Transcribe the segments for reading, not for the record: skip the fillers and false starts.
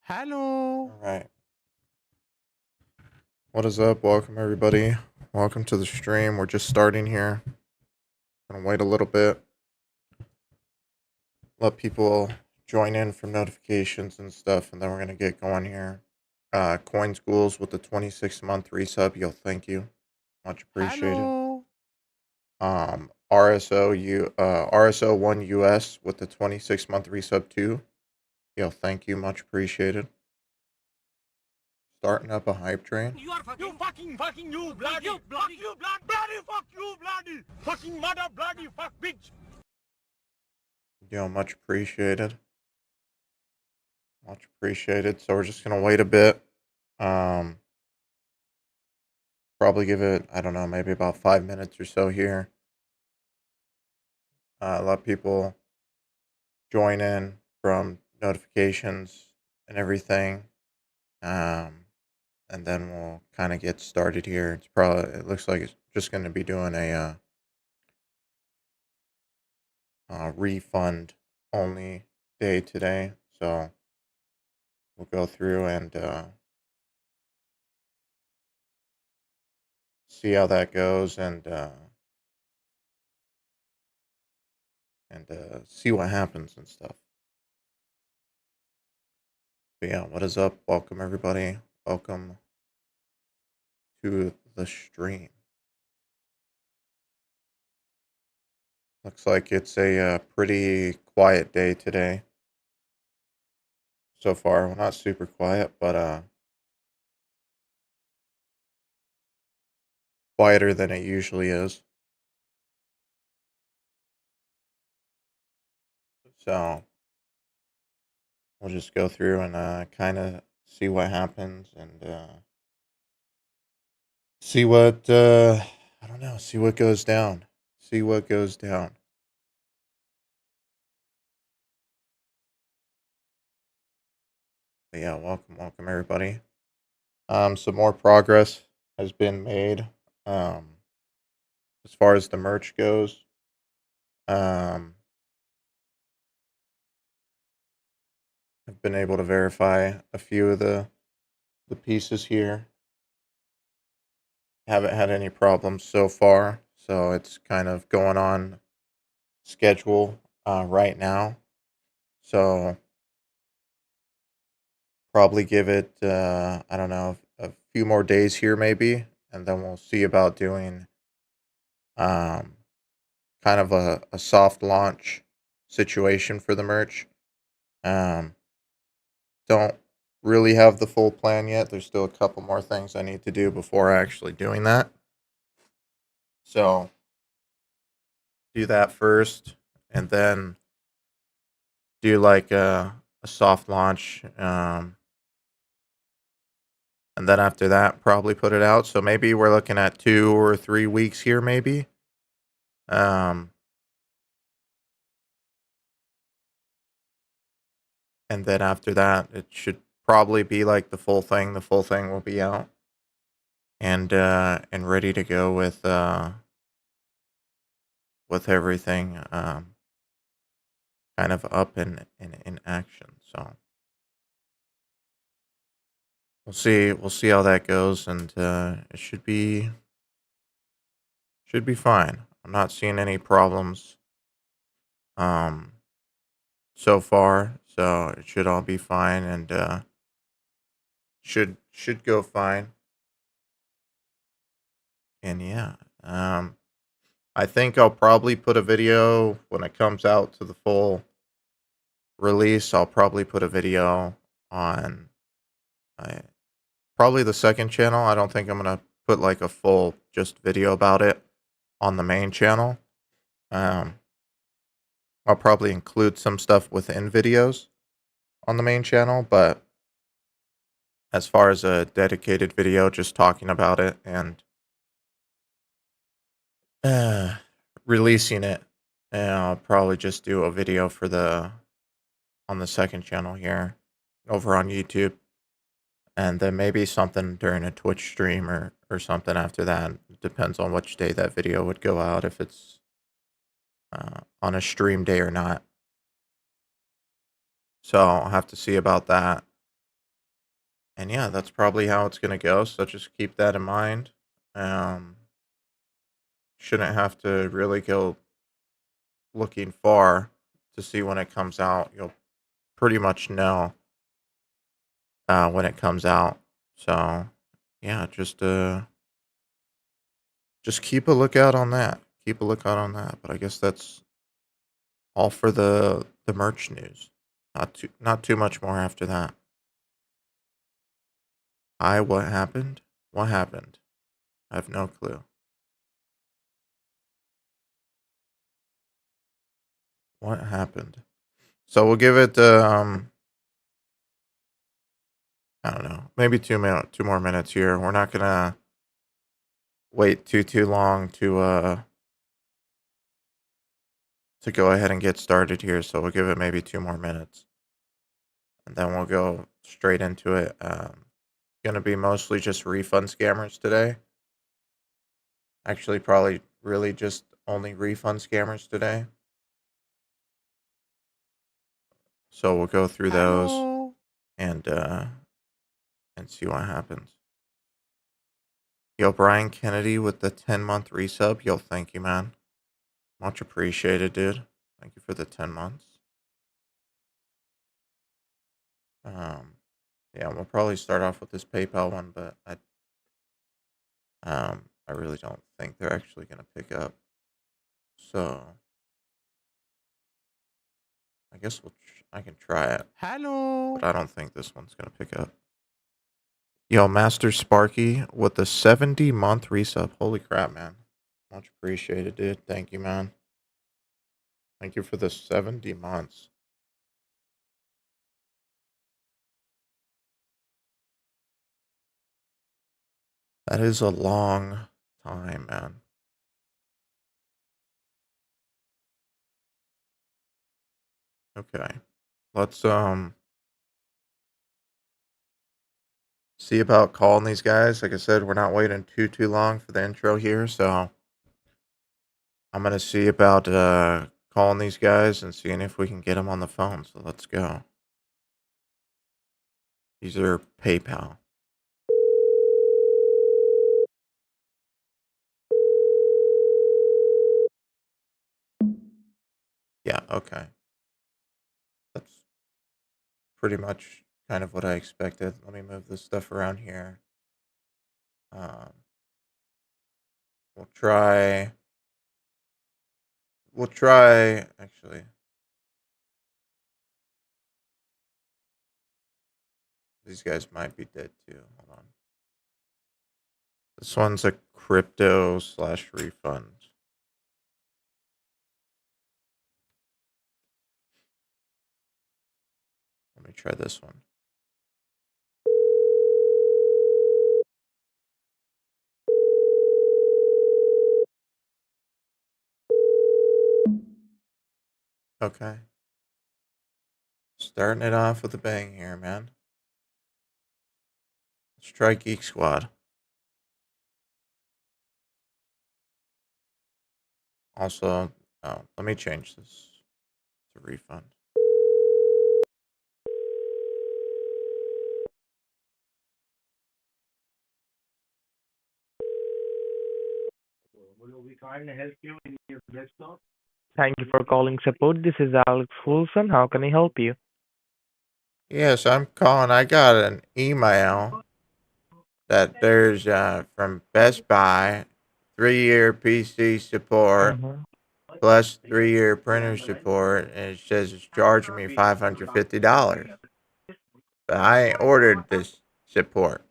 Hello. All right. What is up? Welcome, everybody. Welcome to the stream. We're just starting here. Gonna wait a little bit. Let people join in from notifications and stuff, and then we're gonna get going here. Coin Schools with the 26-month resub. Yo, thank you. Much appreciated. Hello. RSO1 US with the 26-month resub too. Yo, thank you. Much appreciated. Starting up a hype train. You are fucking you bloody fuck you bloody fucking mother bloody fuck bitch. Yo, much appreciated. Much appreciated. So we're just gonna wait a bit. Um, Probably give it, I don't know, maybe about 5 minutes or so here. Let people join in from notifications and everything. And then we'll kind of get started here. It looks like it's just going to be doing a refund only day today. So we'll go through and see how that goes and see what happens and stuff. But yeah, what is up? Welcome, everybody. Welcome to the stream. Looks like it's a pretty quiet day today. So far, well, not super quiet, but quieter than it usually is. So we'll just go through and kind of see what happens and see what I don't know, see what goes down. See what goes down. But yeah, welcome everybody. Some more progress has been made. As far as the merch goes. I've been able to verify a few of the pieces here. Haven't had any problems so far, so it's kind of going on schedule right now. So probably give it I don't know, a few more days here maybe, and then we'll see about doing um kind of a soft launch situation for the merch. Um don't really have the full plan yet. There's still a couple more things I need to do before actually doing that. So do that first, and then do like a soft launch, and then after that, probably put it out. So maybe we're looking at 2 or 3 weeks here, maybe. Um, and then after that, it should probably be like the full thing. The full thing will be out and ready to go with everything kind of up in action. So we'll see how that goes, and it should be fine. I'm not seeing any problems um so far, so it should all be fine, and should go fine. And yeah, I think I'll probably put a video when it comes out to the full release. I'll probably put a video on uh, probably the second channel. I don't think I'm gonna put like a full just video about it on the main channel. Um, I'll probably include some stuff within videos on the main channel, but as far as a dedicated video just talking about it and uh, releasing it, I'll probably just do a video for the on the second channel here over on YouTube, and then maybe something during a Twitch stream or something after that. It depends on which day that video would go out, if it's on a stream day or not. So I'll have to see about that. And yeah, that's probably how it's gonna go. So just keep that in mind. Um, shouldn't have to really go looking far to see when it comes out. You'll pretty much know when it comes out. So yeah, just keep a lookout on that. Keep a lookout on that. But I guess that's all for the merch news. Not too much more after that. What happened? What happened? I have no clue. What happened? So we'll give it I don't know, maybe 2 more minutes here. We're not gonna wait too long to go ahead and get started here. So we'll give it maybe 2 more minutes, and then we'll go straight into it. Gonna be mostly just refund scammers today. Actually, probably really just only refund scammers today. So we'll go through those Hello. and see what happens. Yo, Brian Kennedy with the 10-month resub. Yo, thank you, man. Much appreciated, dude. Thank you for the 10 months. Um, yeah, we'll probably start off with this PayPal one, but I really don't think they're actually gonna pick up. So I guess I can try it, but Hello. I don't think this one's gonna pick up. Yo, Master Sparky with the 70-month resub. Holy crap, man. Much appreciated, dude. Thank you, man. Thank you for the 70 months. That is a long time, man. Okay. Let's see about calling these guys. Like I said, we're not waiting too long for the intro here, so I'm gonna see about calling these guys and seeing if we can get them on the phone. So let's go. These are PayPal. Yeah, okay. That's pretty much kind of what I expected. Let me move this stuff around here. Um, we'll try. We'll try. Actually, these guys might be dead too. Hold on. This one's a crypto slash refund. Let me try this one. Okay. Starting it off with a bang here, man. Let's try Geek Squad. Also, oh, let me change this to refund. Thank you for calling support. This is Alex Wilson. How can I help you? Yes, I'm calling. I got an email that there's from Best Buy 3-year PC support Mm-hmm. plus 3-year printer support, and it says it's charging me $550. But I ain't ordered this support.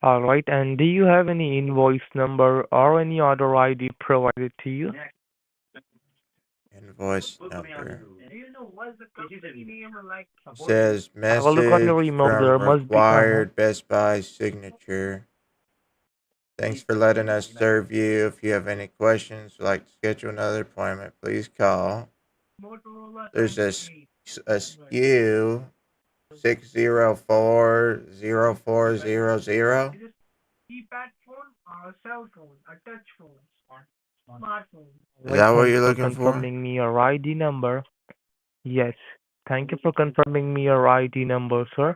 All right. And do you have any invoice number or any order ID provided to you? Invoice number. Says Have a look on your message email. from There must be. required Best Buy signature. Thanks for letting us serve you. If you have any questions or like to schedule another appointment, please call. There's a SKU 6040400. Is Right. that what Thank you you're for looking for? confirming me your ID number. Yes. Thank you for confirming me your ID number, sir.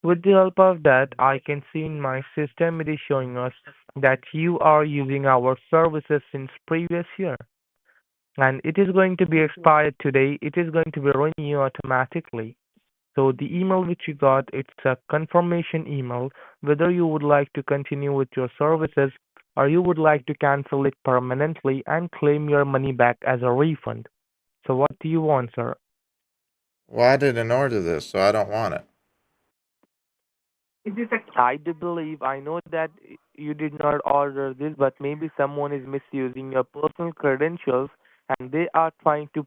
With the help of that, I can see in my system it is showing us that you are using our services since previous year. And it is going to be expired today. It is going to be renewed automatically. So the email which you got, it's a confirmation email whether you would like to continue with your services or you would like to cancel it permanently and claim your money back as a refund. So what do you want, sir? Well, I didn't order this, so I don't want it. I do believe I know that you did not order this, but maybe someone is misusing your personal credentials and they are trying to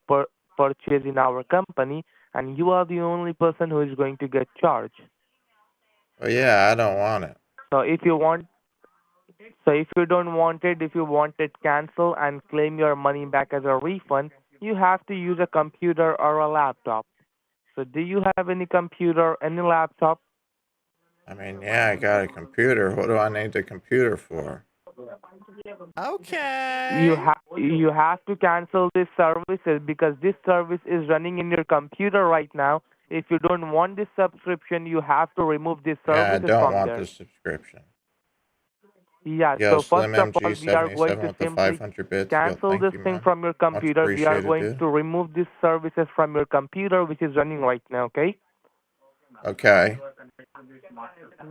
purchase in our company, and you are the only person who is going to get charged. Well, yeah, I don't want it. So if you want, so if you don't want it, if you want it, cancel and claim your money back as a refund. You have to use a computer or a laptop. So do you have any computer, any laptop? I mean, yeah, I got a computer. What do I need the computer for? Okay. You have to cancel this services because this service is running in your computer right now. If you don't want this subscription, you have to remove these Yeah, I services don't from want there. this subscription. Yeah, Yo, so Slim first of all, we are going MG77 to with the simply 500 bits. Yo, cancel thank this you, thing man. from your Much computer. We are appreciated, going dude. to remove these services from your computer, which is running right now, okay? Okay.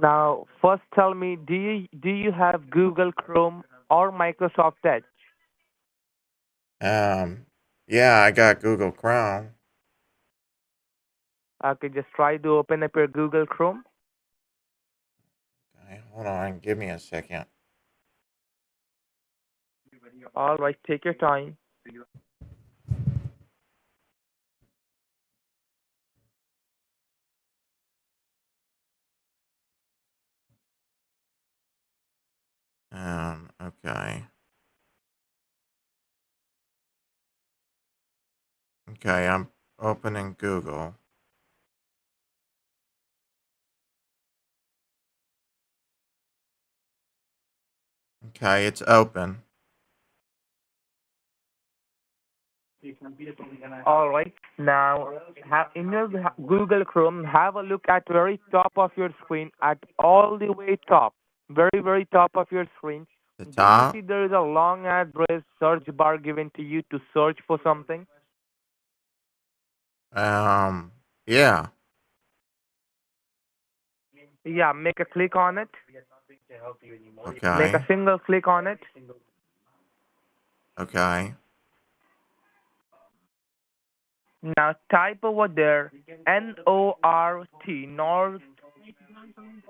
Now, first tell me, do you have Google Chrome or Microsoft Edge? Yeah, I got Google Chrome. Okay, just try to open up your Google Chrome. Okay, hold on. Give me a second. All right, take your time. Okay. Okay, I'm opening Google. Okay, it's open. All right. Now, in your Google Chrome, have a look at very top of your screen, at all the way top, very, very top of your screen. The Do you see top. there is a long address search bar given to you to search for something? Yeah. Yeah, make a click on it. Make a Okay. single click on it. Okay. Now type over there NORT, North,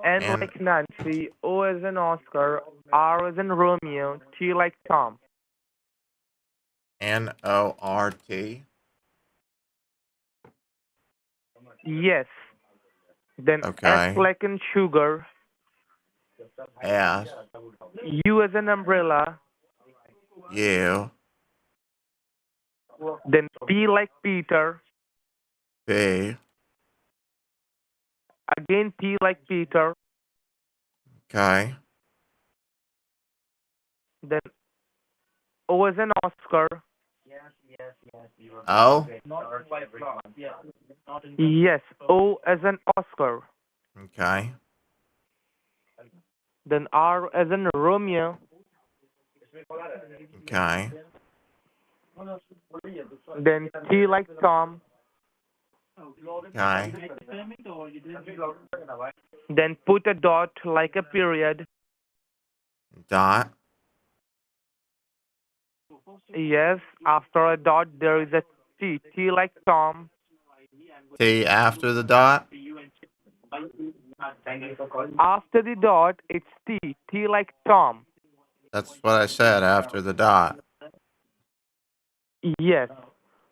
N N like Nancy, O as in Oscar, R as in Romeo, T like Tom. NORT. Yes. Then S Okay. like in sugar, S U as an umbrella, U then P like Peter, B. again P like Peter, Okay. then O as an Oscar, O. yes, O as an Oscar, Okay. then R as in Romeo, Okay. then T like Tom, Okay. then put a dot like a period, Dot. yes, after a dot there is a T, T like Tom, T after the dot. after the dot it's T, T like Tom, That's what I said after the dot. yes,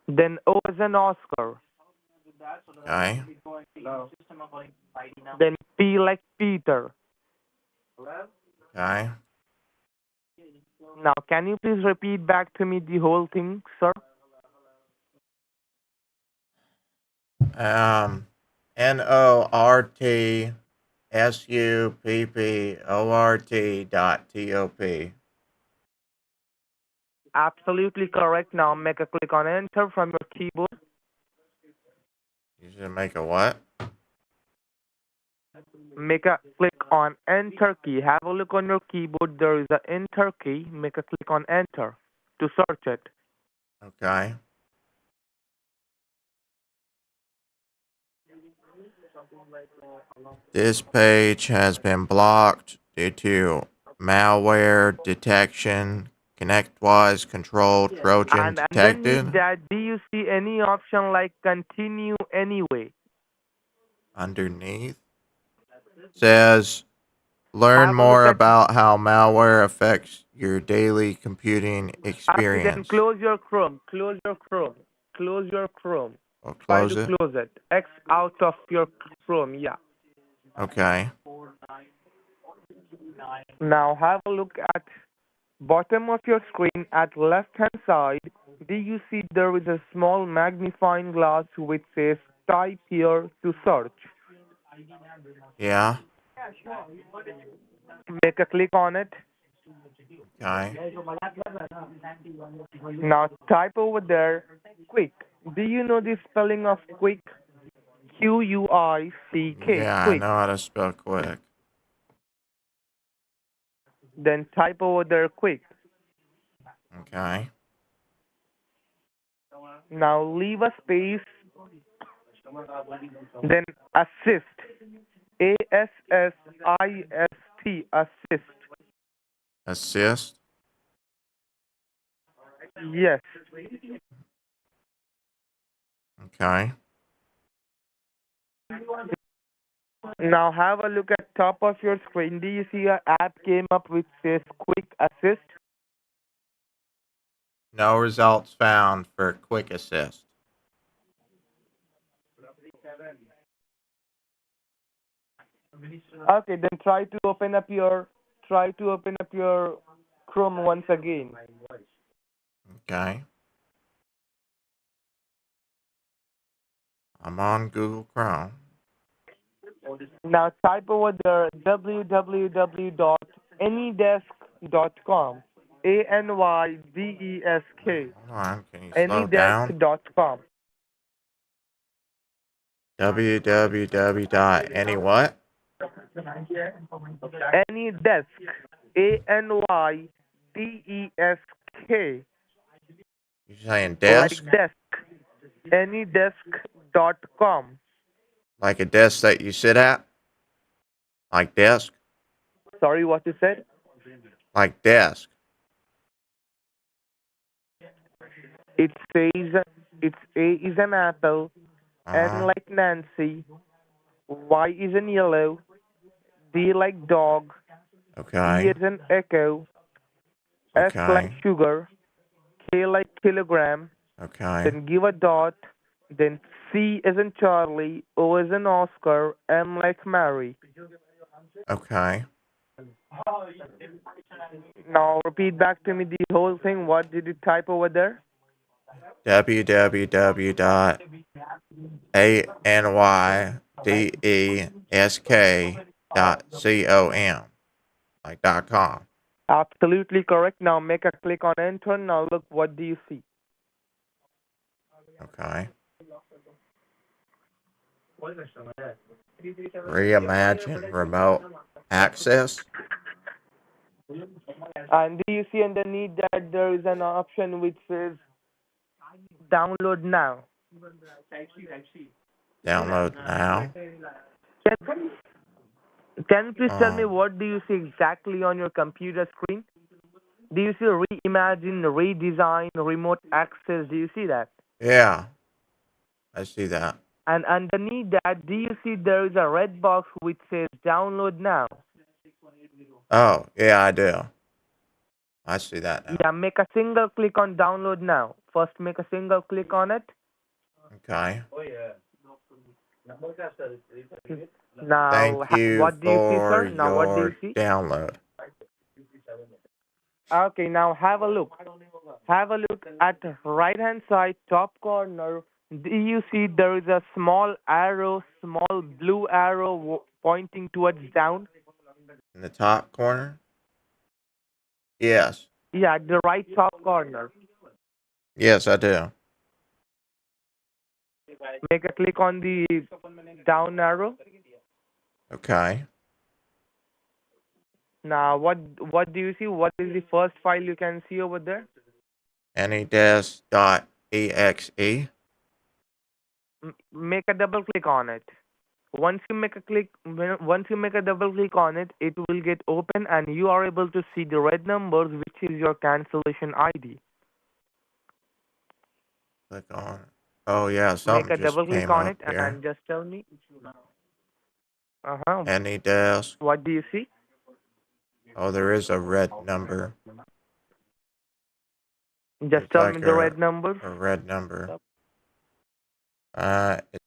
then O as an Oscar, Okay. then P like Peter. Okay. Now, can you please repeat back to me the whole thing, sir? NORTSUPPORT.TOP. Absolutely correct. Now, make a click on enter from your keyboard. You should make a what? Make a click on enter key. Have a look on your keyboard. There is a enter key. Make a click on enter to search it. Okay. This page has been blocked due to malware detection. ConnectWise control Trojan And underneath detected. that, do you see any option like continue anyway? Underneath says learn Have a look more at. about how malware affects your daily computing Okay, then experience. close your Chrome. Close your Chrome. Close your Chrome. Or Try close to it. close it. X out of your Chrome. Yeah. Okay. Now have a look at bottom of your screen at left hand side. Do you see there is a small magnifying glass which says type here to search? Yeah. Make a click on it. Okay. Now type over there quick. Do you know the spelling of quick? Quick. Yeah, I Quick. know how to spell quick. Then type over there quick. Okay. Now leave a space. Then assist. ASSIST. Assist. Assist. Yes. Okay. Now have a look at top of your screen. Do you see an app came up which says Quick Assist? No results found for quick assist. Okay, then try to open up your Chrome once again. Okay. I'm on Google Chrome. Now type over there www.anydesk.com. ANYDESK. Hold on. Can you slow down? Anydesk.com. www.any what? Anydesk. ANYDESK. You saying Like desk? desk. Anydesk.com. Like a desk that you sit at? Like desk? Sorry, what you said? Like desk. It says it's A is an apple, N Uh-huh. like Nancy, Y is an yellow, D like dog, E Okay. is an echo, S like Okay. sugar, K like kilogram, Okay. then give a dot, then C is in Charlie, O is in Oscar, M like Mary. Okay. Now repeat back to me the whole thing. What did you type over there? www.anydesk.com. Like .com. Absolutely correct. Now make a click on enter. Now look, what do you see? Okay. Reimagine remote access. And do you see underneath that there is an option which says download now? Download now. Can, can you please tell me Um, what do you see exactly on your computer screen? Do you see reimagine, redesign, remote access? Do you see that? yeah, I see that. And underneath that, do you see there is a red box which says download now? Oh, yeah, I do. I see that now. Yeah, make a single click on download now. First, make a single click on it. Okay. Now, Thank you what do you see, for sir? Now, what do you your see? download. Okay, now have a look. Have a look at right hand side top corner. Do you see there is a small arrow, small blue arrow pointing towards down? In the top corner? Yes. Yeah, at the right top corner. Yes, I do. Make a click on the down arrow. Okay. Now, what do you see? What is the first file you can see over there? Anydesk.exe. Make a double click on it. Once you make a double click on it, it will get open, and you are able to see the red numbers, which is your cancellation ID. Click on it. Oh yeah, Make something a just double click came on up it here. and just tell me. Uh-huh. Anydesk. What do you see? Oh, there is a red number. Just There's tell me like the red numbers. a red number. It's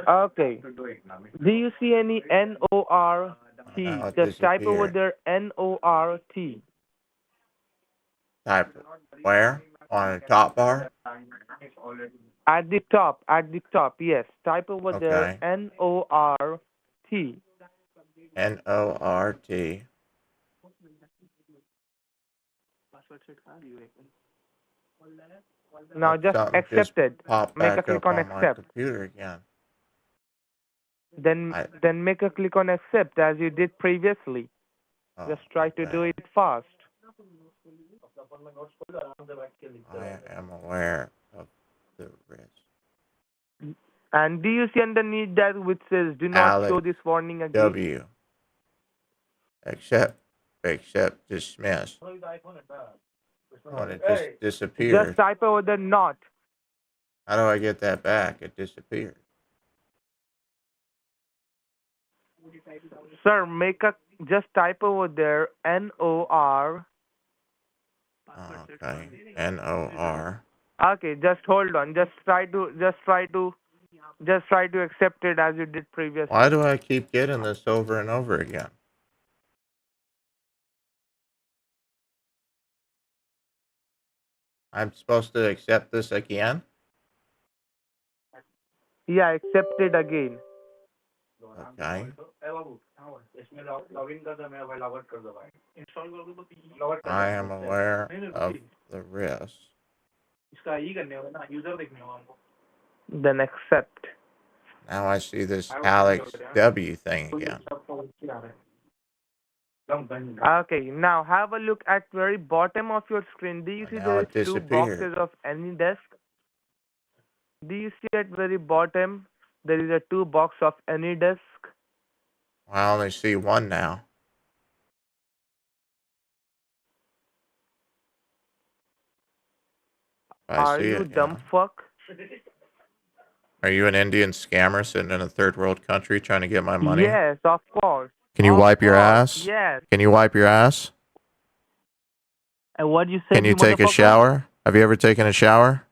Okay. Do you see any now NORT? it Just type over disappeared. there NORT. Type where? On the top bar? At the top, yes. Type over there Okay. NORT. NORT. Now Look, just something just accept it. popped Make a back click up on on my accept. computer again. Then I then make a click on accept as you did previously. oh Just try to do okay. it fast. I am aware of the risk. And do you see underneath that which says do not show Alex this warning again? W. Dismiss. When it just Just disappeared. type over the not. How do I get that back? It disappeared. Sir, just type over there NOR. Okay. NOR. Okay, just hold on. Just try to accept it as you did Why previously. do I keep getting this over and over again? I'm supposed to accept this again? Yeah, accept it again. Okay. I am aware of the risk. Then accept. Now I see this Alex W thing again. Okay, now have a look at very bottom of your screen. Do you see Now there is it two disappeared. boxes of any desk? Do you see at very bottom? There is a two box of any desk. I only see one now. I Are see you it, dumb yeah. fuck? Are you an Indian scammer sitting in a third world country trying to get my money? Yes, of course. Can you Of wipe your course, ass? yes. Can you wipe your ass? And what you Can said, you you take a motherfucker? shower? Have you ever taken a shower?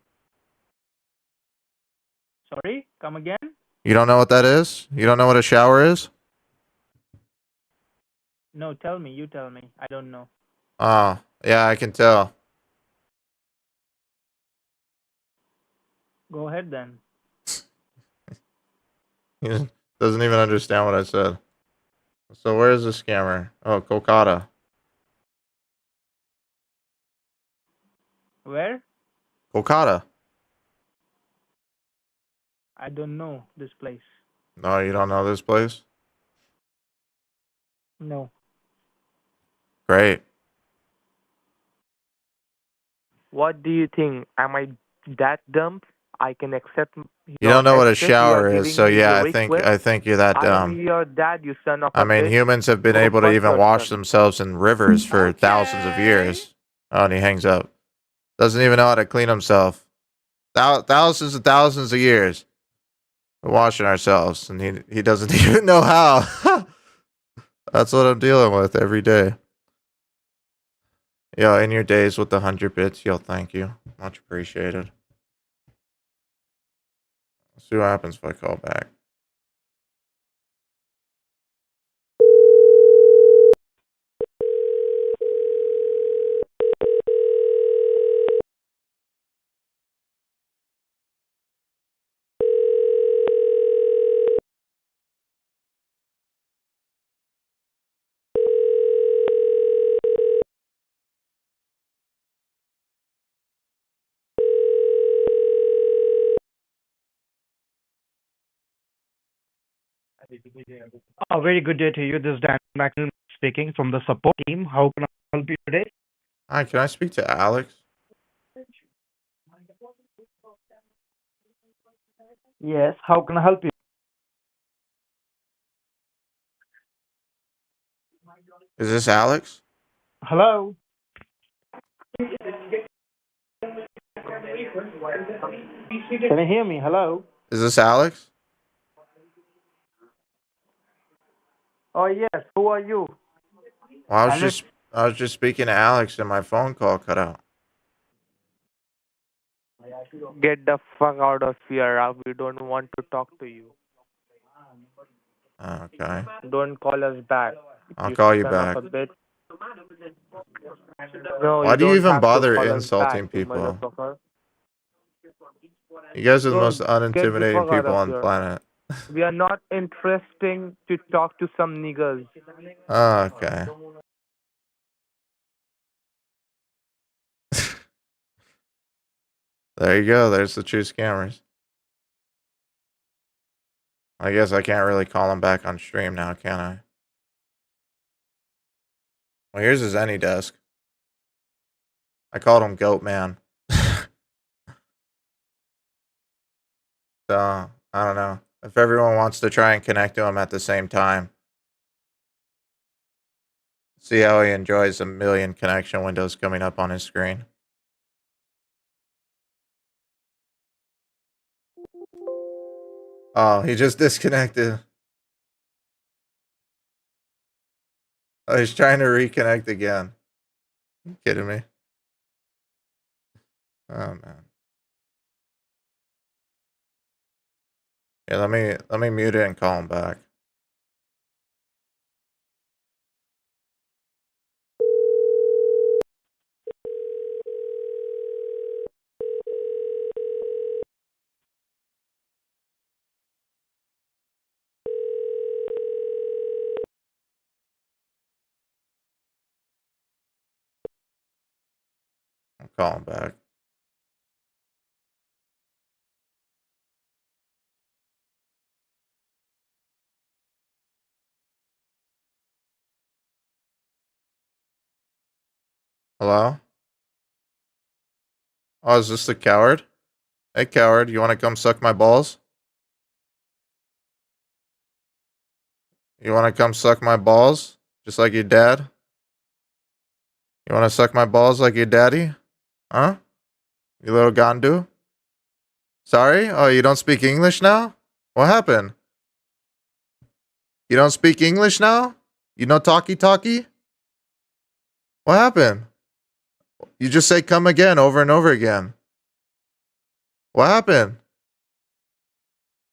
Sorry, come again? You don't know what that is? You don't know what a shower is? No, tell me. You tell me. I don't know. Oh, yeah, I can tell. Go ahead then. He doesn't even understand what I said. So where's the scammer? Oh, Kolkata. Where? Kolkata. I don't know this place. No, you don't know this place? No. Great. What do you think? Am I that dumb? I can accept You your don't know what a message. You are shower is, so giving me yeah, the I think request. I think you're that I am dumb. your dad, you son of I a mean, bitch. humans have been Go able to fuck even wash yourself. themselves in rivers for thousands of Okay. years. Oh, and he hangs up. Doesn't even know how to clean himself. Thousands and thousands of years. We're washing ourselves, and he doesn't even know how. That's what I'm dealing with every day. Yo, in your days with the 100 bits, yo, thank you. Much appreciated. Let's see what happens if I call back. A very good day to you. This is Dan Macklin speaking from the support team. How can I help you today? Hi, can I speak to Alex? Yes, how can I help you? Is this Alex? Hello? Can you hear me? Hello? Is this Alex? Oh, yes. Who are you? Well, Alex, I was just speaking to Alex and my phone call cut out. Get the fuck out of here. We don't want to talk to you. Okay. Don't call us back, I'll you call you son of back. a bitch. No, Why you do you don't even have to bother call us back, insulting you people? motherfucker. You guys are the most Don't get the unintimidating fuck out people of on the here. planet. We are not interesting to talk to some niggas. Oh, okay. There you go. There's the true scammers. I guess I can't really call him back on stream now, can I? Well, here's his AnyDesk. I called him Goat Man. So, I don't know. If everyone wants to try and connect to him at the same time, see how he enjoys a million connection windows coming up on his screen. Oh, he just disconnected. Oh, he's trying to reconnect again. You kidding me? Oh man. Yeah, let me mute it and call him back. I'll call him back. Hello? Oh, is this the coward? Hey coward, you wanna come suck my balls? You want to come suck my balls? Just like your dad? You want to suck my balls like your daddy? Huh? You little gandu? Sorry? Oh, you don't speak English now? What happened? You don't speak English now? You know talkie-talkie? What happened? You just say come again over and over again. What happened?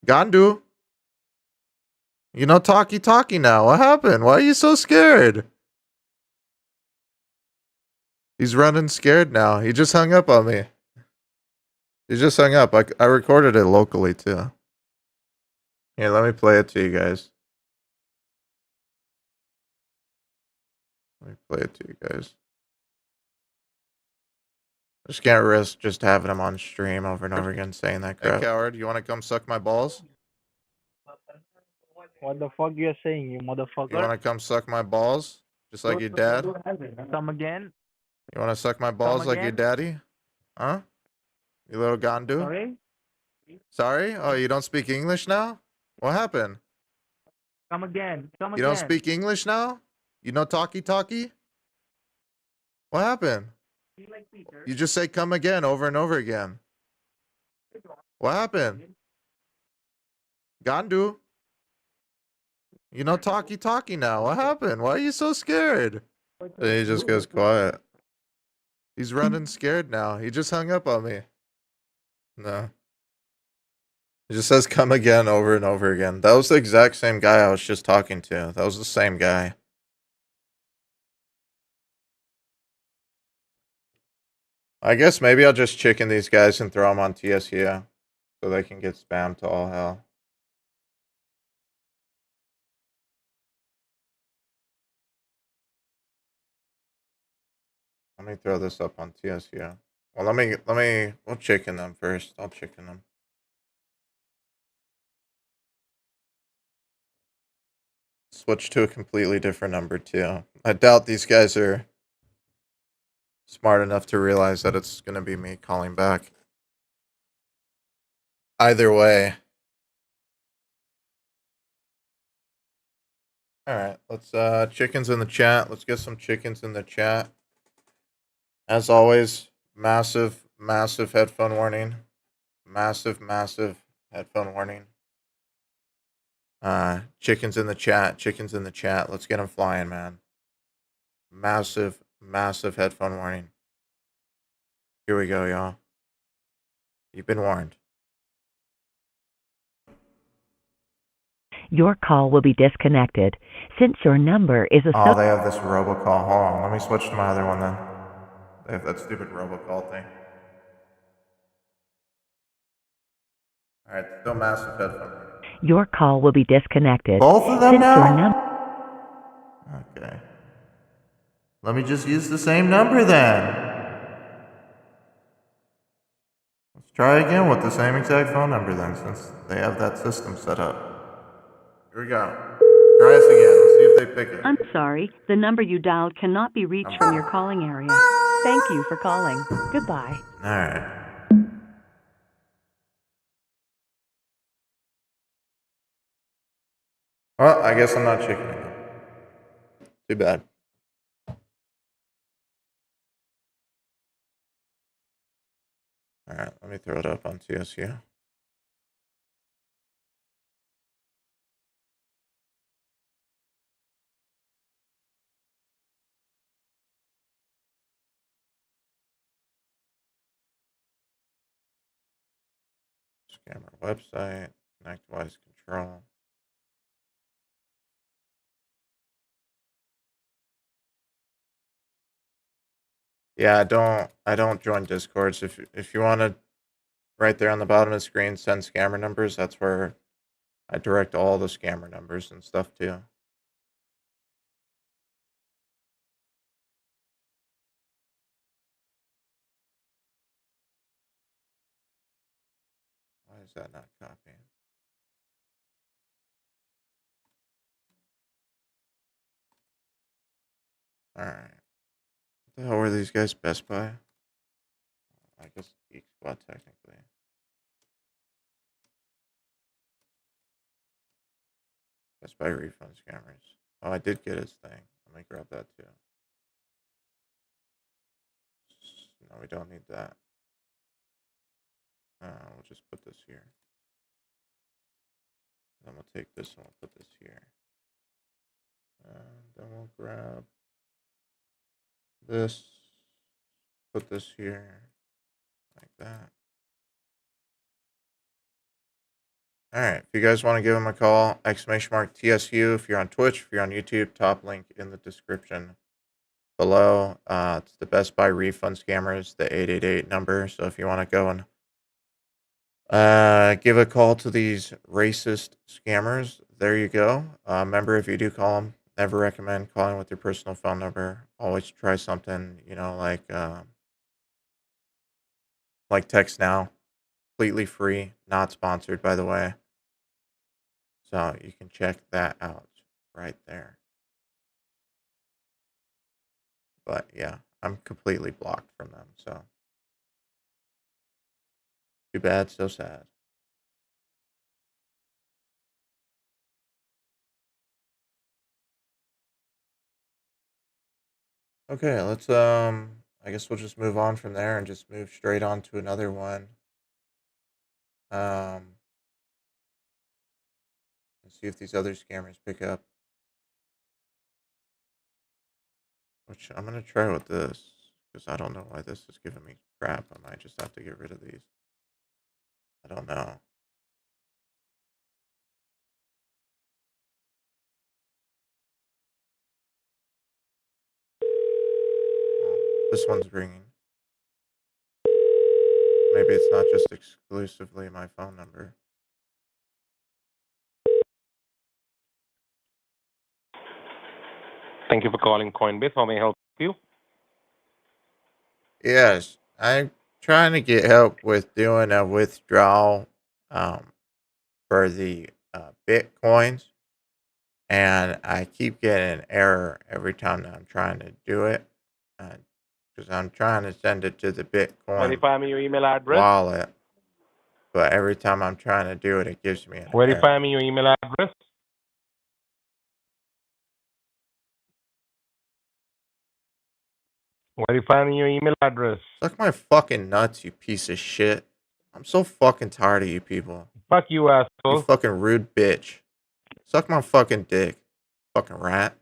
Gandu? You know talkie-talkie now. What happened? Why are you so scared? He's running scared now. He just hung up on me. He just hung up. I recorded it locally too. Here, let me play it to you guys. Let me play it to you guys. I just can't risk just having him on stream over and over again saying that crap. Hey, coward, you want to come suck my balls? What the fuck you're saying, you You motherfucker? want to come suck my balls? Just like your dad? Come again? You want to suck my balls like your daddy? Huh? You little gandu? Sorry? Sorry? Oh, you don't speak English now? What happened? Come again. Come You don't again. speak English now? You know talkie-talkie? What happened? You just say come again over and over again. What happened? Gandu? You know talkie-talkie now. What happened? Why are you so scared? Then he just goes quiet. He's running scared now. He just hung up on me. No. He just says come again over and over again. That was the exact same guy I was just talking to. That was the same guy. I guess maybe I'll just chicken these guys and throw them on TSU so they can get spammed to all hell. Let me throw this up on TSU. Well, we'll chicken them first. I'll chicken them. Switch to a completely different number too. I doubt these guys are smart enough to realize that it's gonna be me calling back. Either way. Alright, let's chickens in the chat. Let's get some chickens in the chat. As always, massive headphone warning. Massive headphone warning. Chickens in the chat. Chickens in the chat. Let's get them flying, man. Massive headphone warning. Here we go, y'all. You've been warned. Your call will be disconnected. Since your number is Oh, they have this robocall. Hold on. Let me switch to my other one then. They have that stupid robocall thing. Alright, still massive headphone warning. Your call will be disconnected. Both of them Since your now? Okay. Let me just use the same number then. Let's try again with the same exact phone number then, since they have that system set up. Here we go. Try us again. Let's see if they pick it. I'm sorry, the number you dialed cannot be reached from your calling area. Thank you for calling. Goodbye. Alright. Well, I guess I'm not chickening them. Too bad. Alright, let me throw it up on TSU. Scammer website, connect device control. Yeah, I don't join Discords. If you want to, right there on the bottom of the screen, send scammer numbers. That's where I direct all the scammer numbers and stuff too. Why is that not copying? Alright. What the hell were these guys? Best Buy? I guess Geek Squad technically. Best Buy refund scammers. Oh, I did get his thing. Let me grab that too. No, we don't need that. We'll just put this here. Then we'll take this and we'll put this here. And then we'll grab this, put this here, like that. Alright, if you guys want to give him a call, !TSU. If you're on Twitch, if you're on YouTube, top link in the description below. It's the Best Buy refund scammers, the 888 number. So if you want to go and give a call to these racist scammers, there you go. Remember, if you do call them, never recommend calling with your personal phone number. Always try something, like Text Now. Completely free, not sponsored, by the way. So you can check that out right there. But yeah, I'm completely blocked from them. So too bad, so sad. Okay, let's I guess we'll just move on from there and just move straight on to another one. And see if these other scammers pick up. Which I'm gonna try with this, because I don't know why this is giving me crap. I might just have to get rid of these. I don't know. Oh, this one's ringing. Maybe it's not just exclusively my phone number. Thank you for calling Coinbase. How may I help you? Yes, I'm trying to get help with doing a withdrawal for the Bitcoins, and I keep getting an error every time that I'm trying to do it, because I'm trying to send it to the Bitcoin Verify me your email address. wallet, but every time I'm trying to do it, it gives me an Verify error. me your email address. Verify me your email address. Suck my fucking nuts, you piece of shit. I'm so fucking tired of you people. Fuck you, You asshole. fucking rude bitch. Suck my fucking dick. Fucking rat.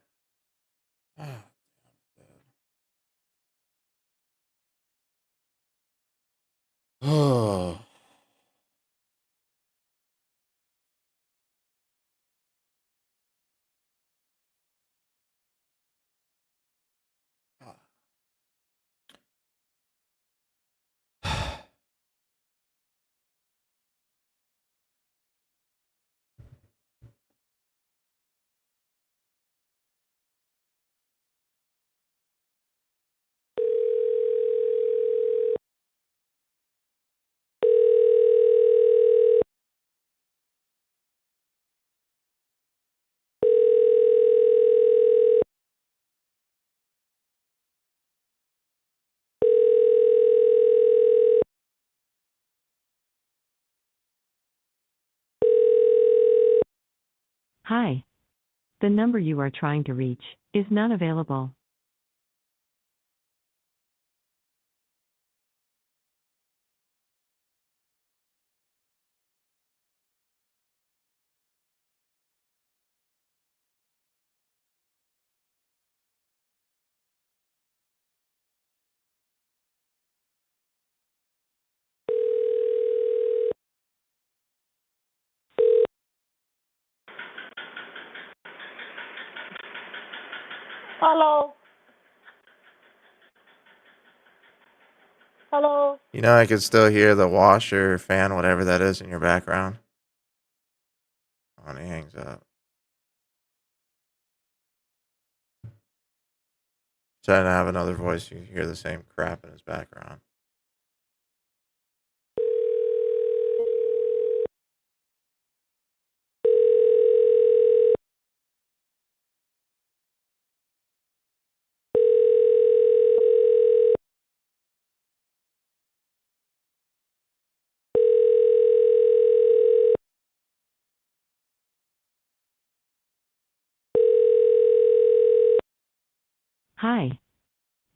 Oh. Hi. The number you are trying to reach is not available. Hello. Hello. You know, I can still hear the washer, fan, whatever that is in your background. When he hangs up. Trying to have another voice, you can hear the same crap in his background.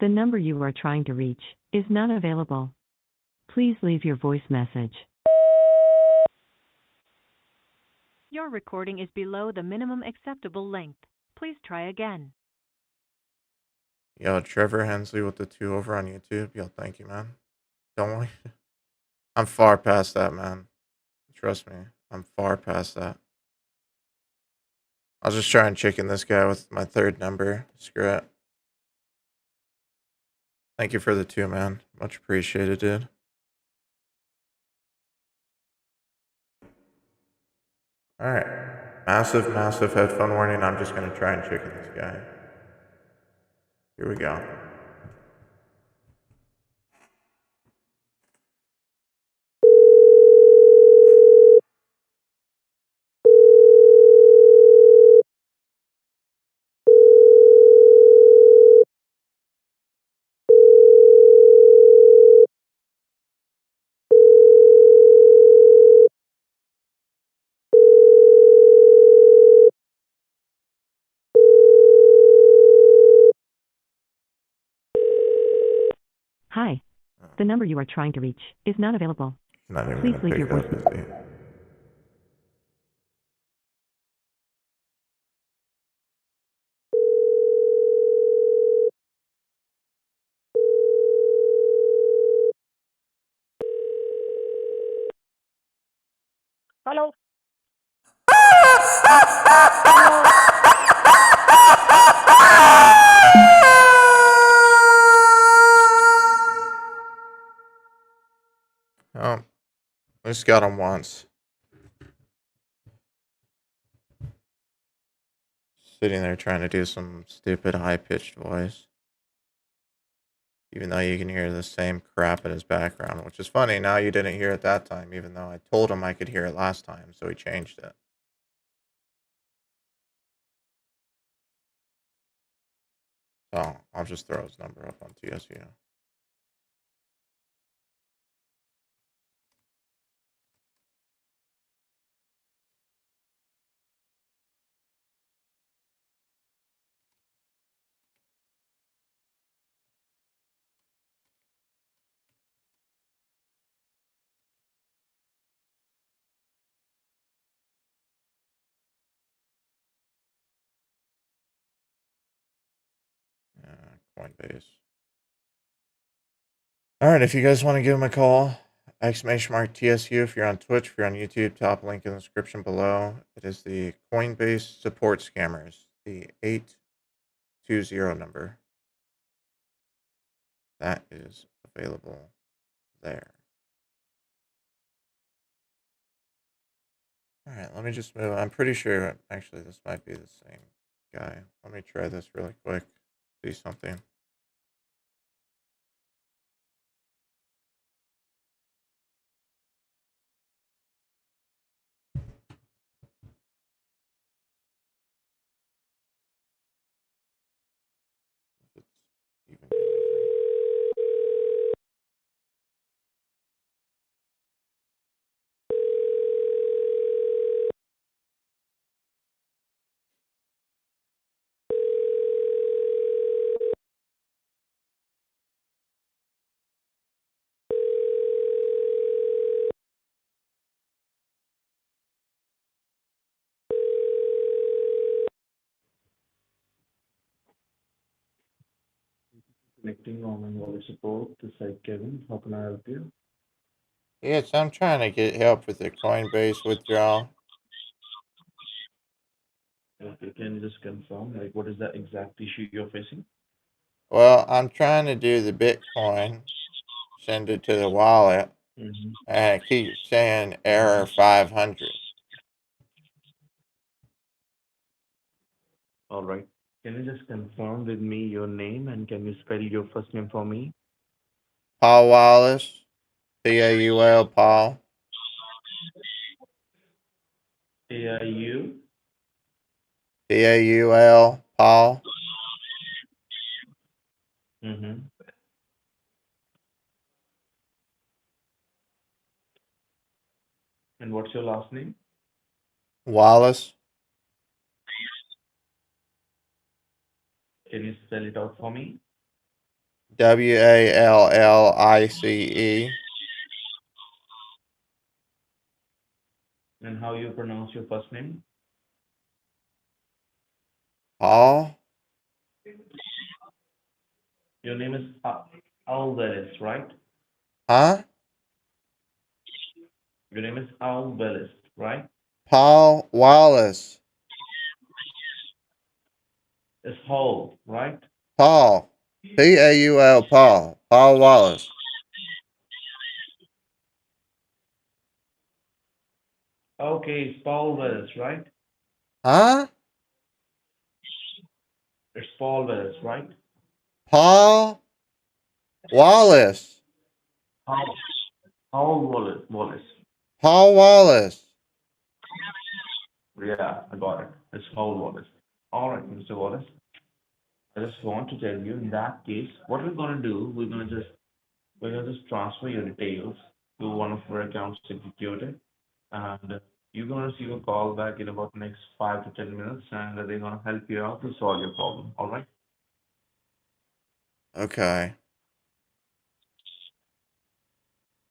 The number you are trying to reach is not available. Please leave your voice message. Your recording is below the minimum acceptable length. Please try again. Yo, Trevor Hensley with the 2 over on YouTube. Yo, thank you, man. Don't worry. I'm far past that, man. Trust me. I'm far past that. I'll just try and chicken this guy with my 3rd number. Screw it. Thank you for the 2, man. Much appreciated, dude. Alright. Massive, massive headphone warning. I'm just going to try and chicken this guy. Here we go. Hi. The number you are trying to reach is not available. Not even Please going to leave pick your up, voice. is he? Hello. Oh, I just got him once. Sitting there trying to do some stupid high-pitched voice. Even though you can hear the same crap in his background, which is funny. Now you didn't hear it that time, even though I told him I could hear it last time, so he changed it. So I'll just throw his number up on TSU. Coinbase. Alright, if you guys want to give him a call, exclamation mark TSU. If you're on Twitch, if you're on YouTube, top link in the description below. It is the Coinbase support scammers, the 820 number. That is available there. Alright, let me just move. I'm pretty sure, actually, this might be the same guy. Let me try this really quick. See something. If it's even gonna ring. Connecting on wallet support. This is Kevin. How can I help you? Yes, I'm trying to get help with the Coinbase withdrawal. Okay, can you just confirm, like, what is the exact issue you're facing? Well, I'm trying to do the Bitcoin, send it to the wallet, Mm-hmm. and it keeps saying error 500. All right. Can you just confirm with me your name and can you spell your first name for me? Paul Wallace, Paul, Paul, AIU. Paul, Mm-hmm. And what's your last name? Wallace, Can you spell it out for me? Wallice. And how you pronounce your first name? Paul? Your name is Alvarez, right? Huh? Your name is Alvarez, right? Paul Wallace. It's Hall, right? Paul. Paul. Paul. Paul Wallace. Okay, it's Paul Wells, right? Huh? It's Paul Wells, right? Paul Wallace. Paul, Paul Wallace. Wallace. Paul Wallace. Yeah, I got it. It's Paul Wallace. All right, Mr. Wallace. I just want to tell you in that case, what we're gonna do, we're gonna just transfer your details to one of our accounts executive, and you're gonna receive a call back in about next 5 to 10 minutes, and they're gonna help you out to solve your problem. All right? Okay.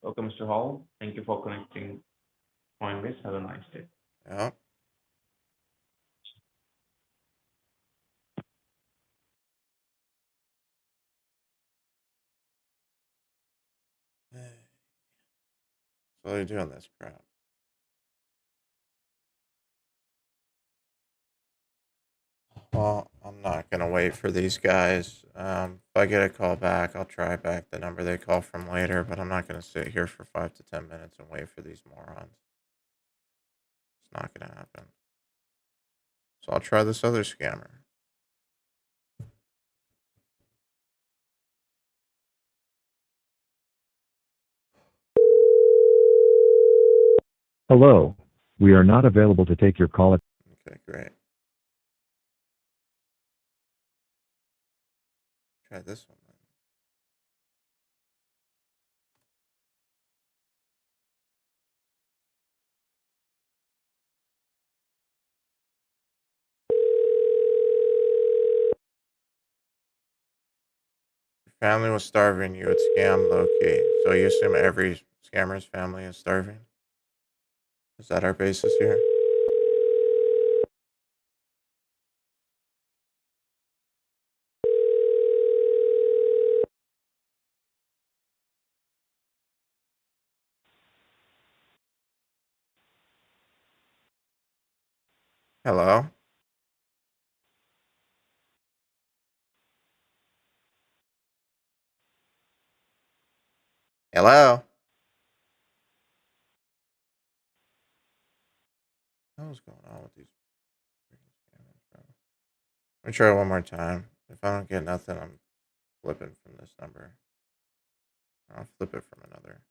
Okay, Mr. Hall. Thank you for connecting Coinbase. Have a nice day. Yep. So what are you doing this crap? Well, I'm not gonna wait for these guys. If I get a call back, I'll try back the number they call from later, but I'm not gonna sit here for 5 to 10 minutes and wait for these morons. It's not gonna happen. So I'll try this other scammer. Hello. We are not available to take your call at Okay, great. Try this one then. Your family was starving, you would scam low key. So you assume every scammer's family is starving? Is that our basis here? Hello? Hello? What's going on with these freaking scammers, bro? Let me try one more time. If I don't get nothing, I'm flipping from this number. I'll flip it from another.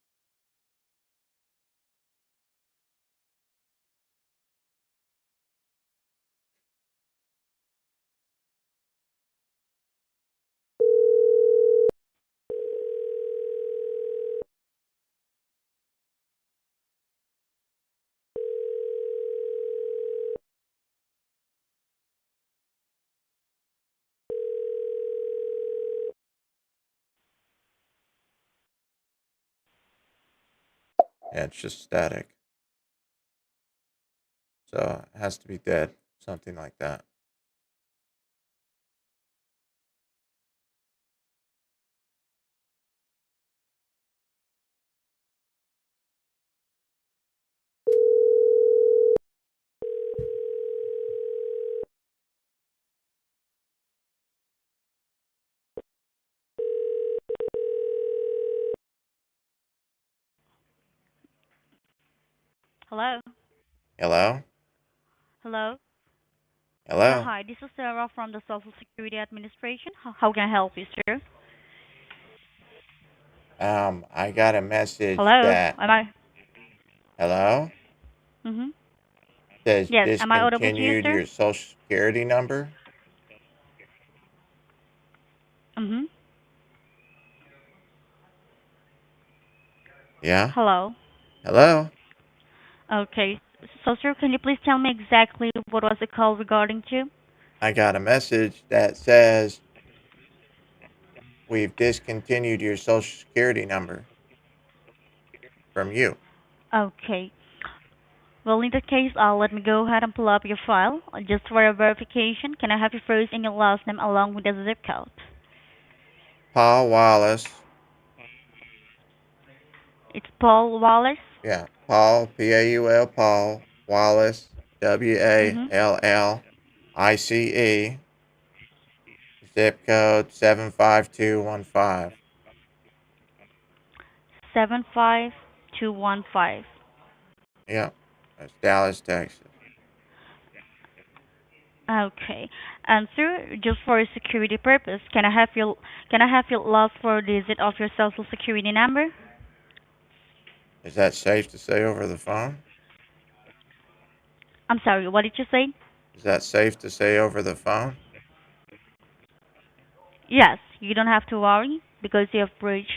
Yeah, it's just static. So it has to be dead. Something like that. Hello? Hello? Hello? Yeah, Hello? hi. This is Sarah from the Social Security Administration. How can I help you, sir? I got a message Hello? that Am I? hello? Mm-hmm. Says Yes, am I audible to you, discontinued sir? your social security number. Mm-hmm. Yeah? Hello? Hello? Okay. So, sir, can you please tell me exactly what was the call regarding to? I got a message that says we've discontinued your social security number from you. Okay. Well, in that case, let me go ahead and pull up your file. Just for a verification, can I have your first and your last name along with the zip code? Paul Wallace. It's Paul Wallace. Yeah, Paul, Paul, Paul, Wallace, Mm-hmm. Wallice, zip code 75215. 75215. Yep, that's Dallas, Texas. Okay. And sir, just for a security purpose, can I have your last four digit of your social security number? Is that safe to say over the phone? I'm sorry, what did you say? Is that safe to say over the phone? Yes, you don't have to worry because you have breached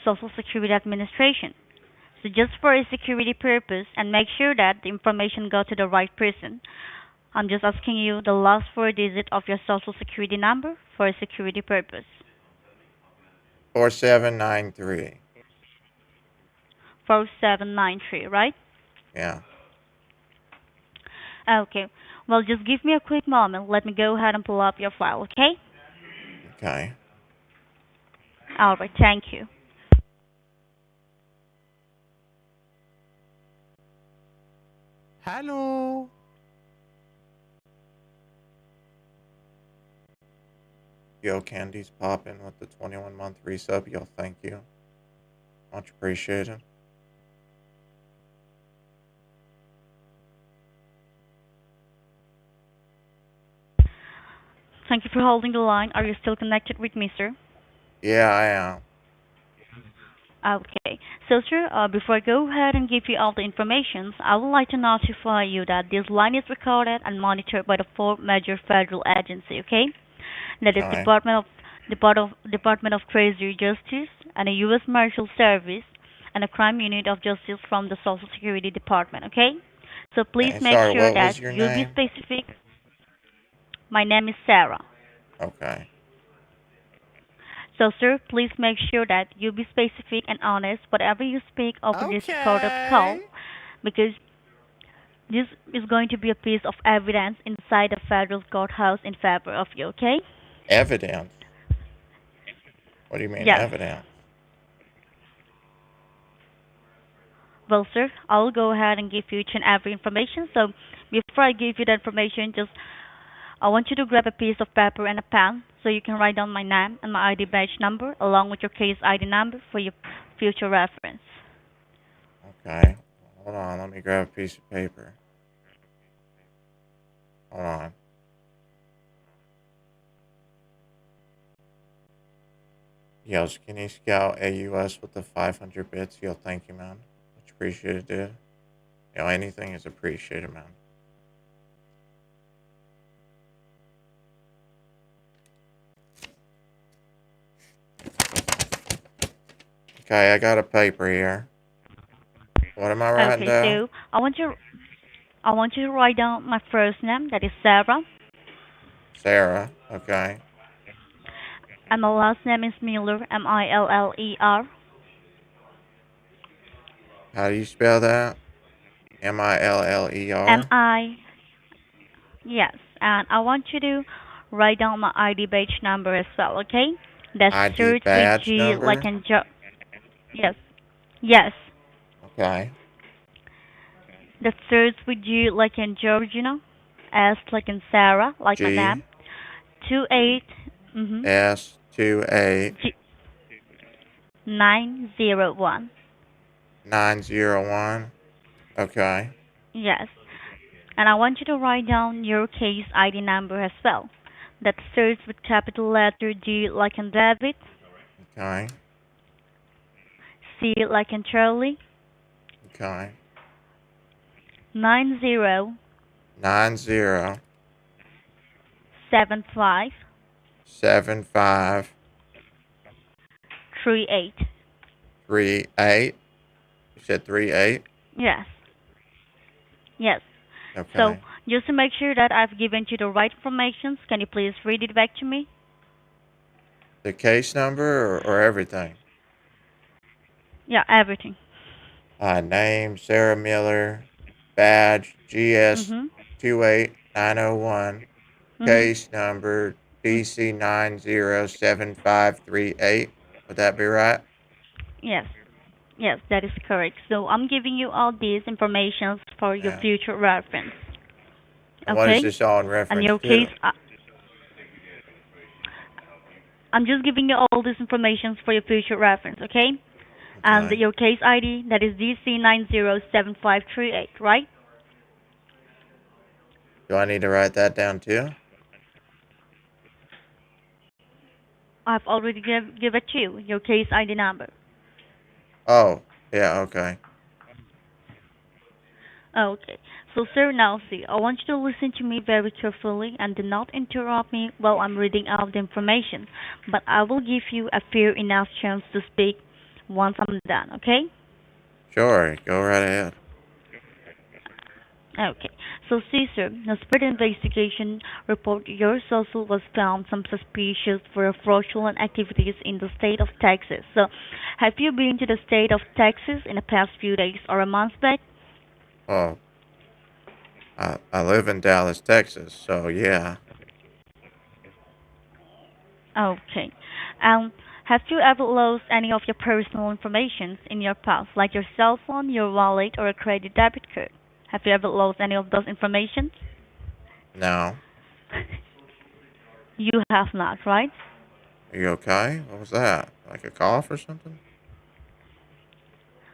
Social Security Administration. So just for a security purpose and make sure that the information go to the right person, I'm just asking you the last four digit of your social security number for a security purpose. 4793. 4793, right? Yeah, Okay. Well, just give me a quick moment. Let me go ahead and pull up your file, okay? okay. All right, thank you. Hello. Yo, Candy's popping with the 21-month resub. Yo, thank you. Much appreciated. Thank you for holding the line. Are you still connected with me, sir? Yeah, I am. Okay. So, sir, before I go ahead and give you all the information, I would like to notify you that this line is recorded and monitored by the four major federal agency, okay? That is Okay. Department of Treasury Justice and a U.S. Marshal Service and a crime unit of justice from the Social Security Department, okay? So please Okay, make sorry, sure what that was your you'll be name? specific. My name is Sarah. Okay. So, sir, please make sure that you be specific and honest whatever you speak over this recorded call, Okay. because this is going to be a piece of evidence inside the federal courthouse in favor of you, okay? Evidence. What do you mean, Yes. evidence? Well, sir, I'll go ahead and give you each and every information. So, before I give you the information, just I want you to grab a piece of paper and a pen so you can write down my name and my ID badge number along with your case ID number for your future reference. Okay. Hold on, let me grab a piece of paper. Hold on. Yo, Skinny Scout AUS with the 500 bits. Yo, thank you, man. Much appreciated, dude. Yo, anything is appreciated, man. Okay, I got a paper here. What am I writing Okay, down? so I want you to write down my first name, that is Sarah, Sarah. Okay. and my last name is Miller, Miller. How do you spell that? M Miller. I Yes, and I want you to write down my ID badge number as well, okay? That ID starts with badge G like number. in Yes, yes. Okay. That starts with G like in Georgina, S like in Sarah, like my name. G 28. Mhm. S 28 G 901. 901. Okay. Yes. And I want you to write down your case ID number as well. That starts with capital letter D like in David, Okay. C like in Charlie, Okay. 9075 907538. 38. You said 38? Yes. Yes. So, Okay. just to make sure that I've given you the right information, can you please read it back to me? The case number or everything? Yeah, everything. Name, Sarah Miller. Badge, GS Mhm. 28901. Mhm. Case number Mm. DC907538. Would that be right? Yes. Yes, that is correct. So I'm giving you all these information for your Yeah. future reference. And what is Okay? this all in And reference your case, to? I'm just giving you all this information for your future reference. Okay? And Okay. your case ID, that is DC907538, right? Do I need to write that down too? I've already give it to you, your case ID number. Oh, yeah, okay. Okay. So, sir, now see, I want you to listen to me very carefully and do not interrupt me while I'm reading out the information. But I will give you a fair enough chance to speak once I'm done, okay? Sure, go right ahead. Okay. So, see, sir, as per the investigation report, your social was found some suspicious for fraudulent activities in the state of Texas. So, have you been to the state of Texas in the past few days or a month back? Well, I live in Dallas, Texas, so yeah. Okay. Have you ever lost any of your personal information in your past, like your cell phone, your wallet, or a credit debit card? Have you ever lost any of those information? No. You have not, right? Are you okay? What was that? Like a cough or something?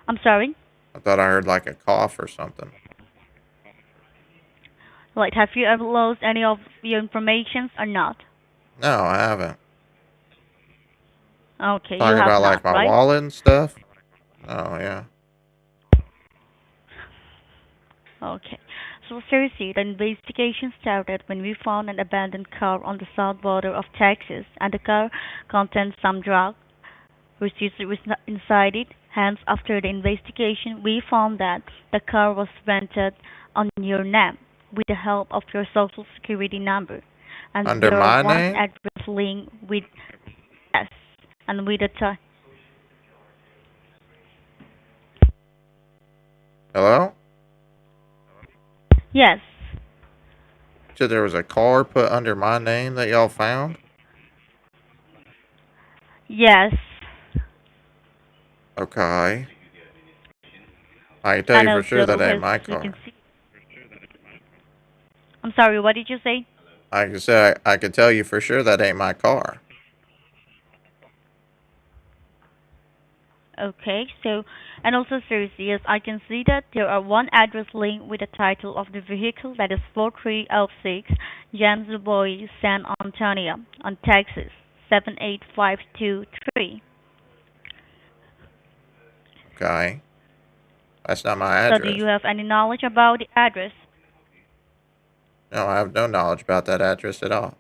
I'm sorry. I thought I heard like a cough or something. Like, have you ever lost any of your information or not? No, I haven't. Okay, you Talking have about not, like my right? wallet and stuff? Oh, yeah. Okay. So seriously, the investigation started when we found an abandoned car on the south border of Texas, and the car contained some drug receipts was not inside it. Hence, after the investigation, we found that the car was rented on your name with the help of your social security number, and Under there are my one name? address link with S and with a Hello? yes, So there was a car put under my name that y'all found? yes, Okay. I can tell and you for sure that also ain't as my you can car. see. I'm sorry, what did you say? I can say I can tell you for sure that ain't my car. Okay, so, and also seriously, yes, I can see that there are one address link with the title of the vehicle that is 4306 James Du Bois, San Antonio, on Texas, 78523. Okay. That's not my So do address. you have any knowledge about the address? No, I have no knowledge about that address at all.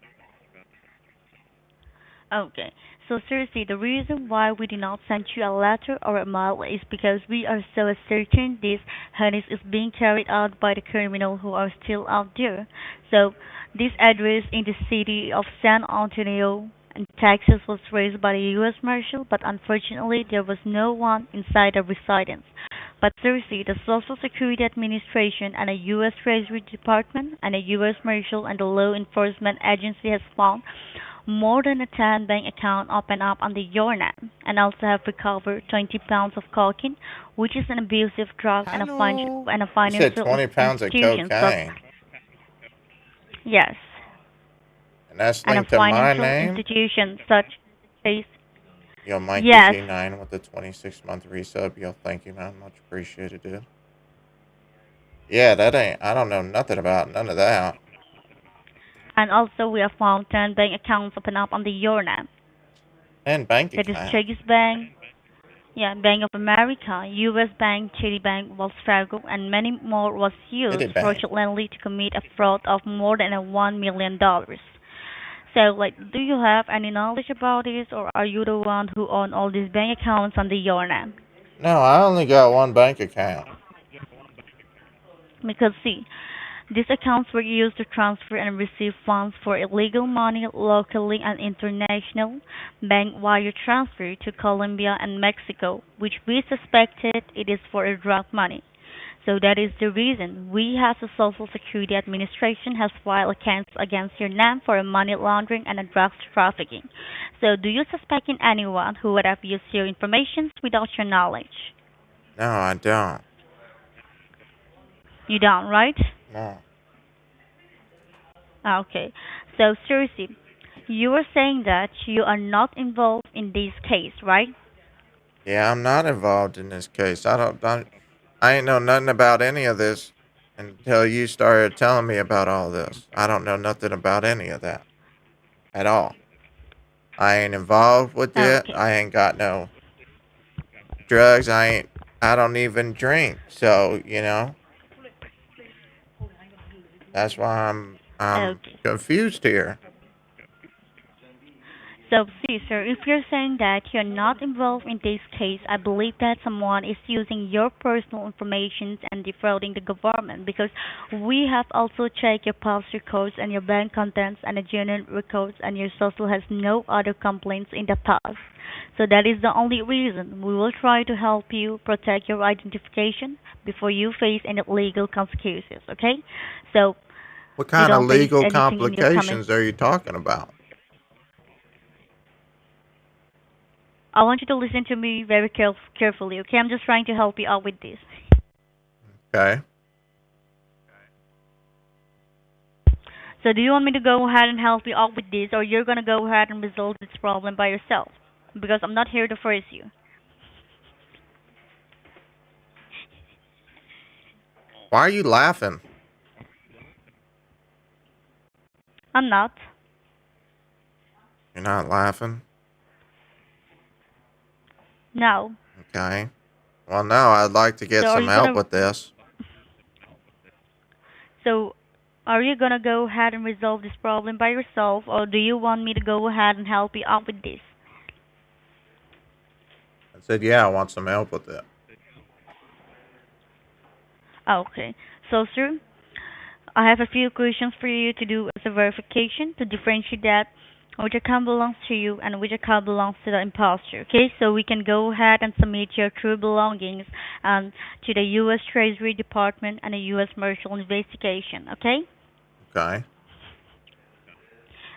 Okay. So seriously, the reason why we did not send you a letter or a mail is because we are so certain this harness is being carried out by the criminal who are still out there. So this address in the city of San Antonio in Texas was raised by the U.S. Marshal, but unfortunately there was no one inside the residence. But seriously, the Social Security Administration and the U.S. Treasury Department and the U.S. Marshal and the Law Enforcement Agency has found more than a 10 bank account open up under your name, and also have recovered 20 pounds of cocaine, which is an abusive drug and Hello. a You said financial 20 pounds of institution such cocaine, yes, and that's and a linked to my financial name? institution such as Yo, Mikey yes, G9 with the 26-month resub. Yo, thank you, man. Much appreciated, dude. Yeah, that ain't, I don't know nothing about none of that. and also we have found 10 bank accounts open up under your name. And bank That is account. Chase Bank, yeah, Bank of America, U.S. Bank, Citibank, Wells Fargo, and many more was used Citibank. fraudulently to commit a fraud of more than $1 million. So, like, do you have any knowledge about this, or are you the one who own all these bank accounts under your name? No, I only got one bank account. Because see, These accounts were used to transfer and receive funds for illegal money locally and international bank wire transfer to Colombia and Mexico, which we suspected it is for drug money. So that is the reason we as the Social Security Administration has filed a case against your name for money laundering and drugs trafficking. So do you suspect in anyone who would have used your information without your knowledge? No, I don't. You don't, right? No. Okay. So seriously, you were saying that you are not involved in this case, right? Yeah, I'm not involved in this case. I ain't know nothing about any of this until you started telling me about all this. I don't know nothing about any of that at all. I ain't involved with it. Okay. I ain't got no drugs. I don't even drink. So, that's why I'm Okay. confused here. So, see, sir, if you're saying that you're not involved in this case, I believe that someone is using your personal information and defrauding the government because we have also checked your past records and your bank contents and the journal records and your social has no other complaints in the past. So that is the only reason we will try to help you protect your identification before you face any legal consequences, okay? So What you kind of don't face legal anything in your coming. complications are you talking about? I want you to listen to me very carefully, okay? I'm just trying to help you out with this. Okay. So do you want me to go ahead and help you out with this, or you're gonna go ahead and resolve this problem by yourself? Because I'm not here to force you. Why are you laughing? I'm not. You're not laughing? No. Okay. Well, no, I'd like to So get are some you help gonna? with this. So are you gonna go ahead and resolve this problem by yourself, or do you want me to go ahead and help you out with this? I said, yeah, I want some help with it. Okay. So, sir, I have a few questions for you to do as a verification to differentiate that which account belongs to you and which account belongs to the imposter. Okay, so we can go ahead and submit your true belongings to the U.S. Treasury Department and the U.S. Marshal investigation. Okay. Okay.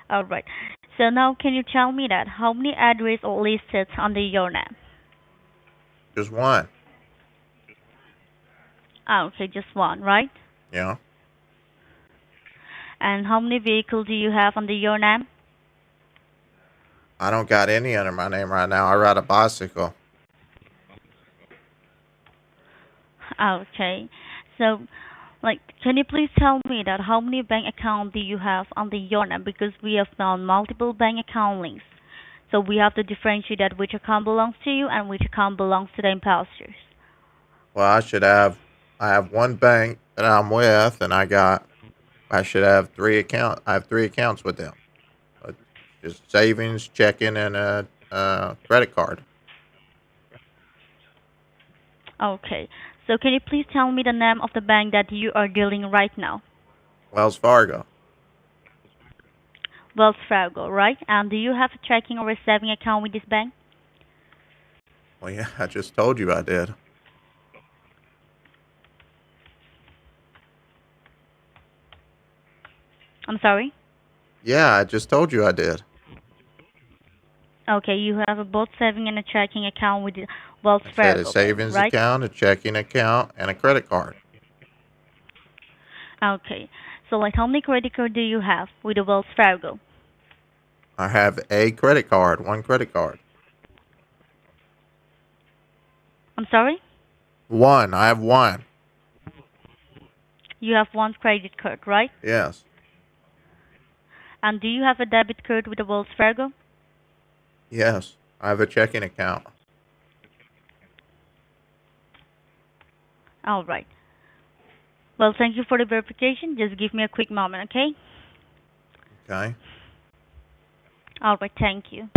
All right. So now, can you tell me that how many addresses are listed under your name? Just one. Okay, just one, right? Yeah. And how many vehicles do you have under your name? I don't got any under my name right now. I ride a bicycle. Okay. So, like, can you please tell me that how many bank accounts do you have under your name? Because we have found multiple bank account links. So we have to differentiate that which account belongs to you and which account belongs to the imposters. Well, I have one bank that I'm with, and I should have I have three accounts with them. Uh, Just savings, checking, and a credit card. Okay. So can you please tell me the name of the bank that you are dealing right now? Wells Fargo. Wells Fargo, right? And do you have a checking or a saving account with this bank? Well, yeah, I just told you I did. I'm sorry? Yeah, I just told you I did. Okay, you have a both saving and a checking account with the Wells I said a Fargo Bank, savings right? account, a checking account, and a credit card. Okay. So like how many credit card do you have with the Wells Fargo? I have a credit card, one credit card. I'm sorry? One. I have one. You have one credit card, right? Yes. And do you have a debit card with the Wells Fargo? Yes. I have a checking account. All right. Well, thank you for the verification. Just give me a quick moment, okay? Okay. All right, thank you.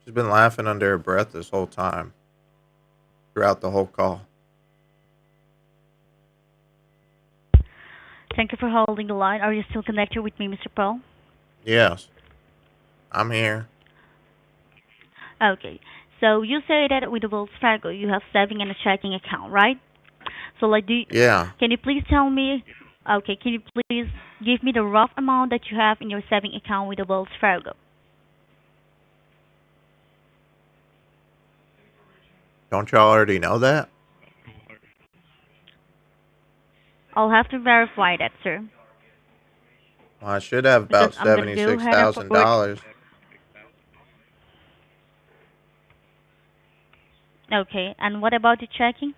She's been laughing under her breath this whole time, throughout the whole call. Thank you for holding the line. Are you still connected with me, Mr. Paul? Yes, I'm here. Okay. So you say that with the Wells Fargo you have saving and a checking account, right? So like, Yeah, can you please tell me? Okay, can you please give me the rough amount that you have in your saving account with the Wells Fargo? don't y'all already know that? I'll have to verify that, sir, Well, I should have because about I'm gonna go seventy-six ahead and thousand forward. dollars. Okay, and what about the checking?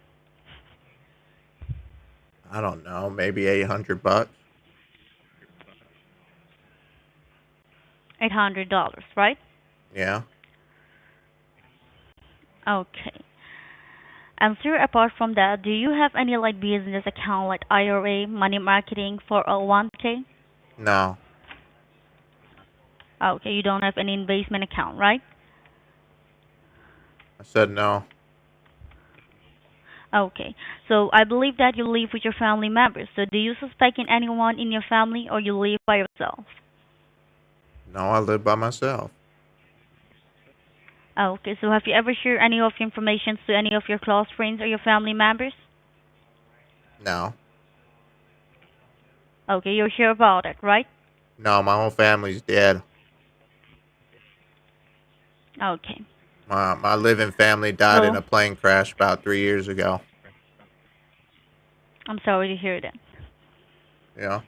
I don't know, maybe $800. $800, right? Yeah. Okay. And sir, apart from that, do you have any like business account like IRA, money marketing, 401k? No, Okay, you don't have any investment account, right? I said no. Okay. So I believe that you live with your family members. So do you suspect in anyone in your family or you live by yourself? No, I live by myself. Okay. So have you ever shared any of your information to any of your close friends or your family members? No. Okay, you're sure about it, right? No, my whole family's dead. Okay. My living family died in Well, a plane crash about 3 years ago. I'm sorry to hear that. Yeah.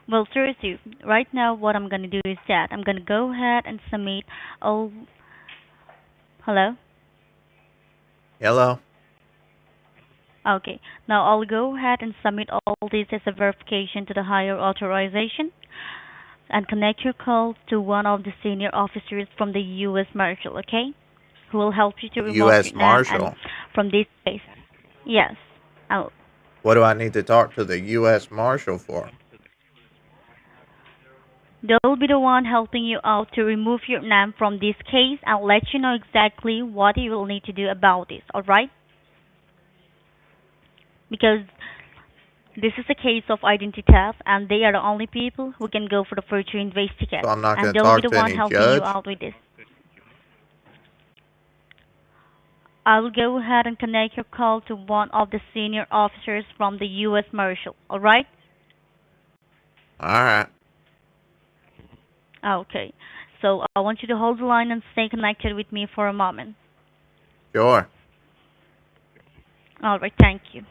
Well, seriously, right now what I'm gonna do is that I'm gonna go ahead and submit all. Hello? Hello? Okay. Now I'll go ahead and submit all this as a verification to the higher authorization and connect your call to one of the senior officers from the U.S. Marshal, okay? Who will help you to remove U.S. your name and Marshal. from this case. Yes. Oh, What do I need to talk to the U.S. Marshal for? they'll be the one helping you out to remove your name from this case and let you know exactly what you will need to do about this, alright? Because this is a case of identity theft and they are the only people who can go for the further investigate. So I'm not And going to they'll be talk the to one any helping you judge? out with this. I'll go ahead and connect your call to one of the senior officers from the U.S. Marshal, alright? All right. Okay. So I want you to hold the line and stay connected with me for a moment. Sure. Alright, thank you.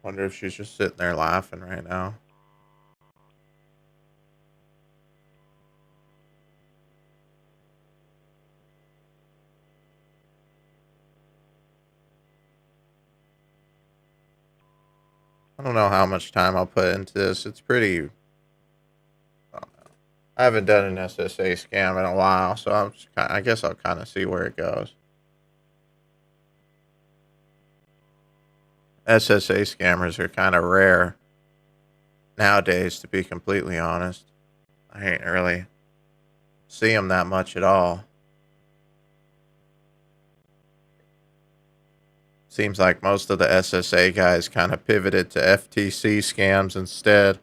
Wonder if she's just sitting there laughing right now. I don't know how much time I'll put into this. It's pretty. I don't know. I haven't done an SSA scam in a while, so I guess I'll kind of see where it goes. SSA scammers are kind of rare nowadays, to be completely honest. I ain't really see them that much at all. Seems like most of the SSA guys kind of pivoted to FTC scams instead.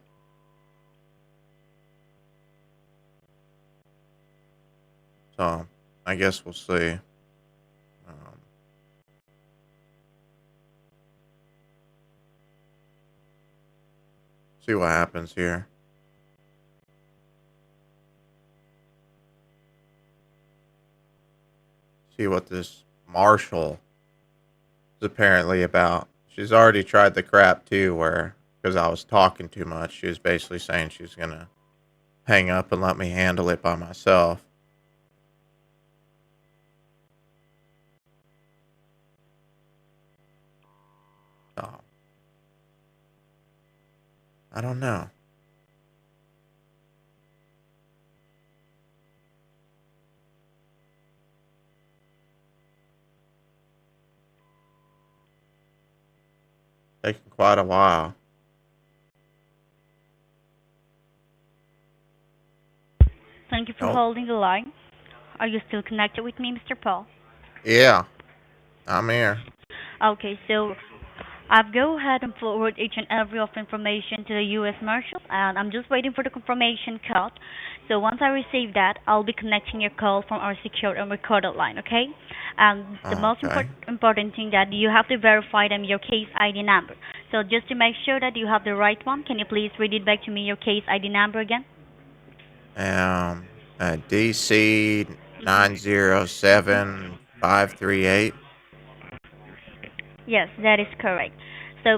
So, I guess we'll see. See what happens here. See what this Marshal is apparently about. She's already tried the crap too, where, because I was talking too much, she was basically saying she's going to hang up and let me handle it by myself. So, I don't know. taking quite a while. Thank you for Nope. holding the line. Are you still connected with me, Mr. Paul? Yeah, I'm here. Okay, so I've go ahead and forward each and every of information to the U.S. Marshal, and I'm just waiting for the confirmation code. So once I receive that, I'll be connecting your call from our secure and recorded line, okay? And the most Okay. important thing that you have to verify them your case ID number. So just to make sure that you have the right one, can you please read it back to me your case ID number again? DC 907538. Yes, that is correct. So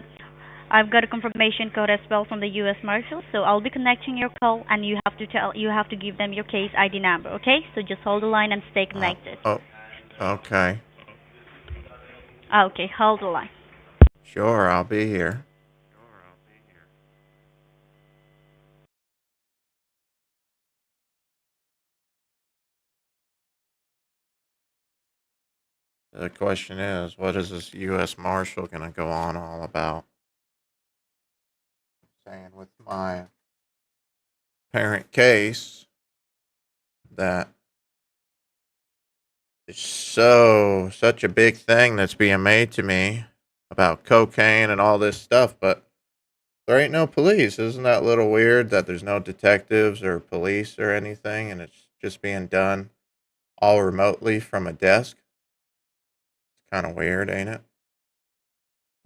I've got a confirmation code as well from the U.S. Marshal, so I'll be connecting your call, and you have to give them your case ID number, okay? So just hold the line and stay connected. Oh, okay. Okay, hold the line. Sure, I'll be here. The question is, what is this U.S. Marshal going to go on all about? Saying with my parent case that it's such a big thing that's being made to me about cocaine and all this stuff, but there ain't no police. Isn't that a little weird that there's no detectives or police or anything, and it's just being done all remotely from a desk? It's kind of weird, ain't it?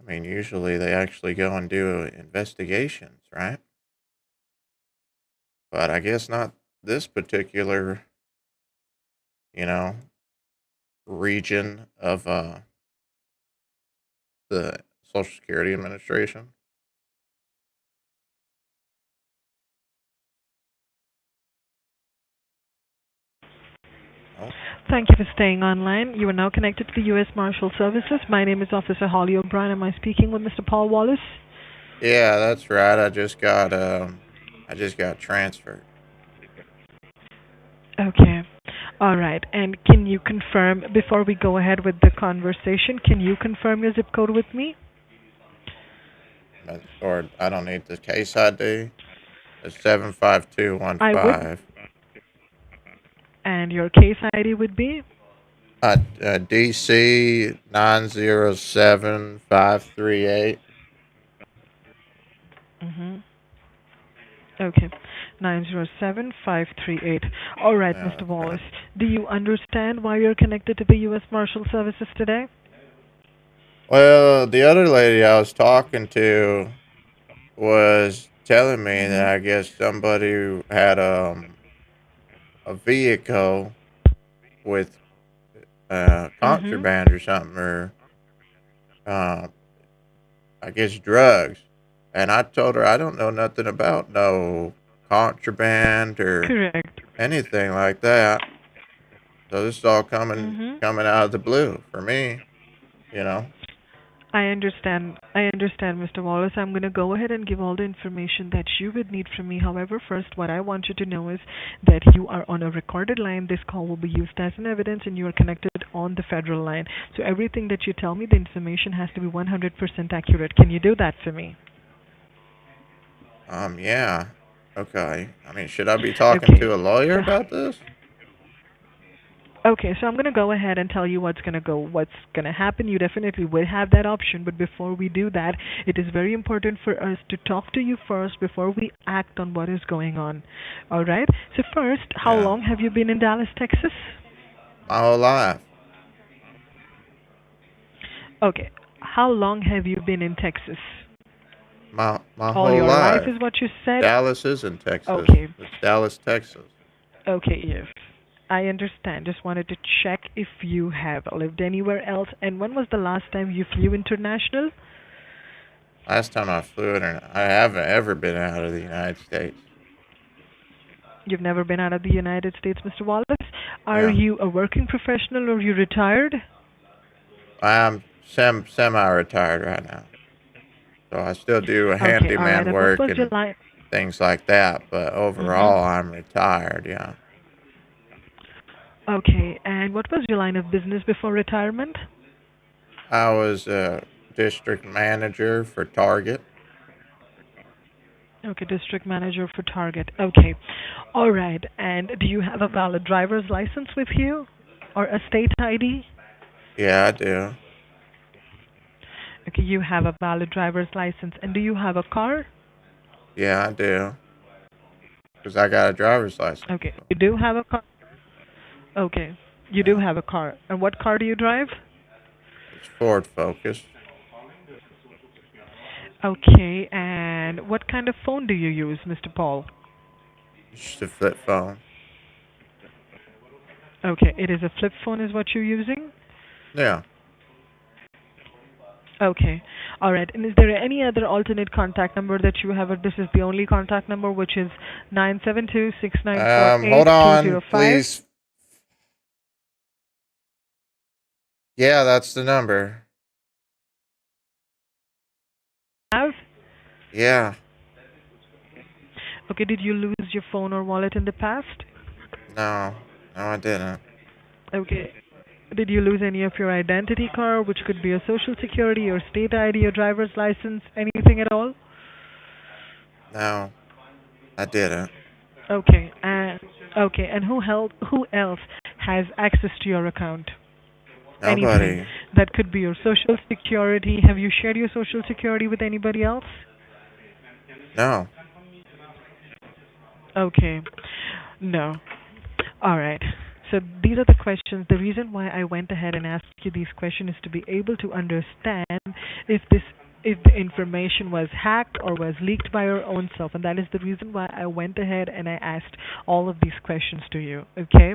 I mean, usually they actually go and do investigations, right? But I guess not this particular, you know, region of the Social Security Administration. Oh, Thank you for staying online. You are now connected to the U.S. Marshal Services. My name is Officer Holly O'Brien. Am I speaking with Mr. Paul Wallace? yeah, that's right. I just got transferred. Okay. All right. And can you confirm, before we go ahead with the conversation, can you confirm your zip code with me? Or I don't need the case ID. It's seven five two one I would. five. And your case ID would be? DC 907538. Mm-hmm. Okay. 907-538. All right, Yeah, Mr. that's Wallace. right. Do you understand why you're connected to the U.S. Marshal Services today? Well, the other lady I was talking to was telling me that Mm-hmm. I guess somebody had a vehicle with Mm-hmm. contraband or something, or uh, I guess drugs. And I told her I don't know nothing about no contraband or Correct. anything like that. So this is all Mm-hmm. coming out of the blue for me, you know. I understand. I understand, Mr. Wallace. I'm going to go ahead and give all the information that you would need from me. However, first, what I want you to know is that you are on a recorded line. This call will be used as an evidence, and you are connected on the federal line. So everything that you tell me, the information has to be 100% accurate. Can you do that for me? Yeah. Okay. I mean, should I be talking Okay. to a lawyer So about this? Okay, so I'm going to go ahead and tell you what's going to happen. You definitely will have that option, but before we do that, it is very important for us to talk to you first before we act on what is going on. All right? So first, how Yeah. long have you been in Dallas, Texas? My whole life. Okay. How long have you been in Texas? My All whole your life life. is what you said? Dallas is in Texas. Okay. It's Dallas, Texas. Okay, yes. I understand. Just wanted to check if you have lived anywhere else. And when was the last time you flew international? Last time I flew in, I haven't ever been out of the United States. You've never been out of the United States, Mr. Wallace. Are Yeah. you a working professional or you retired? I'm semi-retired right now. So I still do Okay, all right. handyman And what work was your and line? things like that, but Mhm. overall I'm retired, yeah. Okay, and what was your line of business before retirement? I was district manager for Target. Okay, district manager for Target. Okay. All right. And do you have a valid driver's license with you or a state ID? Yeah, I do. Okay, you have a valid driver's license. And do you have a car? Yeah, I do. Because I got a driver's license. Okay, you do have a car. Okay, you do have a car. And what car do you drive? It's Ford Focus. Okay, and what kind of phone do you use, Mr. Paul? It's just a flip phone. Okay, it is a flip phone is what you're using? Yeah. Okay. All right. And is there any other alternate contact number that you have, or this is the only contact number, which is 972-694-8205? Hold on, please. Yeah, that's the number. Have? Yeah. Okay, did you lose your phone or wallet in the past? No. No, I didn't. Okay. Did you lose any of your identity card, which could be a social security or state ID or driver's license, anything at all? No. I didn't. Okay. And who else has access to your account? Nobody. Anything. That could be your social security. Have you shared your social security with anybody else? No. Okay. No. All right. So these are the questions. The reason why I went ahead and asked you these questions is to be able to understand if the information was hacked or was leaked by your own self, and that is the reason why I went ahead and I asked all of these questions to you. Okay.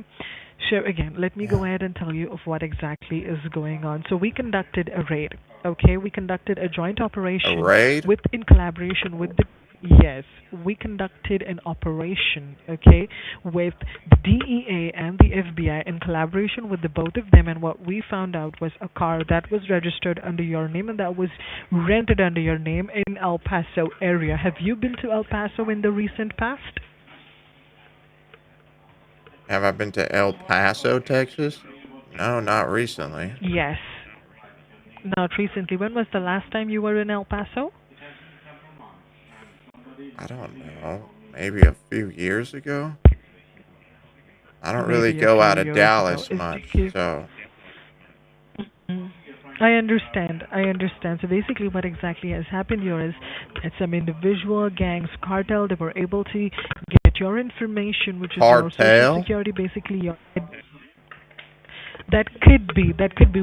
So again, let me go ahead and tell you of what exactly is going on. So we conducted a raid. Okay, we conducted a joint operation. A raid? In collaboration with the Yes, we conducted an operation, okay, with the DEA and the FBI in collaboration with the both of them, and what we found out was a car that was registered under your name and that was rented under your name in El Paso area. Have you been to El Paso in the recent past? Have I been to El Paso, Texas? No, not recently. Yes. Not recently. When was the last time you were in El Paso? I don't know. Maybe a few years ago? I don't really go out of Dallas much, so... I understand. So basically what exactly has happened here is that some individual gangs, cartel, they were able to get your information, which is your social security, basically your... That could be.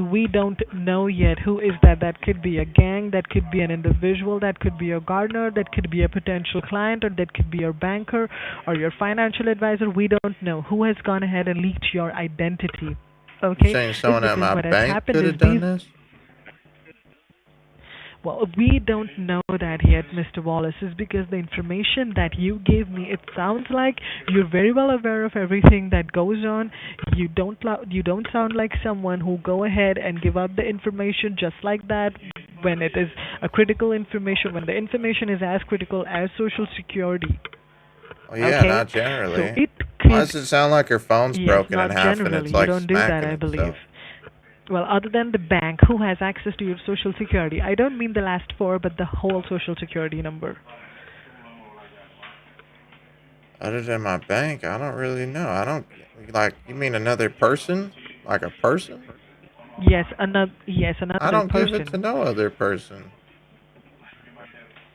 We don't know yet who is that. That could be a gang, that could be an individual, that could be a gardener, that could be a potential client, or that could be your banker or your financial advisor. We don't know who has gone ahead and leaked your identity. Okay? You're saying someone at my bank could have done this? Well, we don't know that yet, Mr. Wallace, is because the information that you gave me, it sounds like you're very well aware of everything that goes on. You don't sound like someone who go ahead and give out the information just like that when it is a critical information, when the information is as critical as Social Security. Well, yeah, okay? Not generally. So it could, why does it sound like her phone's broken in half and it's like you don't do that, I believe. Itself? Well, other than the bank, who has access to your Social Security? I don't mean the last four, but the whole Social Security number. Other than my bank, I don't really know. I don't, like, you mean another person? Like a person? Yes, another person. I don't give it to no other person.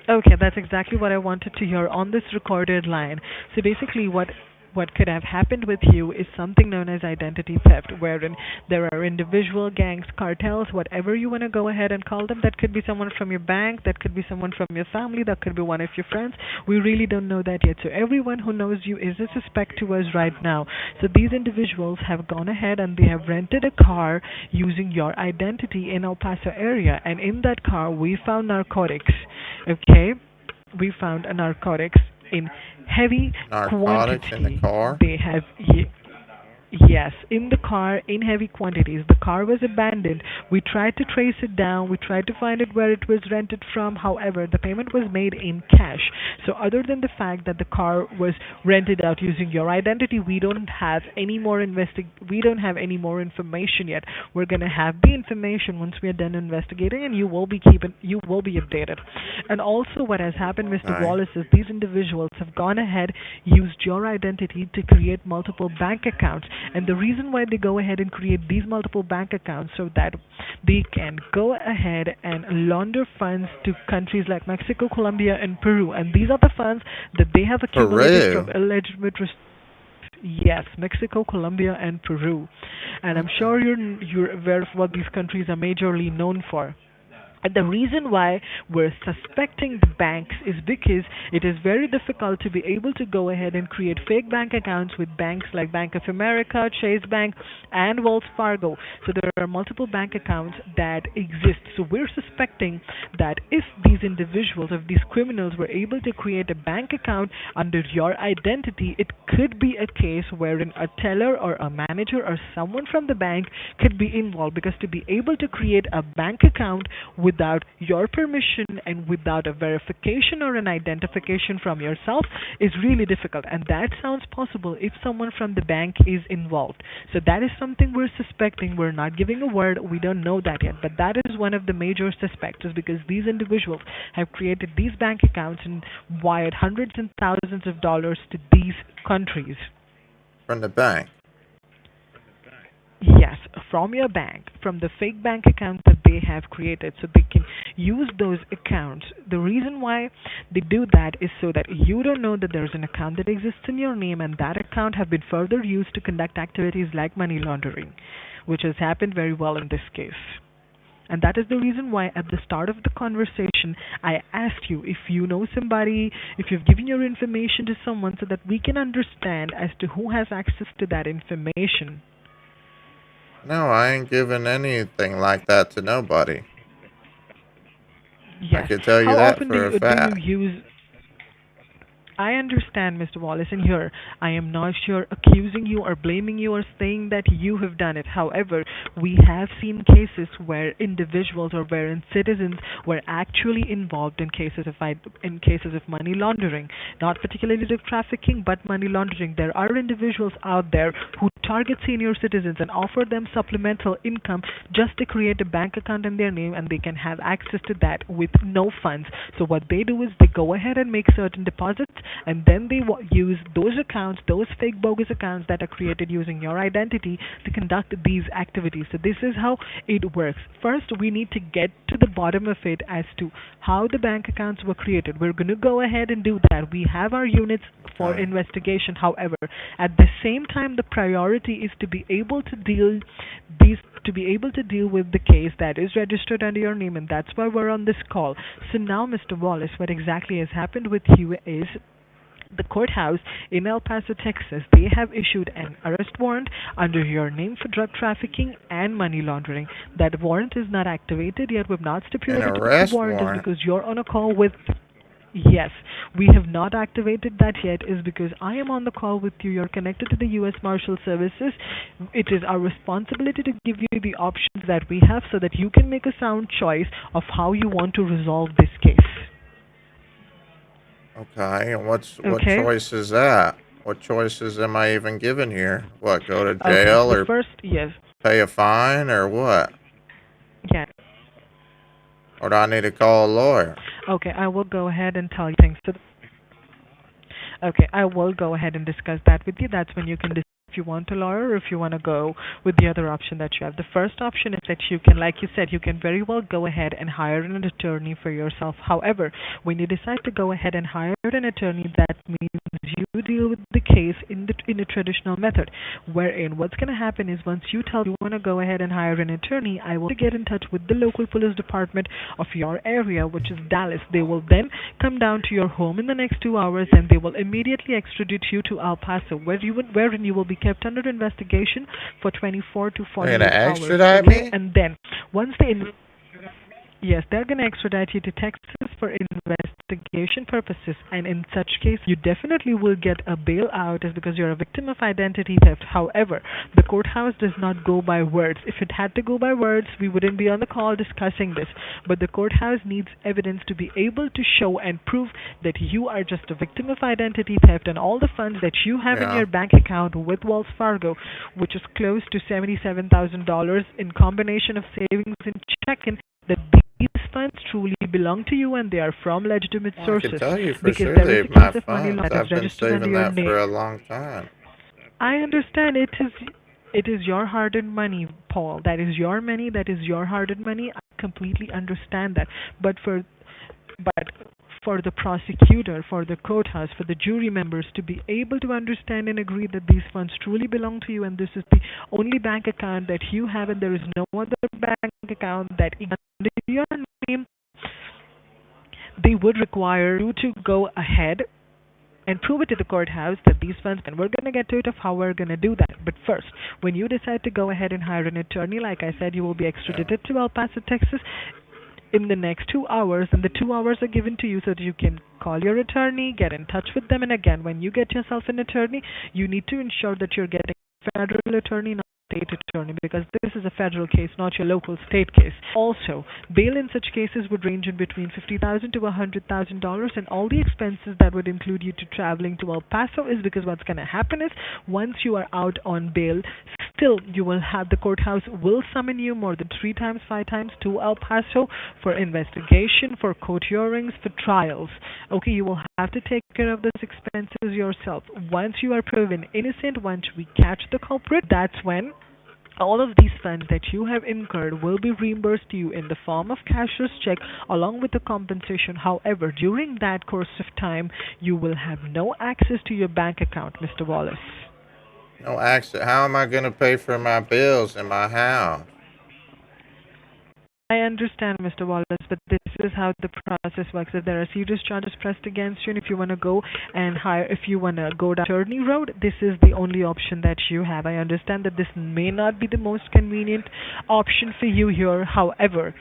Okay, that's exactly what I wanted to hear on this recorded line. So basically what could have happened with you is something known as identity theft, wherein there are individual gangs, cartels, whatever you want to go ahead and call them. That could be someone from your bank, that could be someone from your family, that could be one of your friends. We really don't know that yet. So everyone who knows you is a suspect to us right now. So these individuals have gone ahead and they have rented a car using your identity in El Paso area, and in that car we found narcotics. Okay? We found a narcotics in heavy narcotics quantity. In the car? They have Yes, in the car, in heavy quantities. The car was abandoned. We tried to trace it down. We tried to find it where it was rented from. However, the payment was made in cash. So, other than the fact that the car was rented out using your identity, we don't have any more We don't have any more information yet. We're gonna have the information once we are done investigating, and you will be updated. And also, what has happened, Mr. Okay. Wallace, is these individuals have gone ahead, used your identity to create multiple bank accounts. And the reason why they go ahead and create these multiple bank accounts so that they can go ahead and launder funds to countries like Mexico, Colombia, and Peru. And these are the funds that they have accumulated from Peru. illegitimate. Yes, Mexico, Colombia, and Peru. And I'm Okay. sure you're aware of what these countries are majorly known for. And the reason why we're suspecting the banks is because it is very difficult to be able to go ahead and create fake bank accounts with banks like Bank of America, Chase Bank, and Wells Fargo. So there are multiple bank accounts that exist. So we're suspecting that if these individuals, if these criminals were able to create a bank account under your identity, it could be a case wherein a teller or a manager or someone from the bank could be involved, because to be able to create a bank account without your permission and without a verification or an identification from yourself is really difficult. And that sounds possible if someone from the bank is involved. So that is something we're suspecting. We're not giving a word. We don't know that yet. But that is one of the major suspects, is because these individuals have created these bank accounts and wired hundreds and thousands of dollars to these countries. From the bank. Yes, from your bank, from the fake bank account that they have created, so they can use those accounts. The reason why they do that is so that you don't know that there's an account that exists in your name, and that account have been further used to conduct activities like money laundering, which has happened very well in this case. And that is the reason why at the start of the conversation, I asked you if you know somebody, if you've given your information to someone, so that we can understand as to who has access to that information. No, I ain't giving anything like that to nobody. I Yes. can tell you How that often for a do you fact. use? I understand, Mr. Wallace, and here I am not sure accusing you or blaming you or saying that you have done it. However, we have seen cases where individuals or wherein citizens were actually involved in cases of money laundering, not particularly drug trafficking, but money laundering. There are individuals out there who target senior citizens and offer them supplemental income just to create a bank account in their name, and they can have access to that with no funds. So what they do is they go ahead and make certain deposits, and then they use those accounts, those fake bogus accounts that are created using your identity to conduct these activities. So this is how it works. First, we need to get to the bottom of it as to how the bank accounts were created. We're going to go ahead and do that. We have our units for Okay. investigation. However, at the same time, the priority is to be able to deal with the case that is registered under your name, and that's why we're on this call. So now, Mr. Wallace, what exactly has happened with you is the courthouse in El Paso, Texas, they have issued an arrest warrant under your name for drug trafficking and money laundering. That warrant is not activated yet. We've not An stipulated the arrest warrant is warrant. because you're on a call with. Yes, we have not activated that yet is because I am on the call with you. You're connected to the U.S. Marshal Services. It is our responsibility to give you the options that we have so that you can make a sound choice of how you want to resolve this case. Okay, and what Okay? choice is that? What choices am I even given here? What, go to Okay, jail the or first, yes. pay a fine or what? Yeah. Or do I need to call a lawyer? Okay, I will go ahead and tell you things. Okay, I will go ahead and discuss that with you. That's when you can decide if you want a lawyer or if you want to go with the other option that you have. The first option is that you can, like you said, you can very well go ahead and hire an attorney for yourself. However, when you decide to go ahead and hire an attorney, that means you deal with the case in a traditional method, wherein what's going to happen is once you tell you want to go ahead and hire an attorney, I will get in touch with the local police department of your area, which is Dallas. They will then come down to your home in the next 2 hours, and they will immediately extradite you to El Paso, wherein you will be kept under investigation for 24 to They're 48 gonna hours. extradite Okay? me? And then once they Yes, they're going to extradite you to Texas for investigation purposes, and in such case, you definitely will get a bailout as because you're a victim of identity theft. However, the courthouse does not go by words. If it had to go by words, we wouldn't be on the call discussing this. But the courthouse needs evidence to be able to show and prove that you are just a victim of identity theft, and all the funds that you have in Yeah. your bank account with Wells Fargo, which is close to $77,000 in combination of savings and checking, that these funds truly belong to you and they are from legitimate Well, I can sources. tell you for Because sure there is a they've my case of money law funds. that is I've been registered under saving your that name. for a long time. I understand it is your hard-earned money, Paul. That is your money. That is your hard-earned money. I completely understand that. But for the prosecutor, for the courthouse, for the jury members to be able to understand and agree that these funds truly belong to you and this is the only bank account that you have and there is no other bank account that is under your name, they would require you to go ahead and prove it to the courthouse that these funds, and we're going to get to it of how we're going to do that. But first, when you decide to go ahead and hire an attorney, like I said, you will be extradited to El Paso, Texas in the next 2 hours, and the 2 hours are given to you so that you can call your attorney, get in touch with them, and again, when you get yourself an attorney, you need to ensure that you're getting a federal attorney, not a state attorney, because this is a federal case, not your local state case. Also, bail in such cases would range in between $50,000 to $100,000, and all the expenses that would include you to traveling to El Paso is because what's going to happen is once you are out on bail, still you will have the courthouse will summon you more than 3 times, 5 times to El Paso for investigation, for court hearings, for trials. Okay, you will have to take care of those expenses yourself. Once you are proven innocent, once we catch the culprit, that's when all of these funds that you have incurred will be reimbursed to you in the form of cashier's check along with the compensation. However, during that course of time, you will have no access to your bank account, Mr. Wallace. No access. How am I going to pay for my bills in my house? I understand, Mr. Wallace, but this is how the process works. If there are serious charges pressed against you, and if you want to go and hire, if you want to go down the attorney road, this is the only option that you have. I understand that this may not be the most convenient option for you here. However,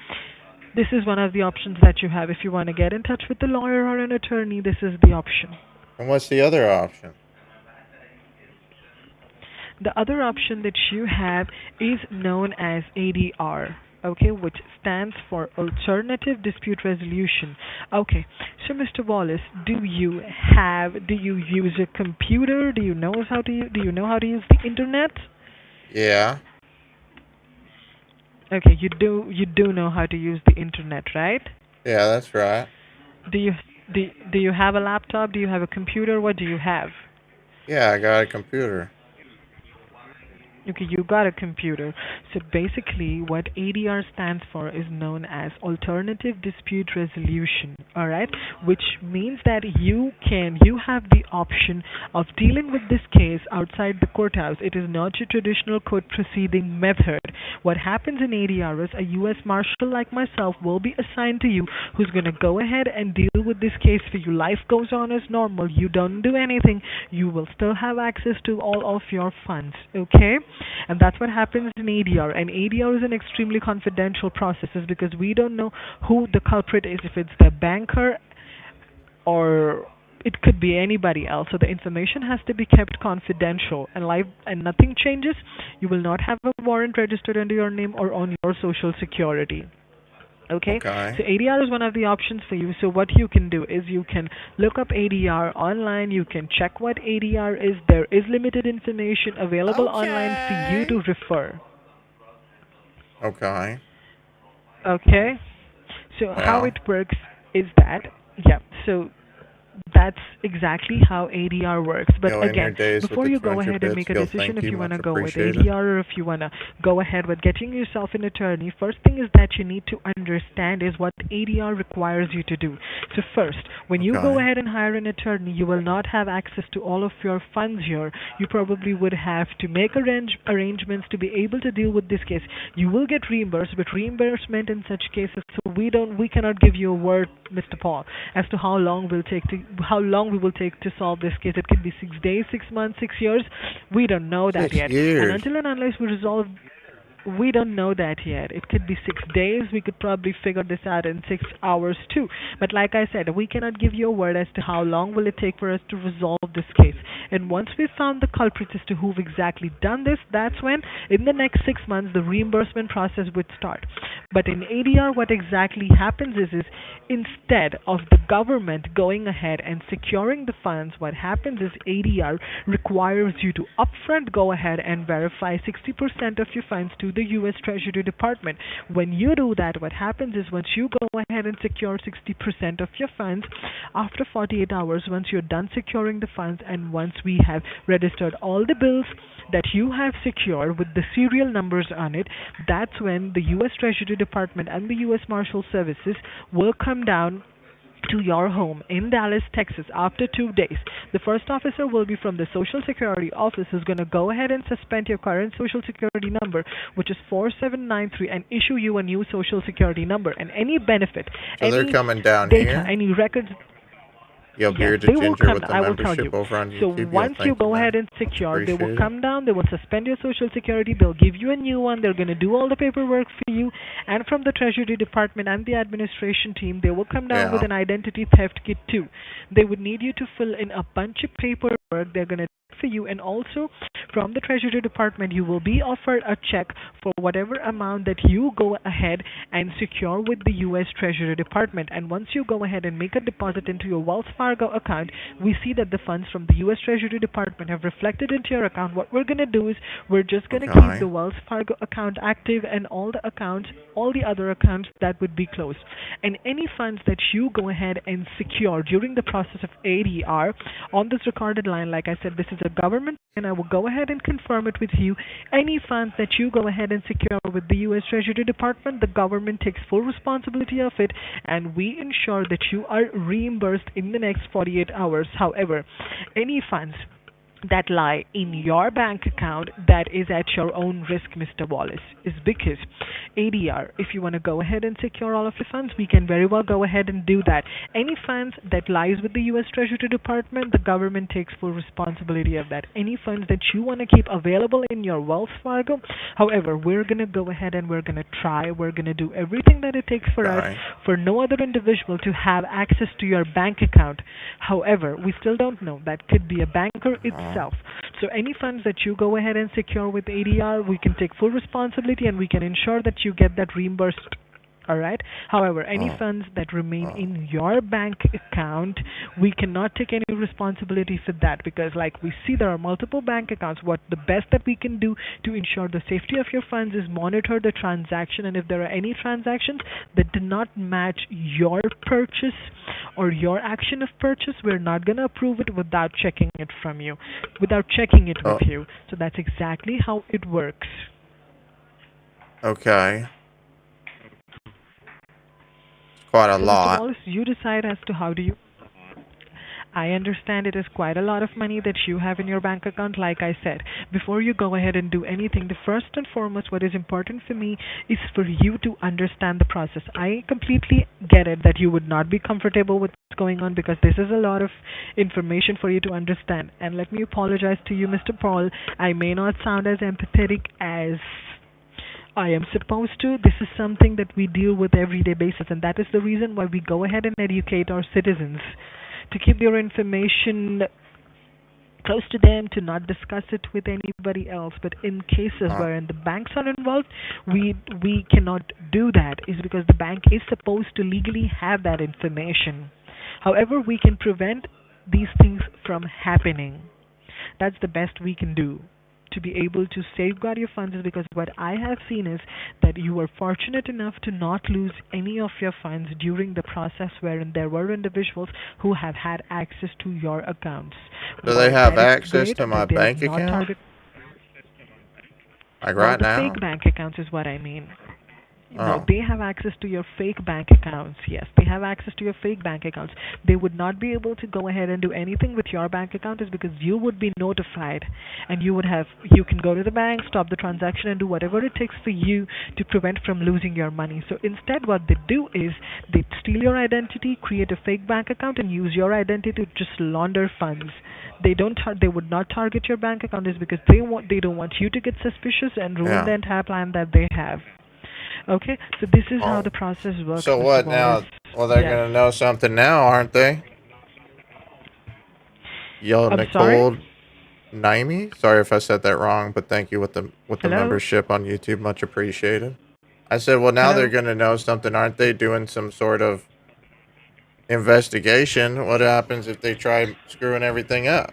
this is one of the options that you have. If you want to get in touch with a lawyer or an attorney, this is the option. And what's the other option? The other option that you have is known as ADR. Okay, which stands for Alternative Dispute Resolution. Okay, so Mr. Wallace, do you use a computer? Do you know how to use the internet? Yeah. Okay, you do know how to use the internet, right? Yeah, that's right. Do you have a laptop? Do you have a computer? What do you have? Yeah, I got a computer. Okay, you got a computer. So basically what ADR stands for is known as Alternative Dispute Resolution, alright? Which means that you have the option of dealing with this case outside the courthouse. It is not your traditional court proceeding method. What happens in ADR is a U.S. Marshal like myself will be assigned to you who's going to go ahead and deal with this case for you. Life goes on as normal. You don't do anything. You will still have access to all of your funds, okay? And that's what happens in ADR. And ADR is an extremely confidential process because we don't know who the culprit is, if it's the banker or it could be anybody else. So the information has to be kept confidential and nothing changes. You will not have a warrant registered under your name or on your social security. Okay? So ADR is one of the options for you. So what you can do is you can look up ADR online. You can check what ADR is. There is limited information available online for you to refer. Okay. Okay? So how it works is that, so that's exactly how ADR works. But again, before you go ahead and make a decision if you want to go with ADR or if you want to go ahead with getting yourself an attorney, first thing is that you need to understand is what ADR requires you to do. So first, when you go ahead and hire an attorney, you will not have access to all of your funds here. You probably would have to make arrangements to be able to deal with this case. You will get reimbursed, but reimbursement in such cases, so we cannot give you a word, Mr. Paul, as to how long we will take to solve this case. It could be 6 days, 6 months, 6 years. We don't know that yet. And until and unless we resolve We don't know that yet. It could be 6 days. We could probably figure this out in 6 hours too. But like I said, we cannot give you a word as to how long will it take for us to resolve this case. And once we found the culprits as to who've exactly done this, that's when, in the next 6 months, the reimbursement process would start. But in ADR, what exactly happens is instead of the government going ahead and securing the funds, what happens is ADR requires you to upfront go ahead and verify 60% of your funds to the U.S. Treasury Department. When you do that, what happens is once you go ahead and secure 60% of your funds, after 48 hours, once you're done securing the funds and once we have registered all the bills that you have secured with the serial numbers on it, that's when the U.S. Treasury Department and the U.S. Marshal Services will come down to your home in Dallas, Texas after 2 days. The first officer will be from the Social Security office who's going to go ahead and suspend your current Social Security number, which is 4793, and issue you a new Social Security number. And any benefit, So they're any coming down data, here? any records. Yo, Yes, Bearded they will Ginger come. with the I will tell you. membership over on So YouTube. Yo, once you thank you, go man. ahead and Much secure, they will appreciated. come down. They will suspend your Social Security. They'll give you a new one. They're going to do all the paperwork for you. And from the Treasury Department and the administration team, they will come down with Yeah. an identity theft kit too. They would need you to fill in a bunch of paperwork. They're going to for you, and also from the Treasury Department you will be offered a check for whatever amount that you go ahead and secure with the US Treasury Department. And once you go ahead and make a deposit into your Wells Fargo account, we see that the funds from the US Treasury Department have reflected into your account. What we're going to do is we're just going to keep the Wells Fargo account active, and all the accounts, all the other accounts, that would be closed. And any funds that you go ahead and secure during the process of ADR on this recorded line, like I said, this is a government, and I will go ahead and confirm it with you. Any funds that you go ahead and secure with the U.S. Treasury Department, the government takes full responsibility of it, and we ensure that you are reimbursed in the next 48 hours. However, any funds that lie in your bank account that is at your own risk, Mr. Wallace, is because ADR, if you want to go ahead and secure all of your funds, we can very well go ahead and do that. Any funds that lies with the U.S. Treasury Department, the government takes full responsibility of that. Any funds that you want to keep available in your Wells Fargo, however, we're going to go ahead and we're going to try, we're going to do everything that it takes for us, for no other individual to have access to your bank account. However, we still don't know. That could be a banker itself. So any funds that you go ahead and secure with ADR, we can take full responsibility and we can ensure that you get that reimbursed. All right. However, any funds that remain in your bank account, we cannot take any responsibility for that, because like we see, there are multiple bank accounts. What the best that we can do to ensure the safety of your funds is monitor the transaction, and if there are any transactions that do not match your purchase or your action of purchase, we're not going to approve it without checking it from you, without checking it with you. So that's exactly how it works. Okay. Quite a lot. Mr. Wallace, you decide as to how do you... I understand it is quite a lot of money that you have in your bank account. Like I said, before you go ahead and do anything, the first and foremost, what is important for me is for you to understand the process. I completely get it that you would not be comfortable with what's going on, because this is a lot of information for you to understand. And let me apologize to you, Mr. Paul. I may not sound as empathetic as I am supposed to. This is something that we deal with everyday basis, and that is the reason why we go ahead and educate our citizens to keep their information close to them, to not discuss it with anybody else. But in cases wherein the banks are involved, we cannot do that, is because the bank is supposed to legally have that information. However, we can prevent these things from happening. That's the best we can do to be able to safeguard your funds, is because what I have seen is that you were fortunate enough to not lose any of your funds during the process wherein there were individuals who have had access to your accounts. Do they have access to my bank account? Like right now? Fake bank accounts is what I mean. No, Oh, they have access to your fake bank accounts. Yes, they have access to your fake bank accounts. They would not be able to go ahead and do anything with your bank account is because you would be notified and you can go to the bank, stop the transaction and do whatever it takes for you to prevent from losing your money. So instead what they do is they steal your identity, create a fake bank account and use your identity to just launder funds. They would not target your bank account is because they don't want you to get suspicious and ruin the yeah. entire plan that they have. Okay, so this is how Oh, the process works, so Mr. what Wallace. now? Well, they're Yes. gonna know something now, aren't they? Yo, I'm sorry? Nicole Naimi. Sorry if I said that wrong, but thank you with the Hello? membership on YouTube. Much appreciated. I said, well, now they're Hello? gonna know something, aren't they? Doing some sort of investigation. What happens if they try screwing everything up?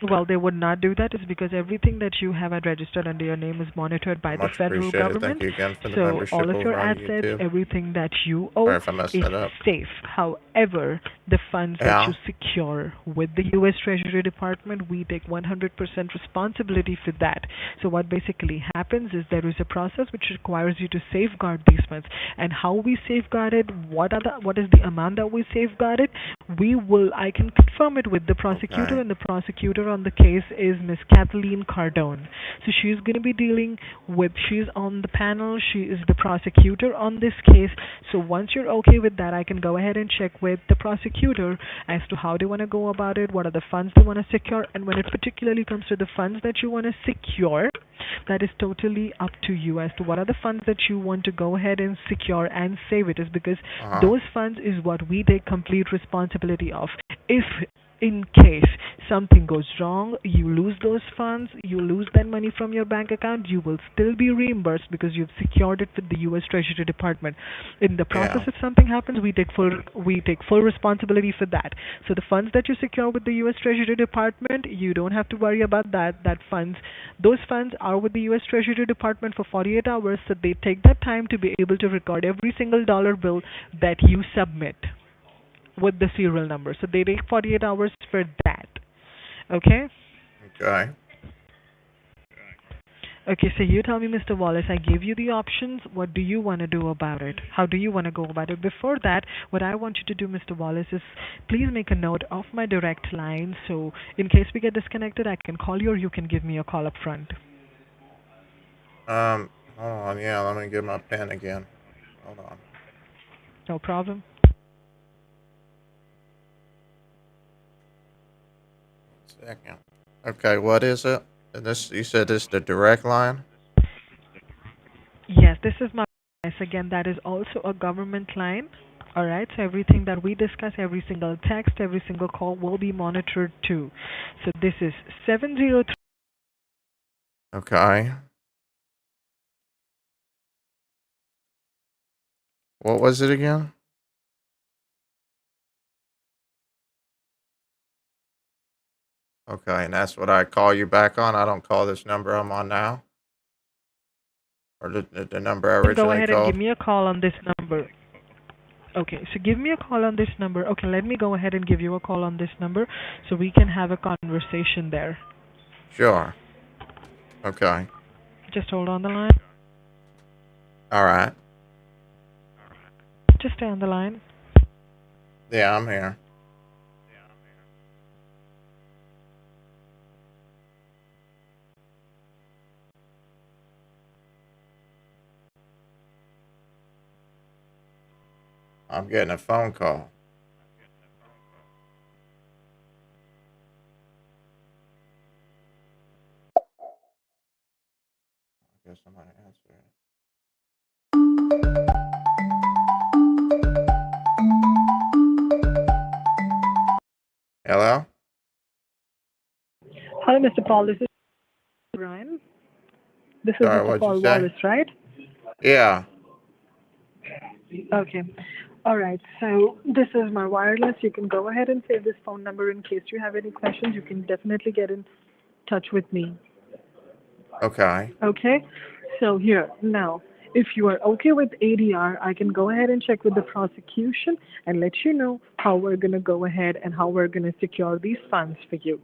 Well, they would not do that is because everything that you have had registered under your name is monitored by the Much federal appreciated. Thank government. you again for the So all membership of your over on assets, YouTube. everything that you Sorry owe if I messed is that up. safe. However, the funds that you Yeah. secure with the U.S. Treasury Department, we take 100% responsibility for that. So what basically happens is there is a process which requires you to safeguard these funds. And how we safeguard it, what is the amount that we safeguard it, I can confirm it with the prosecutor, Okay. and the prosecutor on the case is Miss Kathleen Cardone. So she's going to be she's on the panel, she is the prosecutor on this case. So once you're okay with that, I can go ahead and check with the prosecutor as to how they want to go about it, what are the funds they want to secure, and when it particularly comes to the funds that you want to secure, that is totally up to you as to what are the funds that you want to go ahead and secure and save it is because Uh-huh. those funds is what we take complete responsibility of. If in case something goes wrong, you lose those funds, you lose that money from your bank account, you will still be reimbursed because you've secured it with the US Treasury Department. In the process, Yeah. if something happens, we take full responsibility for that. So the funds that you secure with the US Treasury Department, you don't have to worry about that. Those funds are with the US Treasury Department for 48 hours, so they take that time to be able to record every single dollar bill that you submit with the serial number. So they take 48 hours for that. Okay? Okay. Okay, so you tell me, Mr. Wallace, I gave you the options. What do you want to do about it? How do you want to go about it? Before that, what I want you to do, Mr. Wallace, is please make a note of my direct line so in case we get disconnected, I can call you or you can give me a call up front. Hold on. Yeah, let me get my pen again. Hold on. No problem. Second. Okay, what is it? And this, you said this is the direct line? Yes, this is my again, that is also a government line. All right, so everything that we discuss, every single text, every single call will be monitored too. So this is 703. Okay. What was it again? Okay, and that's what I call you back on? I don't call this number I'm on now? Or the number I Go originally ahead and give called? me a call on this number. Okay, so give me a call on this number. Okay, let me go ahead and give you a call on this number so we can have a conversation there. Sure. Okay. Just hold on the line. All right. Just stay on the line. Yeah, I'm here. I'm getting a phone call. I guess I'm gonna answer it. Hello? Hi, Mr. Paul. This is Brian. This is Sorry, Mr. what'd you Paul say? Wallace, right? Yeah. Okay. All right. So this is my wireless. You can go ahead and save this phone number in case you have any questions. You can definitely get in touch with me. Okay. Okay. So here now, if you are okay with ADR, I can go ahead and check with the prosecution and let you know how we're gonna go ahead and how we're gonna secure these funds for you.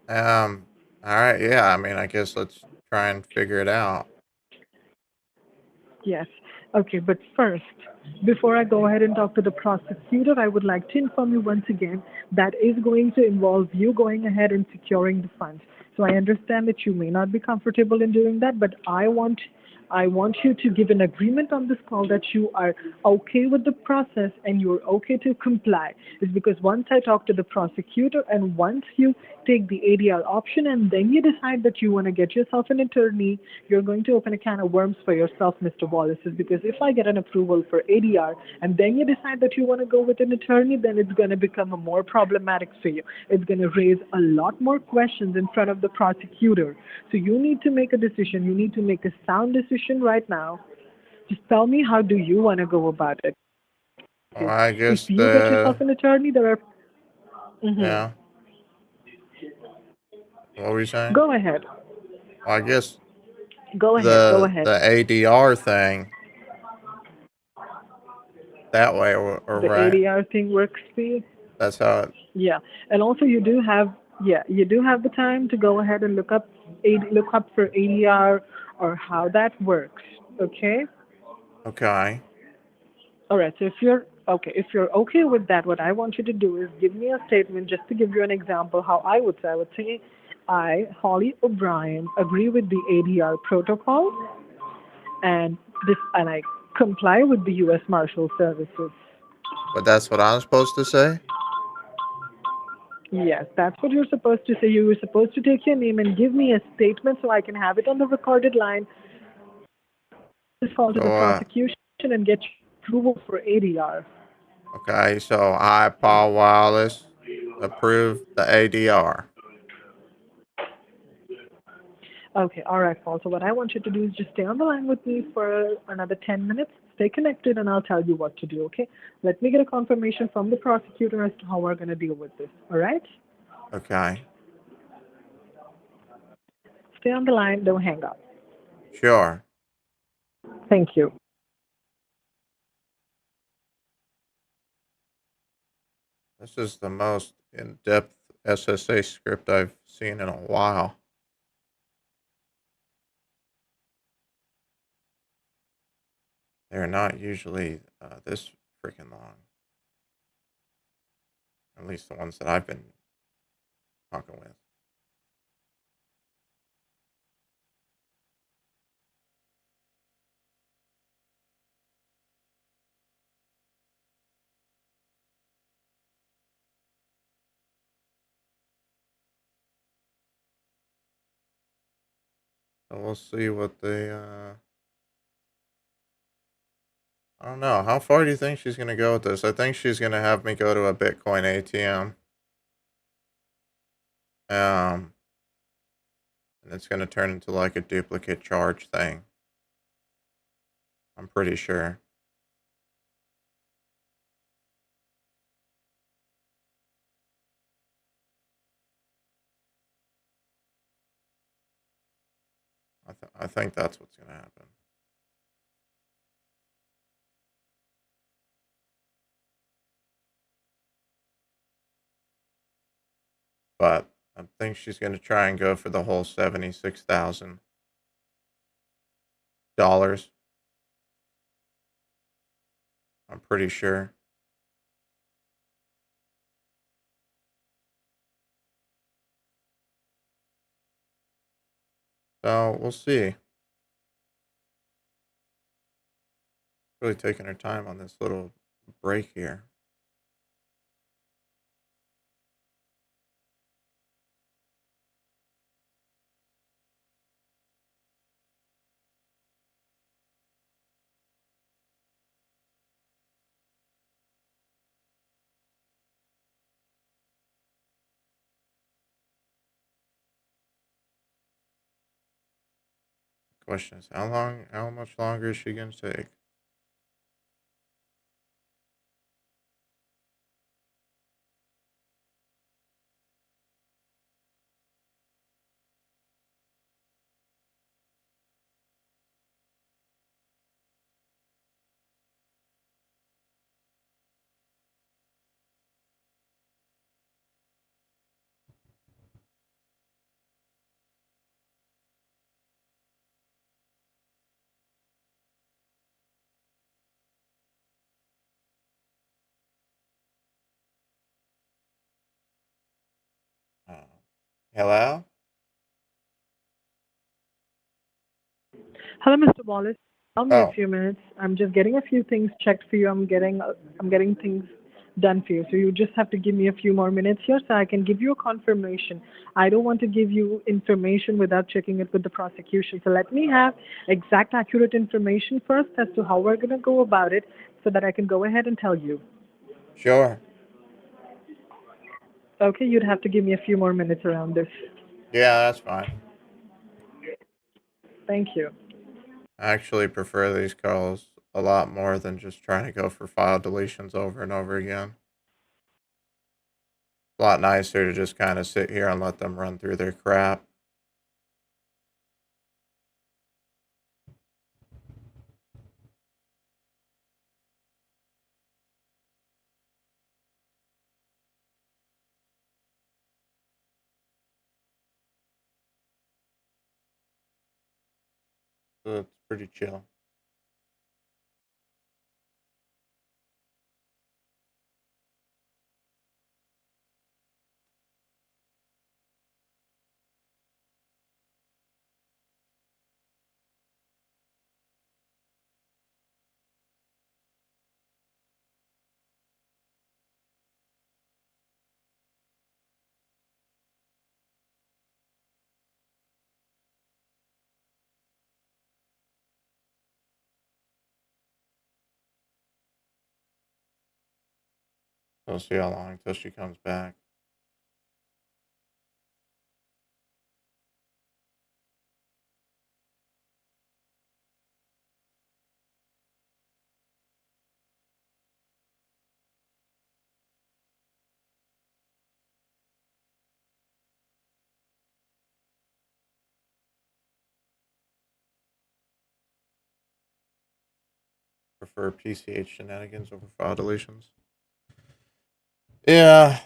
All right, yeah, I mean, I guess let's try and figure it out. Yes. Okay, but first, before I go ahead and talk to the prosecutor, I would like to inform you once again that is going to involve you going ahead and securing the funds. So I understand that you may not be comfortable in doing that, but I want you to give an agreement on this call that you are okay with the process and you're okay to comply. It's because once I talk to the prosecutor and once you take the ADR option and then you decide that you want to get yourself an attorney, you're going to open a can of worms for yourself, Mr. Wallace. Is because if I get an approval for ADR and then you decide that you want to go with an attorney, then it's going to become a more problematic for you. It's going to raise a lot more questions in front of the prosecutor. So you need to make a decision. You need to make a sound decision right now. Just tell me, how do you want to go about it? Well, Because I if guess you get yourself an attorney, there are. Mhm. yeah. What were you saying? Go ahead. Well, I guess Go ahead. Go the ahead. ADR thing that way, or The right? ADR thing works for you? That's how it. Yeah. And also you do have the time to go ahead and look up for ADR or how that works. Okay? Okay. All right. So if you're okay with that, what I want you to do is give me a statement just to give you an example how I would say. I would say I, Holly O'Brien, agree with the ADR protocol and I comply with the US Marshal Services. But that's what I'm supposed to say. Yes, that's what you're supposed to say. You were supposed to take your name and give me a statement so I can have it on the recorded line. Just call to So the prosecution and get approval for ADR. okay. So I, Paul Wallace, approve the ADR. Okay, all right, Paul. So what I want you to do is just stay on the line with me for another 10 minutes. Stay connected and I'll tell you what to do, okay? Let me get a confirmation from the prosecutor as to how we're going to deal with this, all right? Okay. Stay on the line. Don't hang up. Sure. Thank you. This is the most in-depth SSA script I've seen in a while. They're not usually this freaking long. At least the ones that I've been talking with. So we'll see what they. I don't know. How far do you think she's gonna go with this? I think she's gonna have me go to a Bitcoin ATM. And it's gonna turn into like a duplicate charge thing. I'm pretty sure. I think that's what's gonna happen. But I think she's gonna try and go for the whole $76,000. I'm pretty sure. So we'll see. Really taking her time on this little break here. Question is, how much longer is she gonna take? Hello? Hello, Mr. Wallace. Allow me a Oh, few minutes. I'm just getting a few things checked for you. I'm getting things done for you. So you just have to give me a few more minutes here so I can give you a confirmation. I don't want to give you information without checking it with the prosecution. So let me have exact, accurate information first as to how we're going to go about it so that I can go ahead and tell you. sure. Okay, you'd have to give me a few more minutes around this. Yeah, that's fine. Thank you. I actually prefer these calls a lot more than just trying to go for file deletions over and over again. A lot nicer to just kind of sit here and let them run through their crap. So it's pretty chill. We'll see how long until she comes back. Prefer PCH shenanigans over file deletions. Yeah.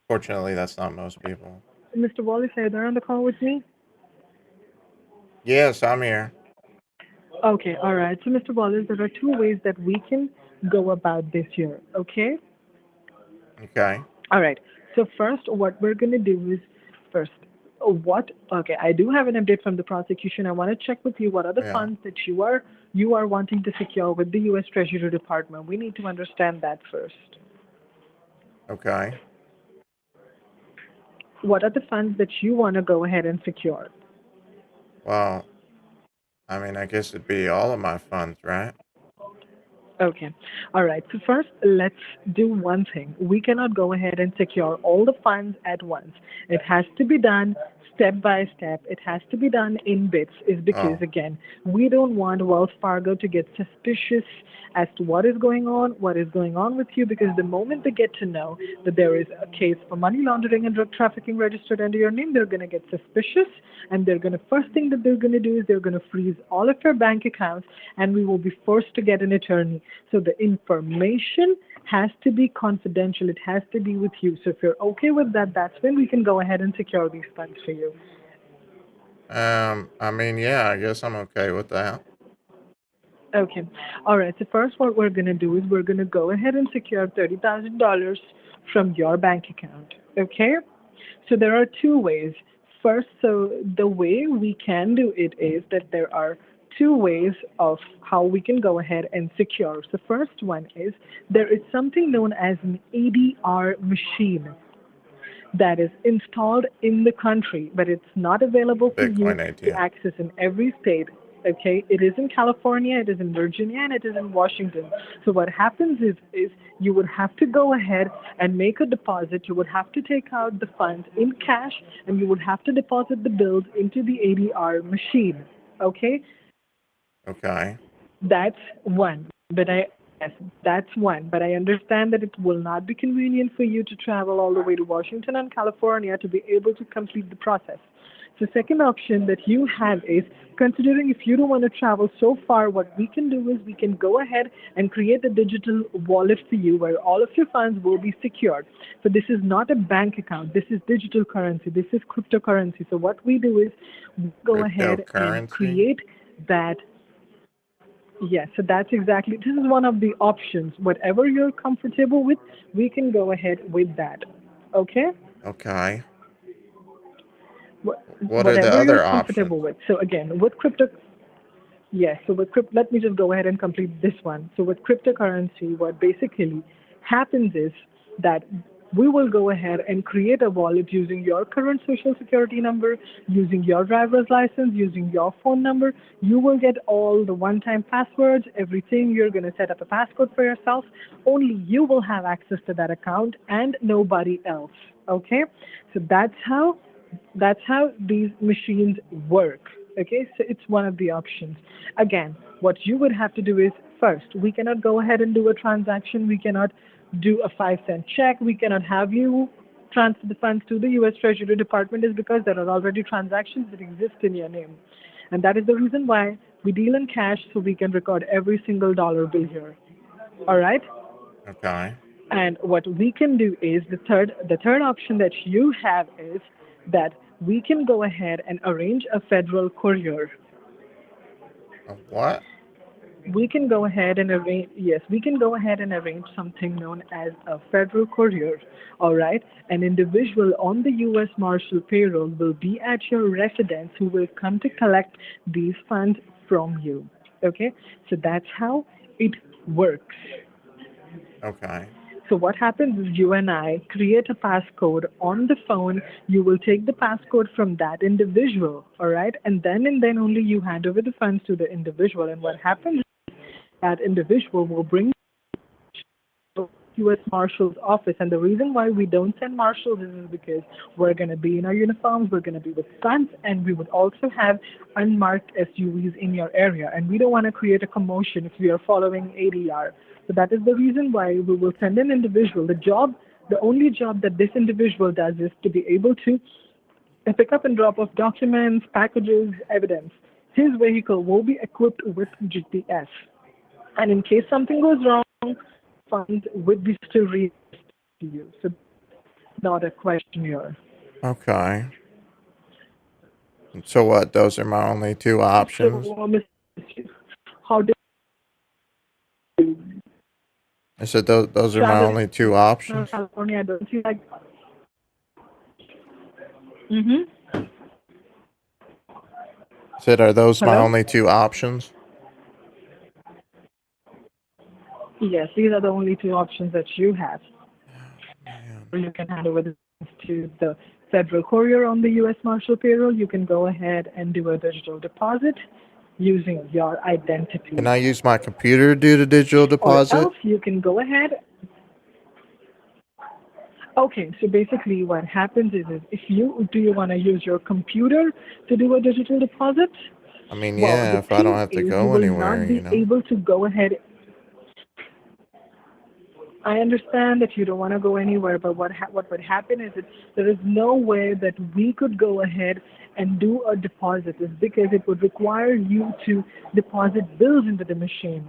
Fortunately, that's not most people. Mr. Wallace, are you there on the call with me? Yes, I'm here. Okay, all right. So, Mr. Wallace, there are two ways that we can go about this here, okay? Okay. All right. So, first, what we're going to do is first, okay, I do have an update from the prosecution. I want to check with you what are the Yeah. funds that you are wanting to secure with the U.S. Treasury Department. We need to understand that first. Okay. What are the funds that you want to go ahead and secure? Well, I mean, I guess it'd be all of my funds, right? Okay. All right. So first, let's do one thing. We cannot go ahead and secure all the funds at once. It has to be done step by step. It has to be done in bits, is because, Oh, again, we don't want Wells Fargo to get suspicious as to what is going on with you, because the moment they get to know that there is a case for money laundering and drug trafficking registered under your name, they're going to get suspicious, and first thing that they're going to do is they're going to freeze all of your bank accounts, and we will be forced to get an attorney. So the information has to be confidential. It has to be with you. So if you're okay with that, that's when we can go ahead and secure these funds for you. I mean, yeah, I guess I'm okay with that. Okay. All right. So first, what we're going to do is we're going to go ahead and secure $30,000 from your bank account. Okay. So there are two ways. First, so the way we can do it is that there are two ways of how we can go ahead and secure. The first one is there is something known as an ADR machine that is installed in the country, but it's not available for you Bitcoin to ATM. access in every state. Okay, it is in California, it is in Virginia, and it is in Washington. So what happens is you would have to go ahead and make a deposit. You would have to take out the funds in cash, and you would have to deposit the bills into the ADR machine. Okay, Okay. that's one. But yes, that's one. But I understand that it will not be convenient for you to travel all the way to Washington and California to be able to complete the process. The second option that you have is, considering if you don't want to travel so far, what we can do is we can go ahead and create a digital wallet for you where all of your funds will be secured. So this is not a bank account. This is digital currency. This is cryptocurrency. So what we do is we go ahead and Cryptocurrency? create that. Yes, so that's exactly, this is one of the options. Whatever you're comfortable with, we can go ahead with that. Okay? Okay. What are the Whatever you're other options? comfortable with. So again, with crypto, yes. So with let me just go ahead and complete this one. So with cryptocurrency, what basically happens is that we will go ahead and create a wallet using your current social security number, using your driver's license, using your phone number. You will get all the one-time passwords, everything. You're going to set up a passcode for yourself. Only you will have access to that account and nobody else. Okay? So that's how these machines work. Okay, so it's one of the options. Again, what you would have to do is first, we cannot go ahead and do a transaction. We cannot do a 5 cent check. We cannot have you transfer the funds to the U.S. Treasury Department is because there are already transactions that exist in your name. And that is the reason why we deal in cash so we can record every single dollar bill here. All right? Okay. And what we can do is the third option that you have is that we can go ahead and arrange a federal courier. Of what? We can go ahead and arrange, yes, we can go ahead and arrange something known as a federal courier. All right? An individual on the U.S. Marshal payroll will be at your residence who will come to collect these funds from you. Okay? So that's how it works. Okay. So what happens is you and I create a passcode on the phone. You will take the passcode from that individual, all right? And then only you hand over the funds to the individual. And what happens is that individual will bring to U.S. Marshal's office. And the reason why we don't send marshals is because we're going to be in our uniforms, we're going to be with guns, and we would also have unmarked SUVs in your area. And we don't want to create a commotion if we are following ADR. So that is the reason why we will send an individual. The only job that this individual does is to be able to pick up and drop off documents, packages, evidence. His vehicle will be equipped with GPS. And in case something goes wrong, funds would be still reimbursed to you. So not a question here. Okay. So what? Those are my only two options. So, how did you I said those are my travel only two to options. California? Don't you like? Mm-hmm. I said, are those my Hello? only two options? Yes, these are the only two options that you have. Man. Or you can hand over the to the federal courier on the U.S. Marshal payroll. You can go ahead and do a digital deposit using your identity. Can I use my computer to do the digital Or deposit? else you can go ahead. Okay, so basically what happens is if you want to use your computer to do a digital deposit? I mean, Well, yeah, the if I don't thing have to is you go will anywhere, not you be know. able to go ahead. I understand that you don't want to go anywhere, but what would happen is that there is no way that we could go ahead and do a deposit. It's because it would require you to deposit bills into the machine.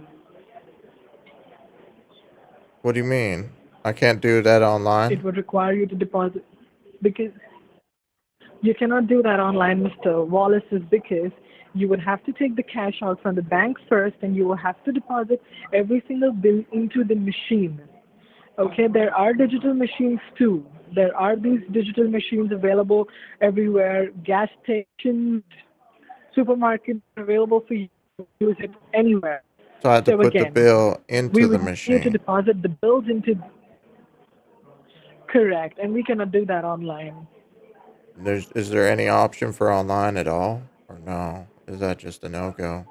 What do you mean? I can't do that online? It would require you to deposit because you cannot do that online, Mr. Wallace, is because you would have to take the cash out from the bank first and you will have to deposit every single bill into the machine. Okay, there are digital machines too. There are these digital machines available everywhere, gas stations, supermarkets available for you to use it anywhere. So I have to So put the again, bill we into the would need you to machine. deposit the bills into correct, and we cannot do that online. Is there any option for online at all? Or no? Is that just a no-go?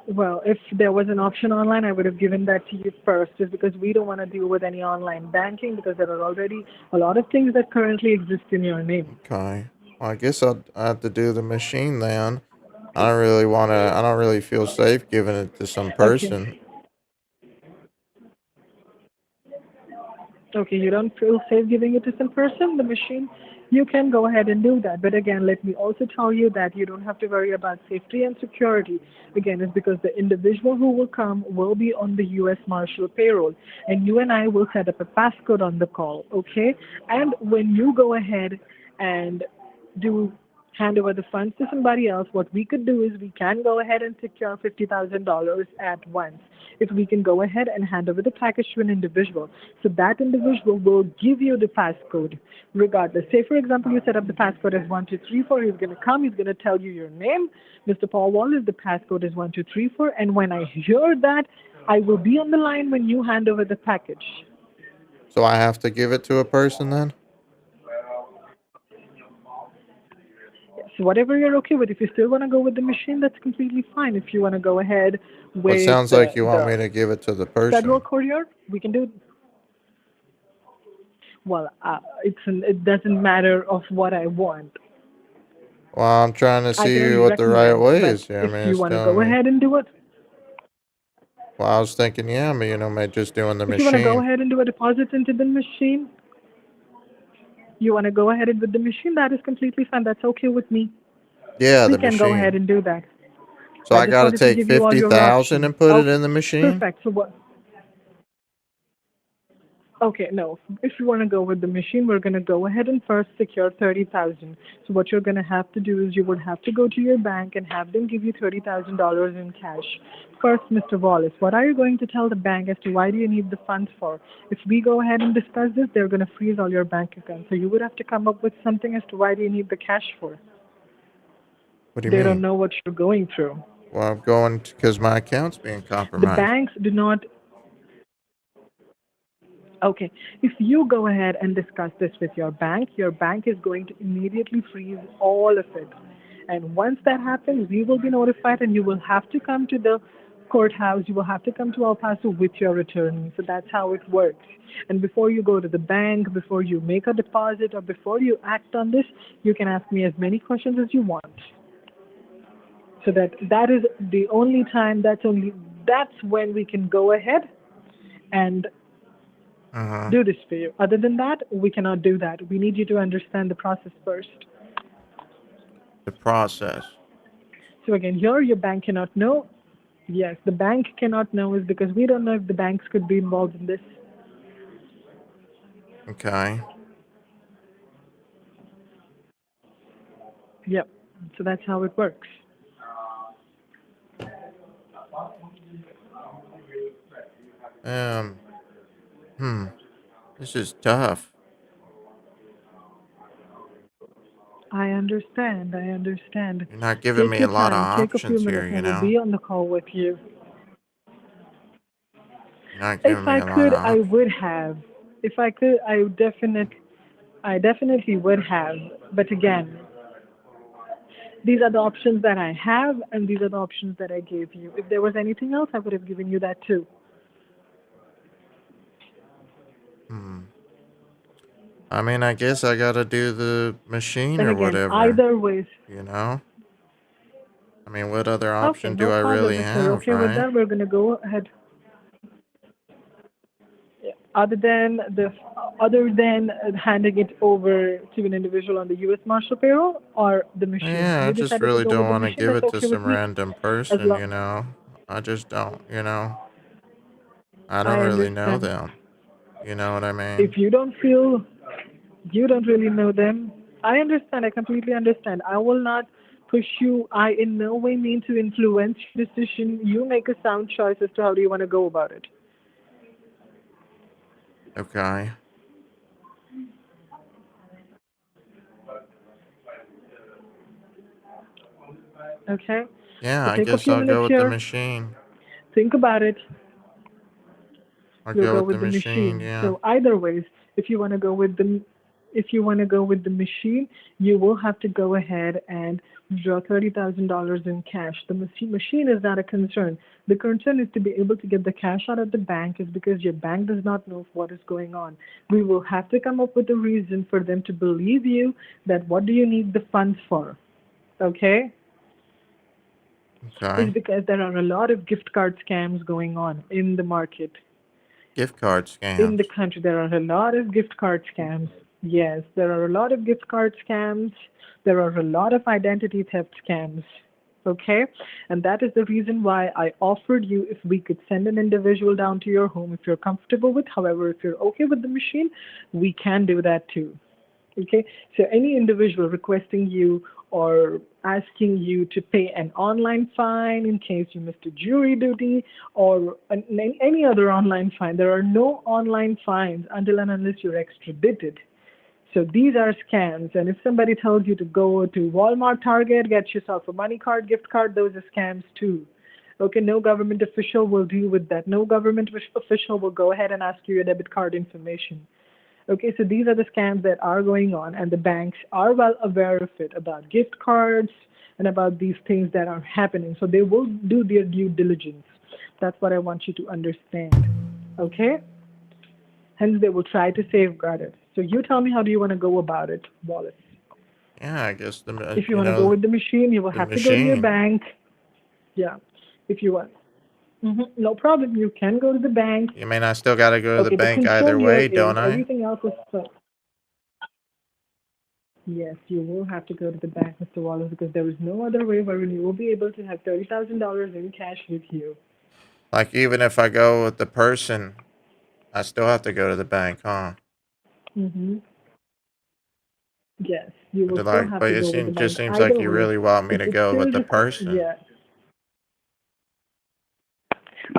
Well, if there was an option online, I would have given that to you first, just because we don't want to deal with any online banking because there are already a lot of things that currently exist in your name. Okay. Well, I guess I have to do the machine then. I don't really feel safe giving it to some Okay. person. Okay, you don't feel safe giving it to some person, the machine, you can go ahead and do that. But again, let me also tell you that you don't have to worry about safety and security. Again, it's because the individual who will come will be on the U.S. Marshal payroll, and you and I will set up a passcode on the call, okay? And when you go ahead and do hand over the funds to somebody else, what we could do is we can go ahead and secure $50,000 at once. If we can go ahead and hand over the package to an individual, so that individual will give you the passcode regardless. Say, for example, you set up the passcode as 1234. He's going to come. He's going to tell you your name, Mr. Paul Wallace. The passcode is 1234. And when I hear that, I will be on the line when you hand over the package. So I have to give it to a person then? So whatever you're okay with. If you still want to go with the machine, that's completely fine. If you want to go ahead with Well, it sounds like you want me to give it to the federal person. courier, we can do. Well, it doesn't matter of what I want. Well, I'm trying to I can see only what the right recommend, way but is here. I mean, if you it's want to telling go me. ahead and do it, Well, I was thinking, yeah, but just doing the if you want to go machine. ahead and do a deposit into the machine, you want to go ahead with the machine, that is completely fine. That's okay with me. Yeah, We the can go ahead machine. and do that. So I I just got to wanted to take give you all your 50,000 options. and put it Okay, in the machine? perfect. So what? Okay, no. If you want to go with the machine, we're going to go ahead and first secure 30,000. So what you're going to have to do is you would have to go to your bank and have them give you $30,000 in cash. First, Mr. Wallace, what are you going to tell the bank as to why do you need the funds for? If we go ahead and discuss this, they're going to freeze all your bank accounts. So you would have to come up with something as to why do you need the cash for. What do you They don't mean? know what you're going through. Well, I'm going because my account's being The compromised. banks do not. Okay, if you go ahead and discuss this with your bank is going to immediately freeze all of it. And once that happens, we will be notified and you will have to come to the courthouse, you will have to come to El Paso with your attorney. So that's how it works. And before you go to the bank, before you make a deposit, or before you act on this, you can ask me as many questions as you want. So that is the only time, that's when we can go ahead and do this for you. Other than that, we cannot do that. We need you to understand the process first. The process. So again, here your bank cannot know. Yes, the bank cannot know is because we don't know if the banks could be involved in this. Okay. Yep. So that's how it works. Um, This is tough. I understand. You're not giving Take me a your lot of time. Take a few options here, minutes. I you will know? be on the call with you. You're not If giving me I a lot of could, I options. would have. If I could, I definitely would have. But again, these are the options that I have, and these are the options that I gave you. If there was anything else, I would have given you that too. I mean, I guess I gotta do the machine And or again, whatever, either ways. you know? I mean, what other Okay, option do no I really problem. If you're have, okay with right? that, we're gonna go ahead. Yeah. Other than handing it over to an individual on the U.S. Marshal payroll or the machine, Yeah, I you just decided to really go don't with the want to machine. give That's it to okay with some me. random As person, long you know? I just don't, you know? I don't I really know understand. them. You know what I mean? If you don't feel you don't really know them, I understand. I completely understand. I will not push you. I in no way mean to influence your decision. You make a sound choice as to how do you want to go about it. Okay. Okay? Yeah, So I take a guess few I'll minutes go with the here. machine. Think about it. I'll You'll go go with the with the machine, machine. yeah. So either ways, if you want to go with the machine, you will have to go ahead and withdraw $30,000 in cash. The machine is not a concern. The concern is to be able to get the cash out of the bank is because your bank does not know what is going on. We will have to come up with a reason for them to believe you that what do you need the funds for? Okay? It's Okay. because there are a lot of gift card scams going on in the market. Gift card In the scams. country, there are a lot of gift card scams. Yes, there are a lot of gift card scams. There are a lot of identity theft scams. Okay? And that is the reason why I offered you if we could send an individual down to your home if you're comfortable with. However, if you're okay with the machine, we can do that too. Okay? So any individual requesting you or asking you to pay an online fine in case you missed a jury duty, or any other online fine. There are no online fines until and unless you're extradited. So these are scams. And if somebody tells you to go to Walmart, Target, get yourself a money card, gift card, those are scams too. Okay, no government official will deal with that. No government official will go ahead and ask you your debit card information. Okay, so these are the scams that are going on, and the banks are well aware of it, about gift cards and about these things that are happening. So they will do their due diligence. That's what I want you to understand. Okay? Hence, they will try to safeguard it. So you tell me, how do you want to go about it, Wallace? Yeah, I guess If you want to go with the machine, you will have to go to your bank. Yeah, if you want. No problem. You can go to the bank. You mean I still got to go to the Okay, the bank concern either here way, is don't I? everything else is Yes, you will have to go to the bank, Mr. Wallace, because there is no other way wherein you will be able to have $30,000 in cash with you. Like, even if I go with the person, I still have to go to the bank, huh? Yes, you will But still like, have but to it go with the just bank. seems like Either you way, really want me to it's go still with the person. yeah.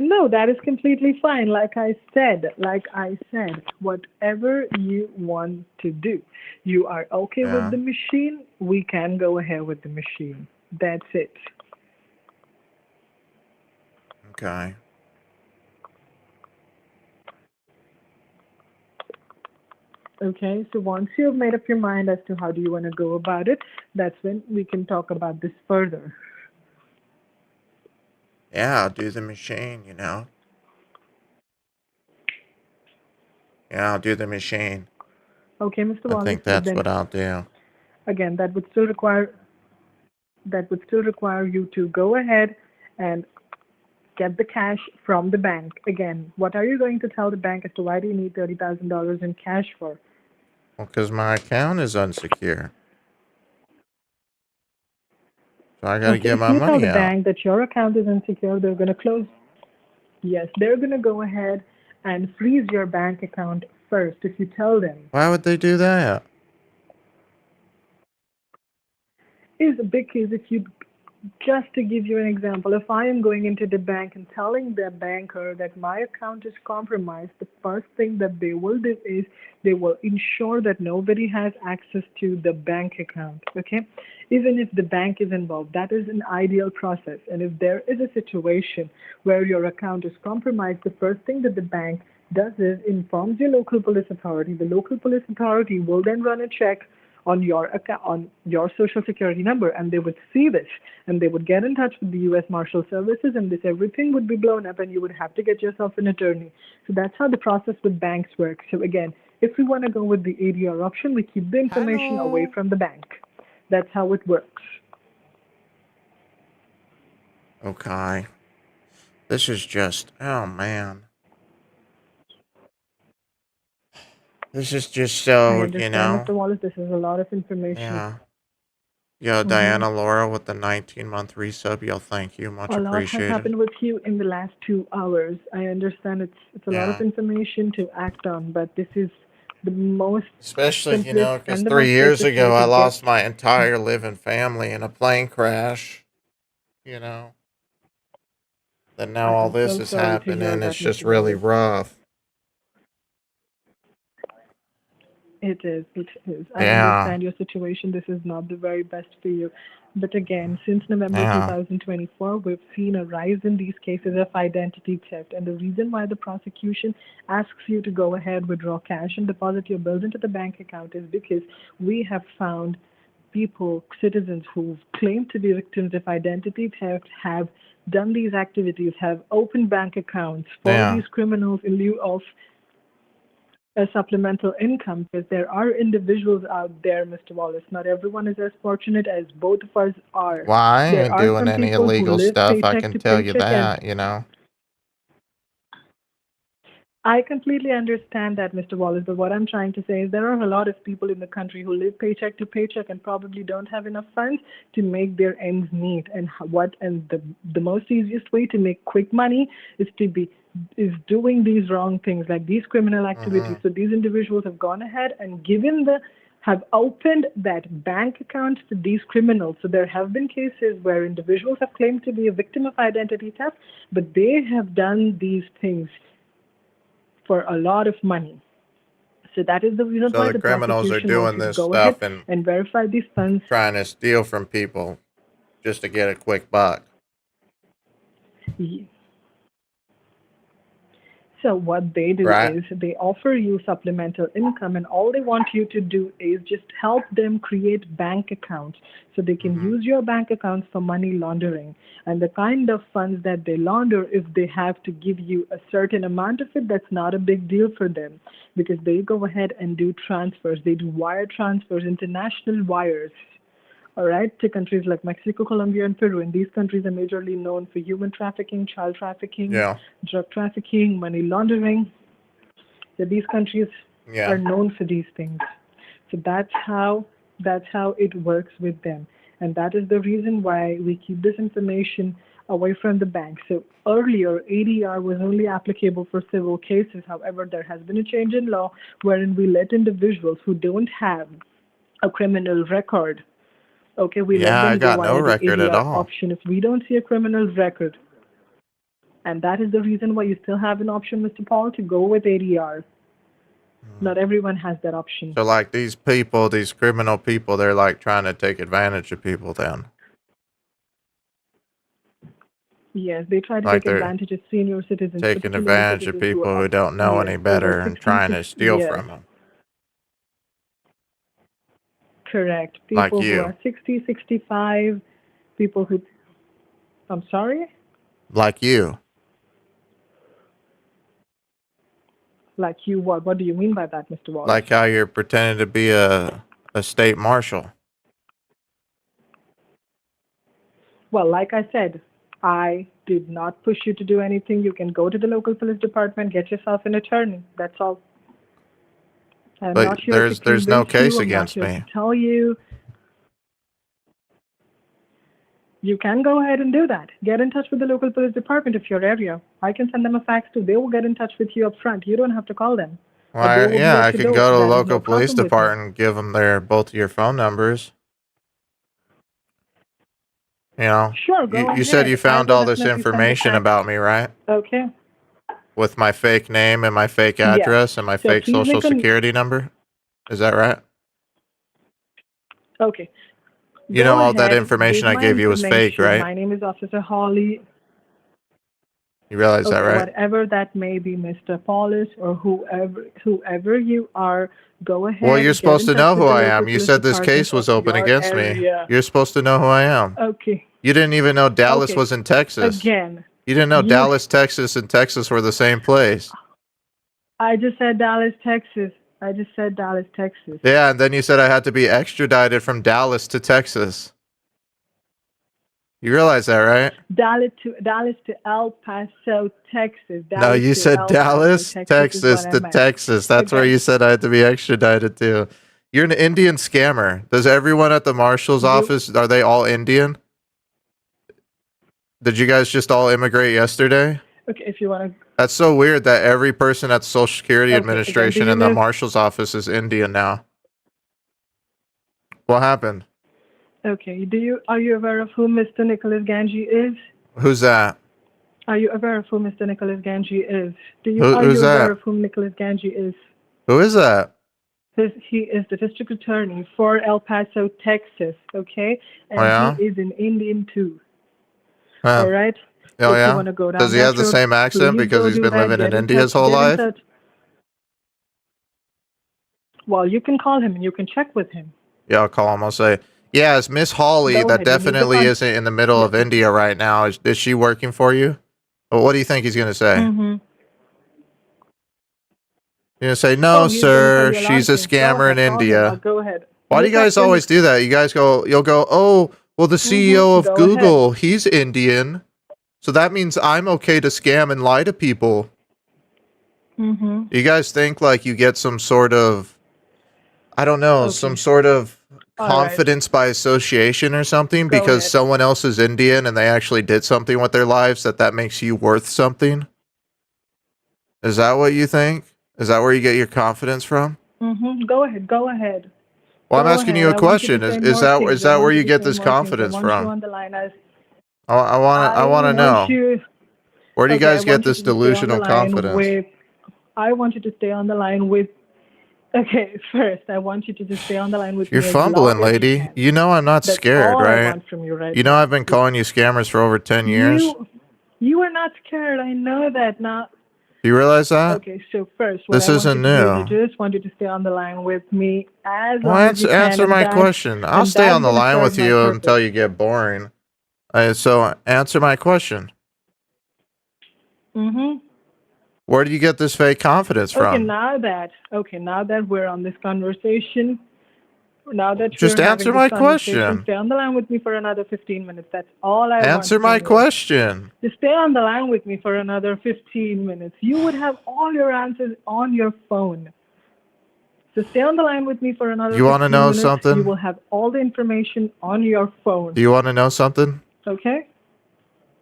No, that is completely fine. Like I said, whatever you want to do, you are okay with Yeah. the machine, we can go ahead with the machine. That's it. Okay. Okay, so once you've made up your mind as to how do you want to go about it, that's when we can talk about this further. Yeah, I'll do the machine, you know? Yeah, I'll do the machine. Okay, Mr. I Wallace, think but that's then what I'll do. again, that would still require you to go ahead and get the cash from the bank. Again, what are you going to tell the bank as to why do you need $30,000 in cash for? Well, because my account is unsecure. So I got to Okay, get if my you tell money the out. bank that your account is insecure, they're going to close. Yes, they're going to go ahead and freeze your bank account first if you tell them. Why would they do that? Is because if you, just to give you an example, if I am going into the bank and telling the banker that my account is compromised, the first thing that they will do is they will ensure that nobody has access to the bank account. Okay, even if the bank is involved, that is an ideal process. And if there is a situation where your account is compromised, the first thing that the bank does is informs your local police authority. The local police authority will then run a check on your account, on your social security number, and they would see this, and they would get in touch with the U.S. Marshal Services, and this everything would be blown up, and you would have to get yourself an attorney. So that's how the process with banks works. So again, if we want to go with the ADR option, we keep the information away from the bank. That's how it works. Okay. This is just, oh man. This is just I so, understand, Mr. Wallace. This is a lot of information. Yeah. Yo, Diana Laura with the 19-month resub. Yo, thank you. Much A lot has appreciated. happened with you in the last 2 hours. I understand it's a lot of Yeah. information to act on, but this is the most Especially, simplest because and the 3 most years safest way ago I to lost get. my entire living family in a plane crash, you know. Then now I all am this so is sorry to hear happening. that, It's just Mr. really Wallace. rough. It is. It is. I Yeah. understand your situation. This is not the very best for you. But again, since November Yeah. 2024, we've seen a rise in these cases of identity theft. And the reason why the prosecution asks you to go ahead, withdraw cash, and deposit your bills into the bank account is because we have found people, citizens who claim to be victims of identity theft, have done these activities, have opened bank accounts for Yeah. these criminals in lieu of a supplemental income, because there are individuals out there, Mr. Wallace. Not everyone is as fortunate as both of us are. Well, I There ain't are doing some any people who illegal live stuff, I paycheck can to tell you paycheck, and that, you know. I completely understand that, Mr. Wallace, but what I'm trying to say is there are a lot of people in the country who live paycheck to paycheck and probably don't have enough funds to make their ends meet. And the most easiest way to make quick money is doing these wrong things, like these criminal activities. So these individuals have gone ahead and given the have opened that bank account for these criminals. So there have been cases where individuals have claimed to be a victim of identity theft, but they have done these things for a lot of money. So that is the reason So why the the criminals are prosecution wants doing you to this go ahead stuff and and verify these funds. trying to steal from people just to get a quick buck. So what they do Right. is they offer you supplemental income, and all they want you to do is just help them create bank accounts so they can use your bank accounts for money laundering. And the kind of funds that they launder, if they have to give you a certain amount of it, that's not a big deal for them because they go ahead and do transfers. They do wire transfers, international wires. All right, to countries like Mexico, Colombia, and Peru. And these countries are majorly known for human trafficking, child trafficking, Yeah. drug trafficking, money laundering. So these countries Yeah. are known for these things. So that's how it works with them. And that is the reason why we keep this information away from the bank. So earlier, ADR was only applicable for civil cases. However, there has been a change in law wherein we let individuals who don't have a criminal record. Okay, we let Yeah, I them go got no via the record at ADR all. option if we don't see a criminal record. And that is the reason why you still have an option, Mr. Paul, to go with ADR. Not everyone has that option. So like these people, these criminal people, they're like trying to take advantage of people then. Yes, they try to Like take they're advantage of senior citizens, taking particularly advantage of citizens who people are who don't know any better over and 60, trying to steal yes, from them. correct. Like People who you. are 60, 65, people who, I'm sorry? Like you. Like you what? What do you mean by that, Mr. Wallace? Like how you're pretending to be a state marshal. Well, like I said, I did not push you to do anything. You can go to the local police department, get yourself an attorney. That's all. I'm But not here to there's no convince case you. I'm not against here me. to tell you. You can go ahead and do that. Get in touch with the local police department of your area. I can send them a fax too. They will get in touch with you up front. You don't have to call them. But they Well, will yeah, let I you can know go to the that is no local police problem with me. department and give them both of your phone numbers. You know, Sure, go ahead. you said you I found will all this definitely send the information fax. about me, right? Okay. With my fake name and my fake Yes. address and my So fake please social make a- security number? Is that right? Okay. You Go know all that ahead, information give I my gave you was fake, information. right? My name is Officer Holly. You realize that, Okay, right? whatever that may be, Mr. Paulus, or whoever you are, go ahead. Well, you're get supposed in to touch know with who the I local am. You police said this department case was of open your against me. area. You're supposed to know who I am. Okay. You didn't even know Dallas Okay. was in Texas. Again. You didn't know you- Dallas, Texas, and Texas were the same place. I just said Dallas, Texas. I just said Dallas, Texas. Yeah, and then you said I had to be extradited from Dallas to Texas. You realize that, right? Dallas to El Paso, Texas. No, Dallas you to said El Dallas, Paso, Texas is what I to meant. Texas. That's where Okay. you said I had to be extradited to. You're an Indian scammer. Does everyone at the Marshal's office, are they all Indian? Did you guys just all immigrate yesterday? Okay, if you want to. That's so weird that every person at the Social Security Okay, Administration again, do and you the live- Marshal's office is Indian now. What happened? Okay, are you aware of who Mr. Nicholas Ganji is? Who's that? Are you aware of who Mr. Nicholas Ganji is? Are Who's you aware that? of whom Nicholas Ganji is? Who is that? He is the district attorney for El Paso, Texas, okay? And Oh, yeah? he is an Indian too. Huh. All right? Oh, If you yeah? want to go down Does he that have the road, same accent please because go he's do been that. living Get in in India touch- his whole get in life? touch. Well, you can call him and you can check with him. Yeah, I'll call him. I'll say, yeah, it's Miss Holly Go that ahead, you need to definitely con- isn't in the middle of India right now. Is she working for you? Well, what do you think he's going to say? Mm-hmm. He's going to say, no, he's gonna sir, tell you a lot she's of a things. Go scammer in ahead, call him. India. Go ahead. Why do you guys always do that? You guys you'll go, oh, well, the CEO of Go Google, he's Indian. So that means I'm okay to scam and lie to people. Mm-hmm. You guys think like you get some sort of, I don't know, some sort of All confidence by association or something Go because ahead. someone else is Indian and they actually did something with their lives that makes you worth something? Is that what you think? Is that where you get your confidence from? Mm-hmm. Go ahead. Well, I'm Go asking ahead. you a I want you question. to say Is more that things. is I that where want you you to get say this more things. I confidence want you from? on the line as I want to I know. want you. Where do you Okay, I guys get want you this to just stay on the delusional line confidence? with. I want you to stay on the line with. Okay, first, I want you to just stay on the line with You're me as long fumbling, as you lady. can. You know I'm not That's scared, all I right? want from you right You know now. I've been calling you scammers for over 10 years. You are not scared. I know that now. Do you realize that? Okay, so first, what This I want you isn't to do is I new. just want you to stay on the line with me as Well, long as you can, answer my question. I'll stay on that's the gonna line serve with my you purpose. until you get boring. So answer my question. Mhm. Where do you get this fake confidence Okay, from? now that we're on this conversation, now that Just we're answer having this my conversation, question. stay on the line with me for another 15 minutes. That's all I want Answer my from you. question. Just stay on the line with me for another 15 minutes. You would have all your answers on your phone. So stay on the line with me for another You want to 15 know minutes. You something? will have all the information on your phone. Do you want to know something? Okay?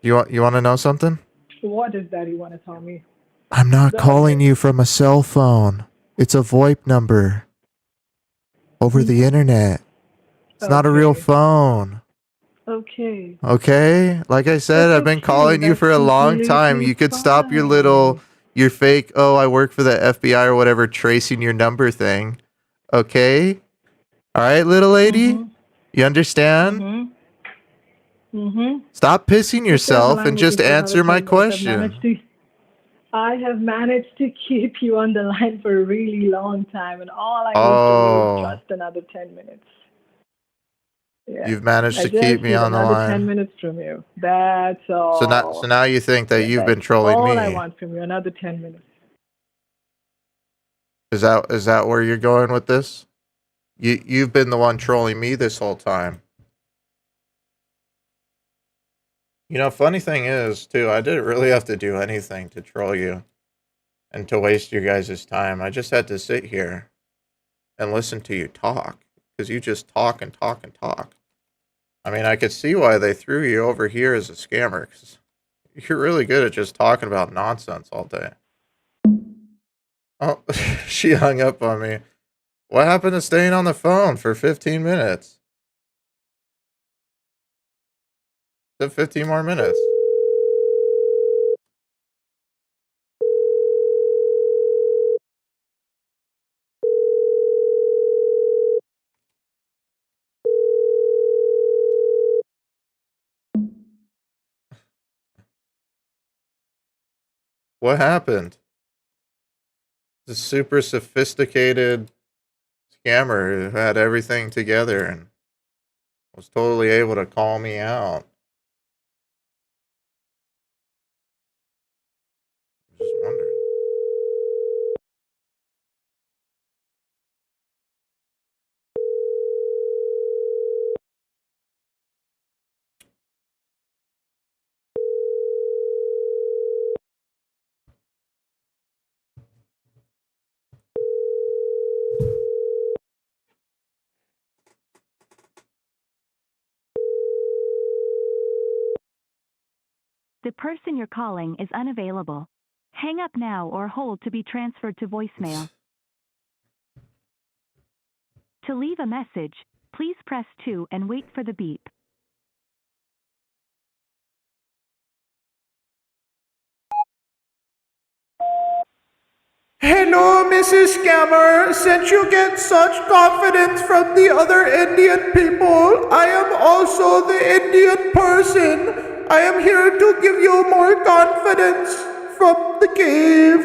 You want to know something? What is that you want to tell me? I'm not Go calling ahead. you from a cell phone. It's a VoIP number over the internet. It's not a real Okay. phone. Okay. Okay? Like I said, That's I've been okay. calling you That's for a long time. completely You could stop fine. your fake, oh, I work for the FBI or whatever, tracing your number thing. Okay? All right, little lady? Mhm. You understand? Mhm. Mhm. Stop pissing Just stay on the yourself line and with me just for another answer my 10 minutes. question. I have managed to keep you on the line for a really long time, and all I need from you is Oh, just another 10 minutes. Yeah. you've managed I to keep just me need on the another 10 line. minutes from you. That's So all. now you think that Yeah, you've that's been trolling all I me. want from you. Another 10 minutes. Is that where you're going with this? You've been the one trolling me this whole time. You know, funny thing is, too, I didn't really have to do anything to troll you and to waste your guys' time. I just had to sit here and listen to you talk because you just talk and talk and talk. I mean, I could see why they threw you over here as a scammer because you're really good at just talking about nonsense all day. Oh, she hung up on me. What happened to staying on the phone for 15 minutes? Said 15 more minutes. What happened? The super sophisticated scammer who had everything together and was totally able to call me out. I'm just wondering. The person you're calling is unavailable. Hang up now or hold to be transferred to voicemail. To leave a message, please press 2 and wait for the beep. Hello, Mrs. Scammer. Since you get such confidence from the other Indian people, I am also the Indian person. I am here to give you more confidence from the cave.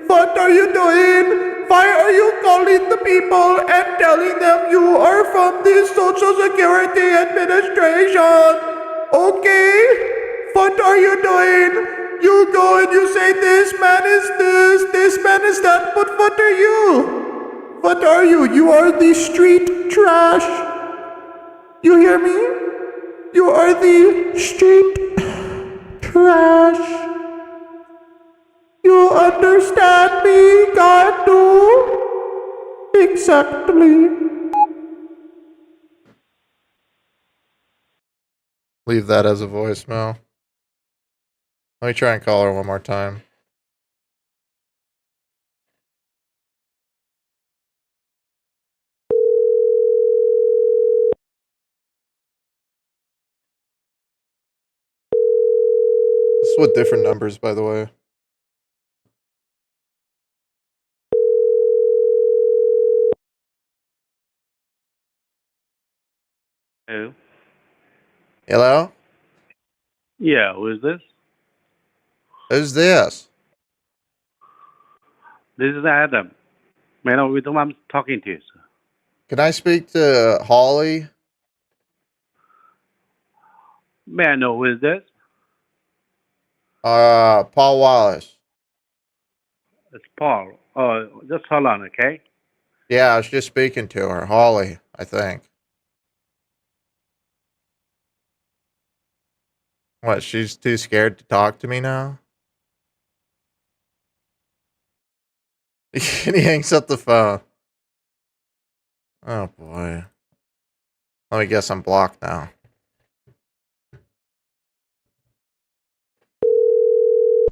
What are you doing? Why are you calling the people and telling them you are from the Social Security Administration? Okay? What are you doing? You go and you say this man is this man is that, but what are you? What are you? You are the street trash. You hear me? You are the street trash. You understand me, Gandu? Exactly. Leave that as a voicemail. Let me try and call her one more time. Just with different numbers, by the way. Hello? Hello? Yeah, who is this? Who's this? This is Adam. May I know with whom I'm talking to, sir? Can I speak to Holly? May I know who is this? Paul Wallace. It's Paul. Just hold on, okay? Yeah, I was just speaking to her. Holly, I think. What, she's too scared to talk to me now? And he hangs up the phone. Oh boy. Let me guess I'm blocked now.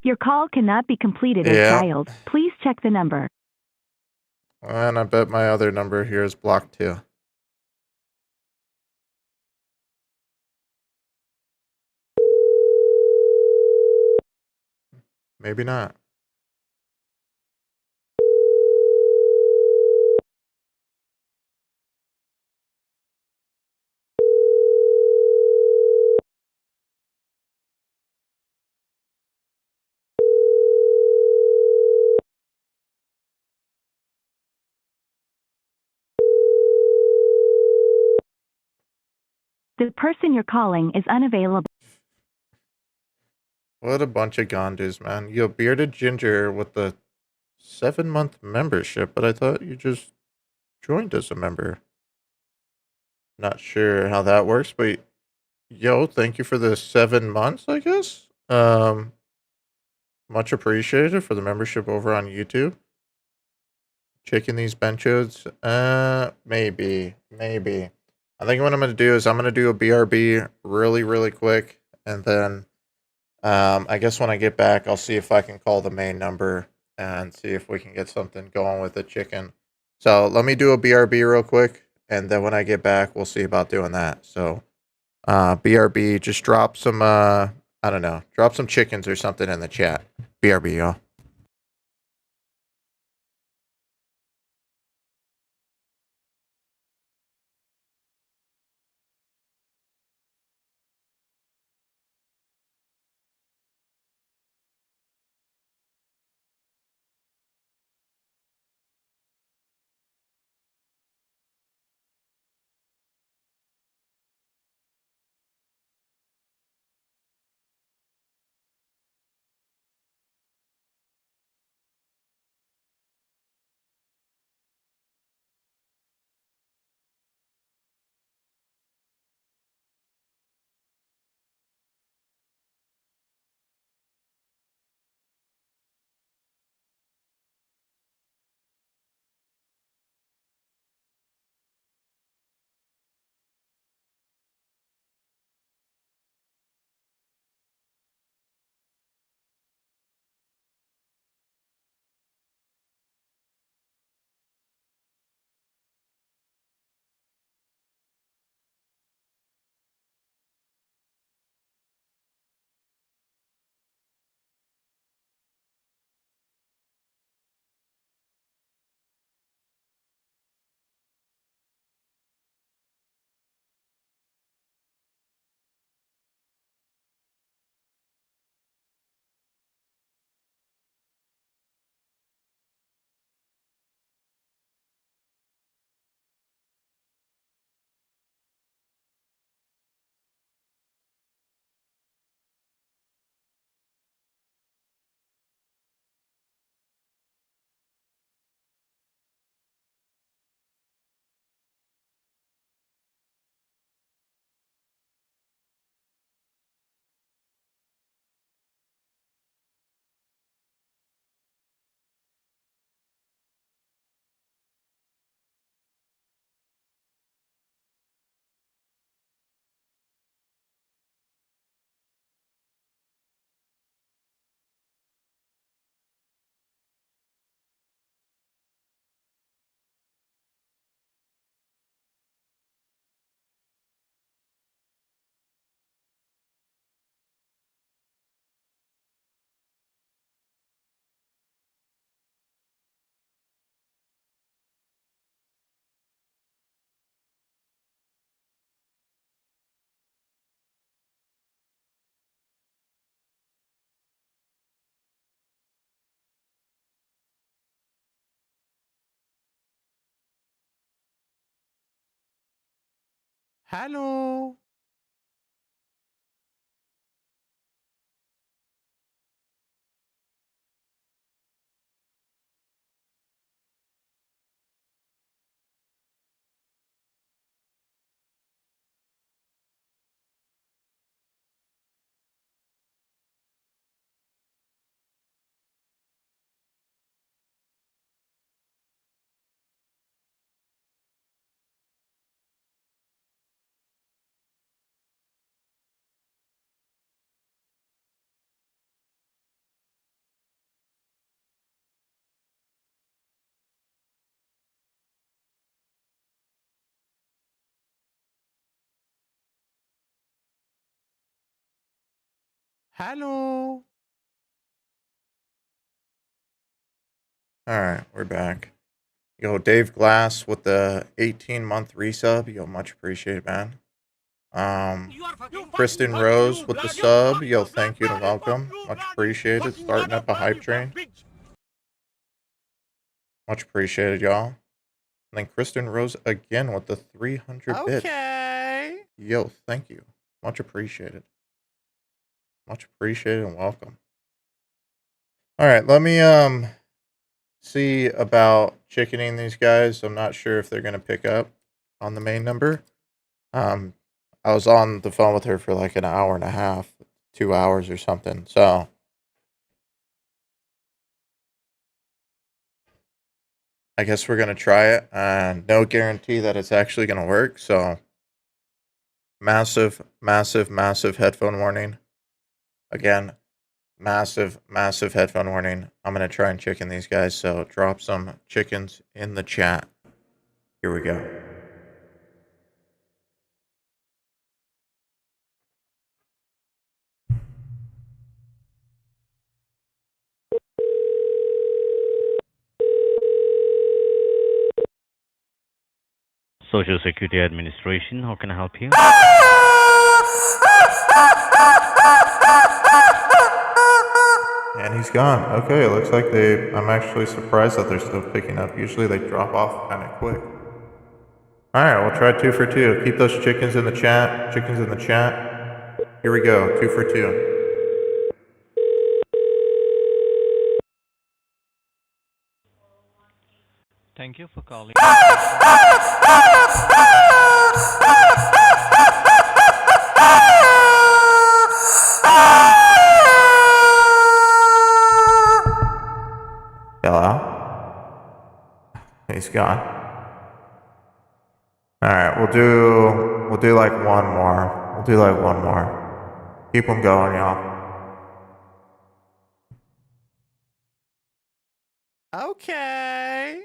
Your call cannot be completed as Yeah. dialed. Please check the number. And I bet my other number here is blocked too. Maybe not. The person you're calling is unavailable. What a bunch of gondos, man. You a bearded ginger with the 7-month membership, but I thought you just joined as a member. Not sure how that works, but yo, thank you for the 7 months, I guess. Much appreciated for the membership over on YouTube. Checking these benchos. Maybe. I think what I'm gonna do is I'm gonna do a BRB really quick, and then I guess when I get back, I'll see if I can call the main number and see if we can get something going with the chicken. So let me do a BRB real quick, and then when I get back, we'll see about doing that. So BRB, just drop some I don't know, drop some chickens or something in the chat. BRB, y'all. Hello. Hello. All right, we're back. Yo, Dave Glass with the 18-month resub. Yo, much appreciated, man. Kristen Rose with the sub. Yo, thank you and welcome. Much appreciated. Starting up a hype train. Much appreciated, y'all. And then Kristen Rose again with the 300 bits. Okay. Yo, thank you. Much appreciated. Much appreciated and welcome. All right, let me see about chickening these guys. I'm not sure if they're gonna pick up on the main number. I was on the phone with her for like an hour and a half, 2 hours or something. So I guess we're gonna try it, and no guarantee that it's actually gonna work. So massive, massive, massive headphone warning. Again, massive, massive headphone warning. I'm gonna try and chicken these guys. So drop some chickens in the chat. Here we go. Social Security Administration, how can I help you? And he's gone. Okay, it looks like I'm actually surprised that they're still picking up. Usually they drop off kind of quick. Alright, we'll try 2 for 2. Keep those chickens in the chat. Chickens in the chat. Here we go. 2 for 2. Thank you for calling. Hello? He's gone. Alright, we'll do like one more. We'll do like one more. Keep them going, y'all. Okay.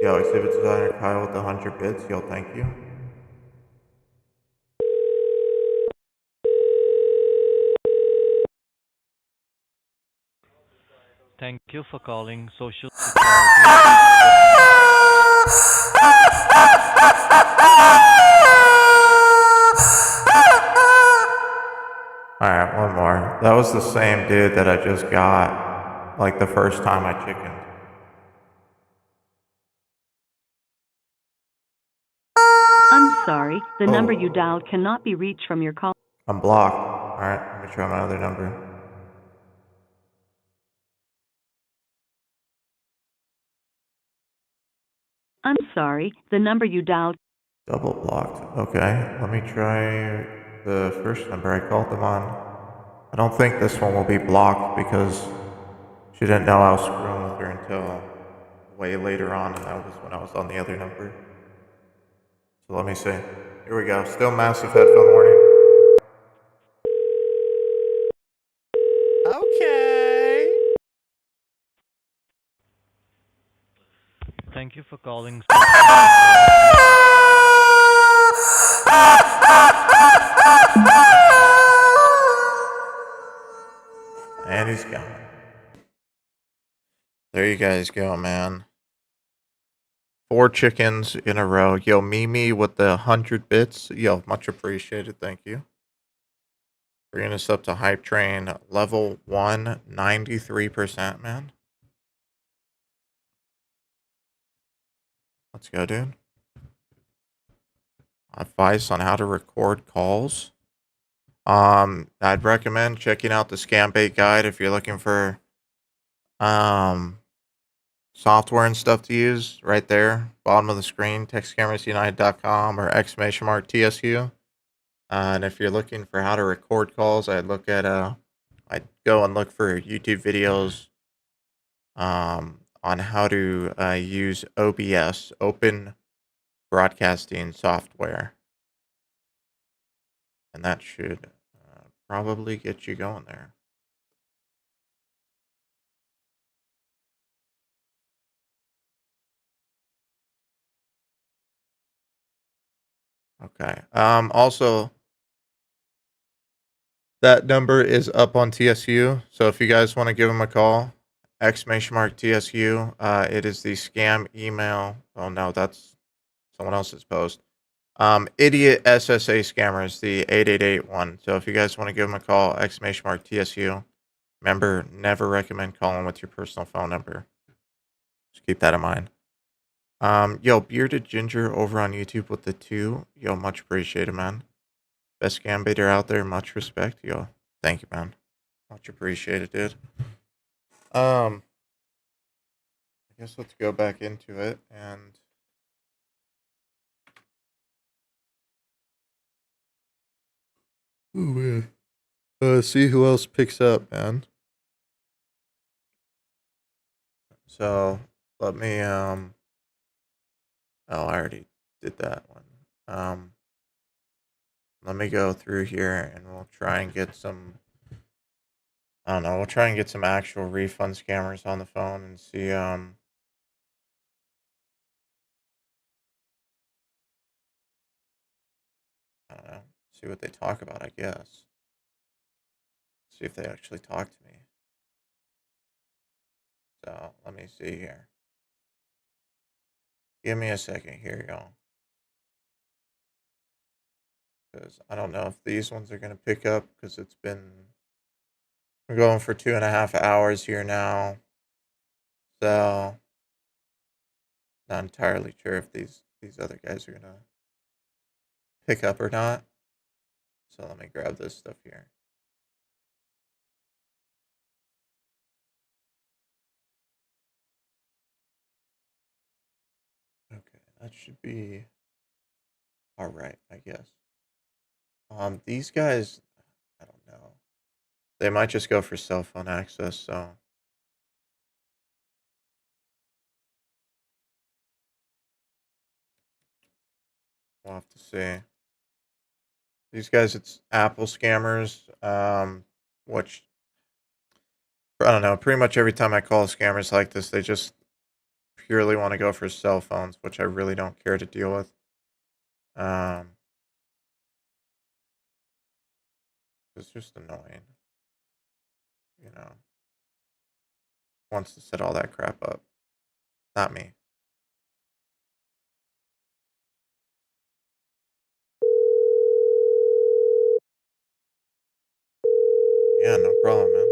Yo, exhibit designer Kyle with the 100 bits. Yo, thank you. Thank you for calling Social Security. Alright, one more. That was the same dude that I just got, like the first time I chickened. I'm sorry, the number you dialed cannot be reached from your call. I'm blocked. Alright, let me try my other number. I'm sorry, the number you dialed. Double blocked. Okay, let me try the first number I called them on. I don't think this one will be blocked because she didn't know I was screwing with her until way later on, and that was when I was on the other number. So let me see. Here we go. Still massive headphone warning. Okay. Thank you for calling. And he's gone. There you guys go, man. 4 chickens in a row. Yo, Mimi with the 100 bits. Yo, much appreciated. Thank you. Bringing us up to Hype Train level 1, 93%, man. Let's go, dude. advice on how to record calls. I'd recommend checking out the Scam Bait guide if you're looking for software and stuff to use. Right there, bottom of the screen, textcamerasunited.com or !TSU. And if you're looking for how to record calls, I'd go and look for YouTube videos on how to use OBS, Open Broadcasting Software. And that should probably get you going there. Okay. Also, that number is up on TSU. So if you guys want to give them a call, !TSU. It is the scam email. Oh no, that's someone else's post. Idiot SSA scammers, the 888 one. So if you guys want to give them a call, !TSU. Remember, never recommend calling with your personal phone number. Just keep that in mind. Yo, Bearded Ginger over on YouTube with the 2. Yo, much appreciated, man. Best scam baiter out there. Much respect. Yo, thank you, man. Much appreciated, dude. I guess let's go back into it and see who else picks up, man. So let me oh, I already did that one. Let me go through here and we'll try and get some, I don't know, we'll try and get some actual refund scammers on the phone and see I don't know, see what they talk about, I guess. See if they actually talk to me. So let me see here. Give me a second here, y'all. Because I don't know if these ones are going to pick up because we're going for 2.5 hours here now. So not entirely sure if these other guys are going to pick up or not. So let me grab this stuff here. Okay, that should be all right, I guess. These guys, I don't know. They might just go for cell phone access, so we'll have to see. These guys, it's Apple scammers, which I don't know. Pretty much every time I call scammers like this, they just purely want to go for cell phones, which I really don't care to deal with. It's just annoying. You know, wants to set all that crap up. Not me. Yeah, no problem, man.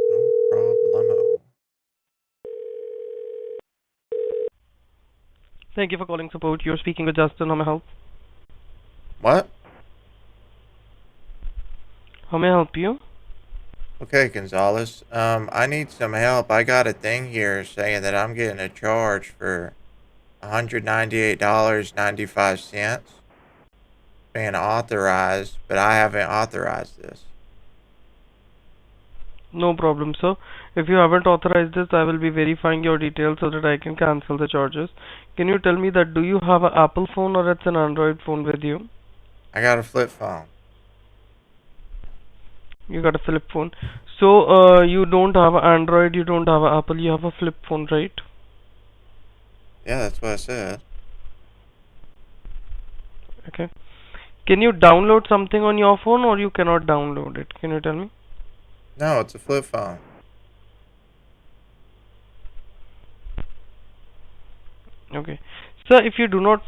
No problemo. Thank you for calling support. You're speaking with Justin. How may I help? What? How may I help you? Okay, Gonzalez. I need some help. I got a thing here saying that I'm getting a charge for $198.95 being authorized, but I haven't authorized this. No problem, sir. If you haven't authorized this, I will be verifying your details so that I can cancel the charges. Can you tell me that do you have an Apple phone or it's an Android phone with you? I got a flip phone. You got a flip phone. So, you don't have an Android, you don't have an Apple, you have a flip phone, right? Yeah, that's what I said. Okay. Can you download something on your phone or you cannot download it? Can you tell me? No, it's a flip phone. Okay. So if you do not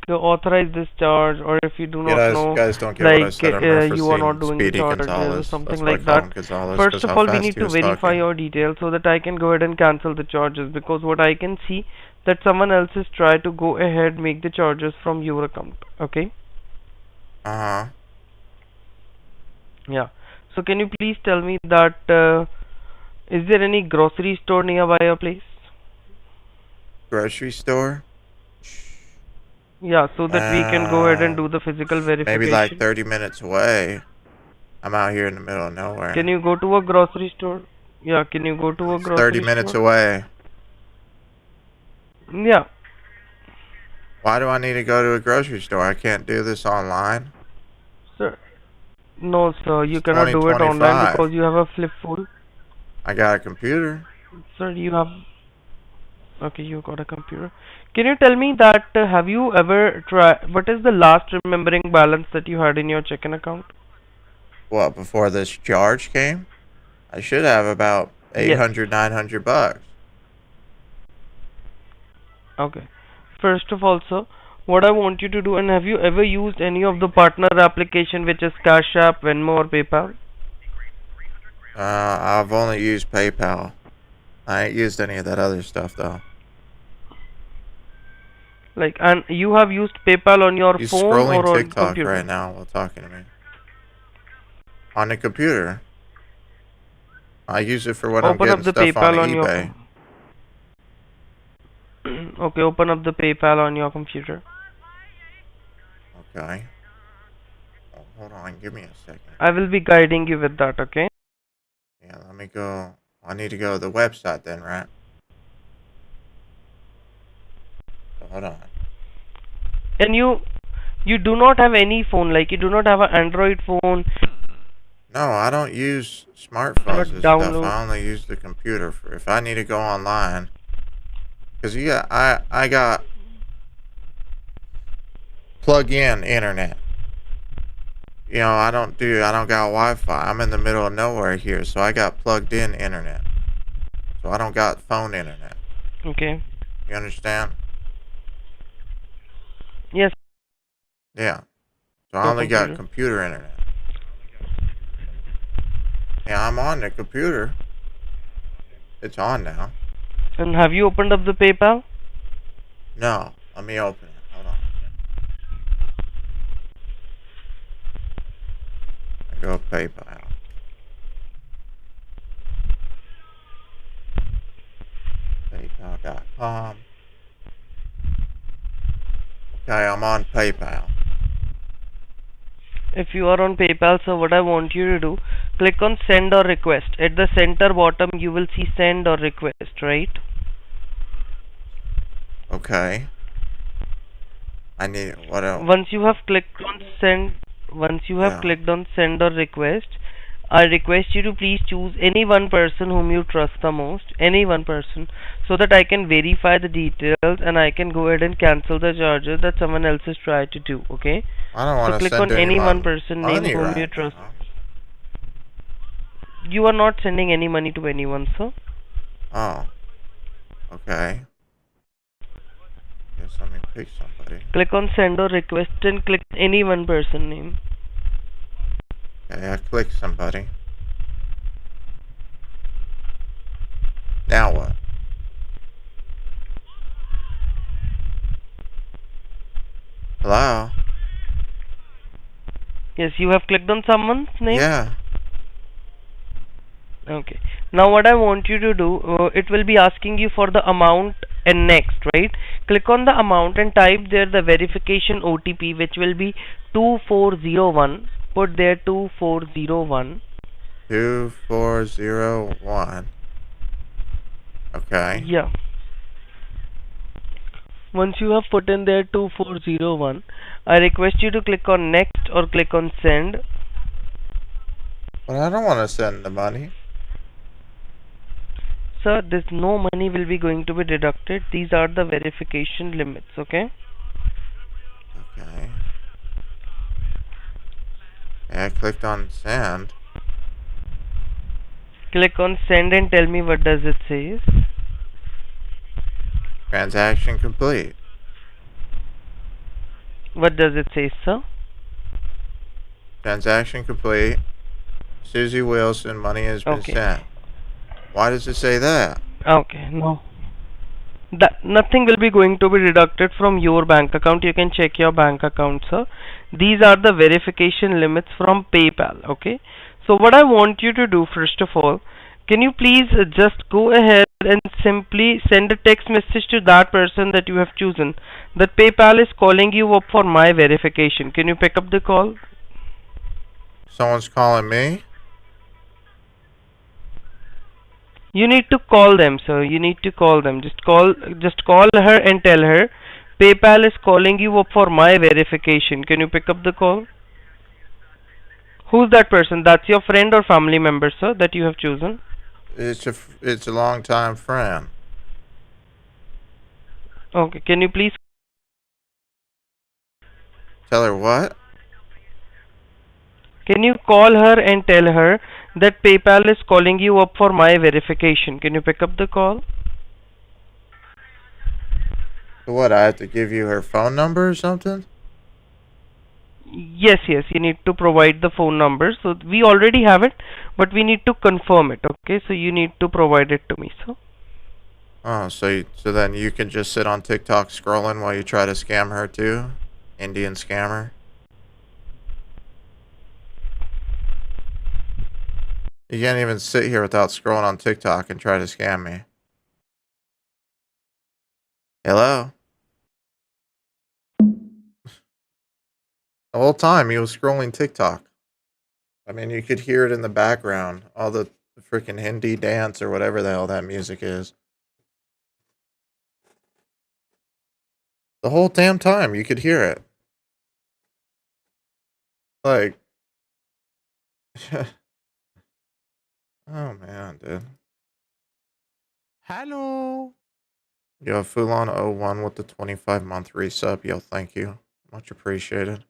authorize this charge, or if you do You not guys, know, guys don't get what I said. I'm you are not referencing doing the Speedy charges or Gonzalez. something That's why I like call that, him Gonzalez, first because of how all, we fast need he to was verify talking. your details so that I can go ahead and cancel the charges, because what I can see that someone else is try to go ahead make the charges from your account. Okay. Uh-huh. Yeah. So can you please tell me that is there any grocery store nearby your place? Grocery store? Yeah, so that we can go ahead and do the physical Maybe like verification. 30 minutes away. I'm out here in the middle of Can nowhere. you go to a grocery store? Yeah, can you go to a It's 30 grocery minutes store? away. Yeah. Why do I need to go to a grocery store? I can't do this online. Sir. No, sir, you It's cannot do it online 2025. because you have a flip phone. I got a computer. Sir, you have... Okay, you got a computer. Can you tell me that have you ever tried... What is the last remembering balance that you had in your checking account? What, before this charge came? I should have about Yes. 800, 900 bucks. Okay. First of all, sir, what I want you to do, and have you ever used any of the partner application which is Cash App, Venmo or PayPal? I've only used PayPal. I ain't used any of that other stuff though. Like, and you have used PayPal on your He's phone scrolling or on TikTok computer? right now while talking to me. On the computer. I use it for when I'm Open up getting the stuff on PayPal on your eBay. Okay, open up the PayPal on your computer. Okay. Oh, hold on, give me a second. I will be guiding you with that, okay? Yeah, let me go. I need to go to the website then, right? So hold on. And you do not have any phone, like you do not have an Android phone. No, I don't use smartphones and download. stuff. I only use the computer for if I need to go online. Cause I got plug-in internet. You know, I don't got Wi-Fi. I'm in the middle of nowhere here, so I got plugged-in internet. So I don't got phone internet. Okay. You understand? Yes. Yeah. So I Your only got computer. computer internet. Yeah, I'm on the computer. It's on now. And have you opened up the PayPal? No. Let me open it. Hold on. I go PayPal. PayPal.com. Okay, I'm on PayPal. If you are on PayPal, so what I want you to do, click on send or request. At the center bottom, you will see send or request, right? Okay. I need what else? Once you have clicked on send, clicked on send or request, I request you to please choose any one person whom you trust the most, any one person, so that I can verify the details and I can go ahead and cancel the charges that someone else has tried to do. Okay? I don't want So to click send on any anyone one person name money whom right you trust. now. You are not sending any money to anyone, sir. Oh. Okay. Guess let me pick somebody. Click on send or request and click any one person name. Okay, I click somebody. Now what? Hello? Yes, you have clicked on someone's name? Yeah. Okay. Now what I want you to do, it will be asking you for the amount and next, right? Click on the amount and type there the verification OTP, which will be 2401. Put there 2401. 2401. Okay. Yeah. Once you have put in there 2401, I request you to click on next or click on send. But I don't want to send the money. Sir, this no money will be going to be deducted. These are the verification limits, okay? Okay. I clicked on send. Click on send and tell me what does it say. Transaction complete. What does it say, sir? Transaction complete. Susie Wilson, money has been Okay. sent. Why does it say that? Okay, no. That nothing will be going to be deducted from your bank account. You can check your bank account, sir. These are the verification limits from PayPal. Okay. So what I want you to do, first of all, can you please just go ahead and simply send a text message to that person that you have chosen, that PayPal is calling you up for my verification. Can you pick up the call? Someone's calling me? You need to call them, sir. You need to call them. Just call her and tell her PayPal is calling you up for my verification. Can you pick up the call? Who's that person? That's your friend or family member, sir, that you have chosen? It's a long-time friend. Okay, can you please Tell her what? can you call her and tell her that PayPal is calling you up for my verification? Can you pick up the call? So what, I have to give you her phone number or something? Yes, you need to provide the phone number. So we already have it, but we need to confirm it. Okay, so you need to provide it to me, sir. Oh, so then you can just sit on TikTok scrolling while you try to scam her too? Indian scammer? You can't even sit here without scrolling on TikTok and try to scam me. Hello? The whole time he was scrolling TikTok. I mean, you could hear it in the background. All the freaking Hindi dance or whatever the hell that music is. The whole damn time you could hear it. Like... Oh man, dude. Hello. Yo, Fulon01 with the 25-month resub. Yo, thank you. Much appreciated.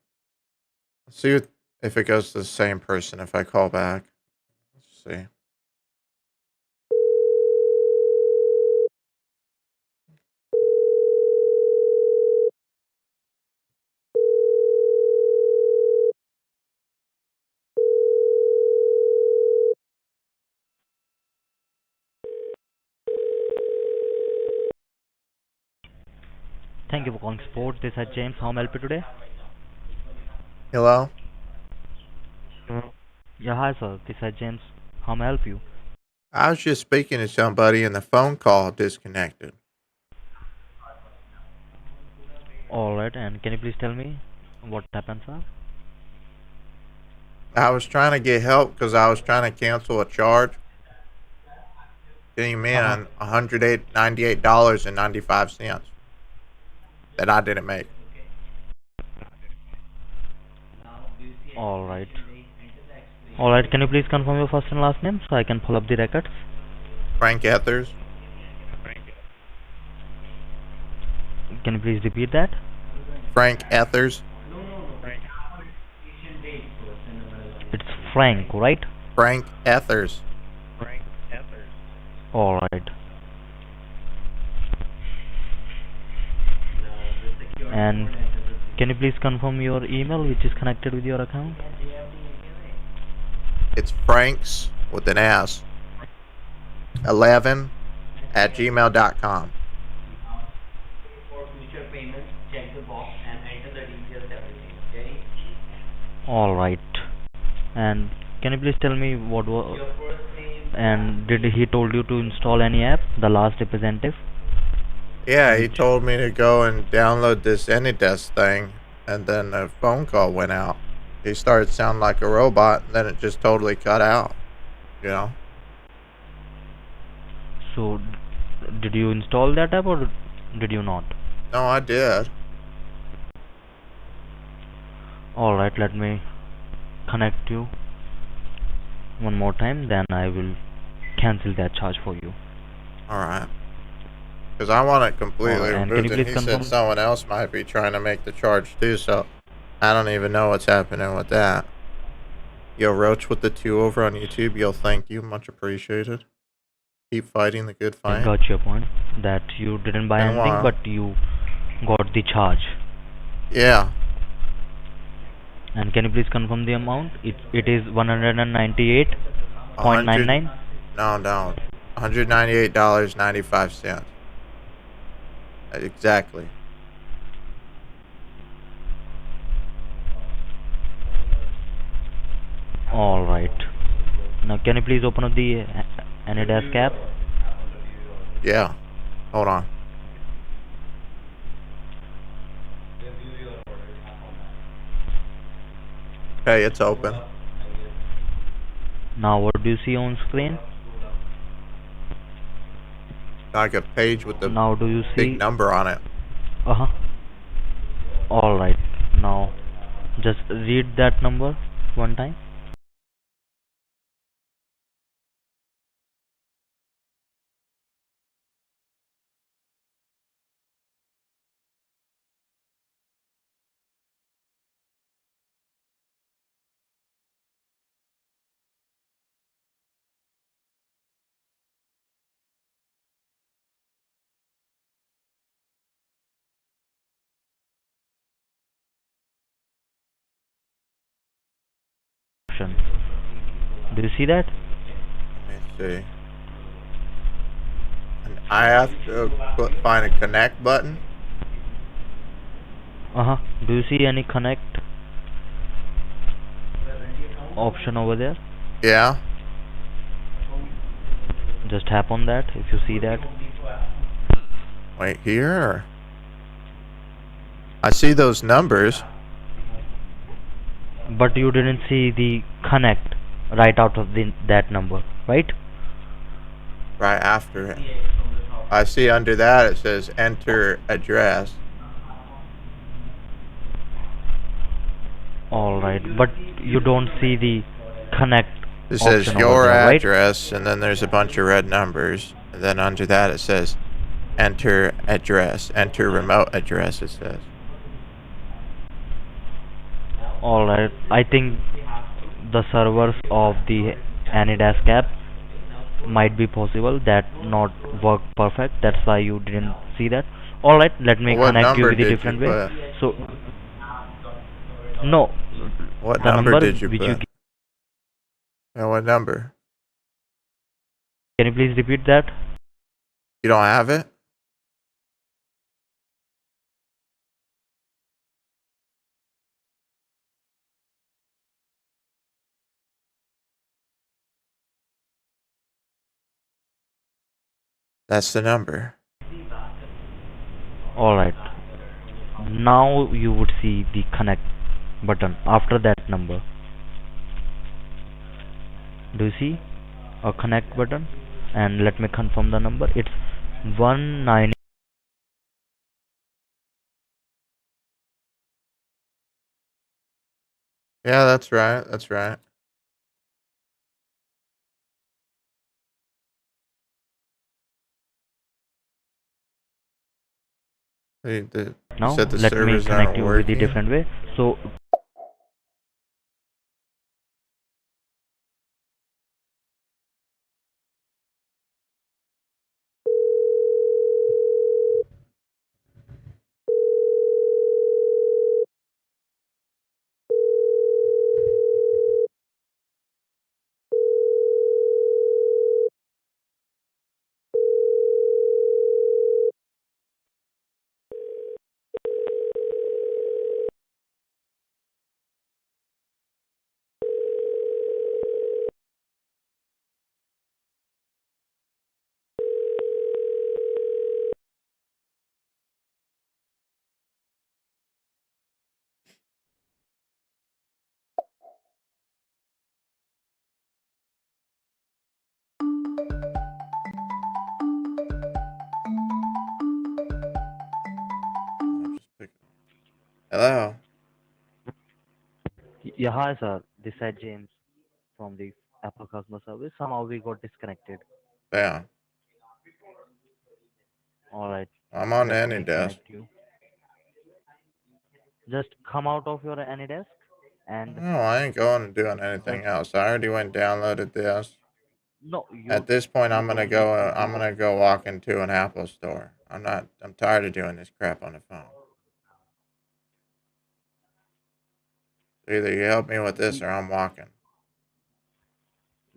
Let's see if it goes to the same person if I call back. Let's see. Thank you for calling Sport. This is James. How may I help you today? Hello? Yeah, hi sir. This is James. How may I help you? I was just speaking to somebody and the phone call disconnected. Alright, and can you please tell me what happened, sir? I was trying to get help because I was trying to cancel a charge. Getting me on $198.95 that I didn't make. Alright. Alright, can you please confirm your first and last name so I can pull up the records? Frank Ethers. Can you please repeat that? Frank Ethers. It's Frank, right? Frank Ethers. Alright. And can you please confirm your email which is connected with your account? It's Franks with an S 11 at gmail.com. Alright. And can you please tell me what was... And did he told you to install any app, the last representative? Yeah, he told me to go and download this AnyDesk thing, and then the phone call went out. He started sounding like a robot, and then it just totally cut out, you know? So, did you install that app or did you not? No, I did. Alright, let me connect you one more time, then I will cancel that charge for you. Alright. Because I want it completely and removed, can you and please he confirm? said someone else might be trying to make the charge too, so I don't even know what's happening with that. Yo, Roach with the 2 over on YouTube, yo, thank you, much appreciated. Keep fighting the good I fight. got your point that you didn't buy Been a anything, while. but you got the charge. Yeah. And can you please confirm the amount? It is A hundred. 198.99. No. $198.95. Exactly. All right. Now can you please open up the AnyDesk app? Yeah. Hold on. Okay, it's open. Now what do you see on screen? Like a page with a Now do you big see? number on it. Uh-huh. All right. Now just read that number one time. Option. Do you see that? Let me see. And I have to find a connect button. Uh-huh. Do you see any connect option over there? Yeah. Just tap on that if you see that. Wait, here. I see those numbers. But you didn't see the connect right out of that number, right? Right after it. I see under that it says enter address. All right, but you don't see the connect It says option over your there, right? address, and then there's a bunch of red numbers. And then under that it says enter address, enter remote address, it says. All right, I think the servers of the AnyDesk app might be possible that not work perfect. That's why you didn't see that. All right, let me Well, what connect you number with a did you different way. put? So, no, What the number number did you which you put? Yeah, what number? can you please repeat that? You don't have it? That's the number. All right. Now you would see the connect button after that number. Do you see a connect button? And let me confirm the number. It's 19. Yeah, that's right. That's right. You Now said the let me servers connect aren't you with a working? different way. So Hello? yeah, hi sir. This is James from the Apple customer service. Somehow we got disconnected. Yeah. All right. I'm on Let any me desk. connect you. Just come out of your AnyDesk and No, I ain't going and doing just anything else. I already went and downloaded this. No, you At this point, you I'm gonna don't need go. to I'm do. gonna go walk into an Apple store. I'm tired of doing this crap on the phone. Either you help me with this See, or I'm walking.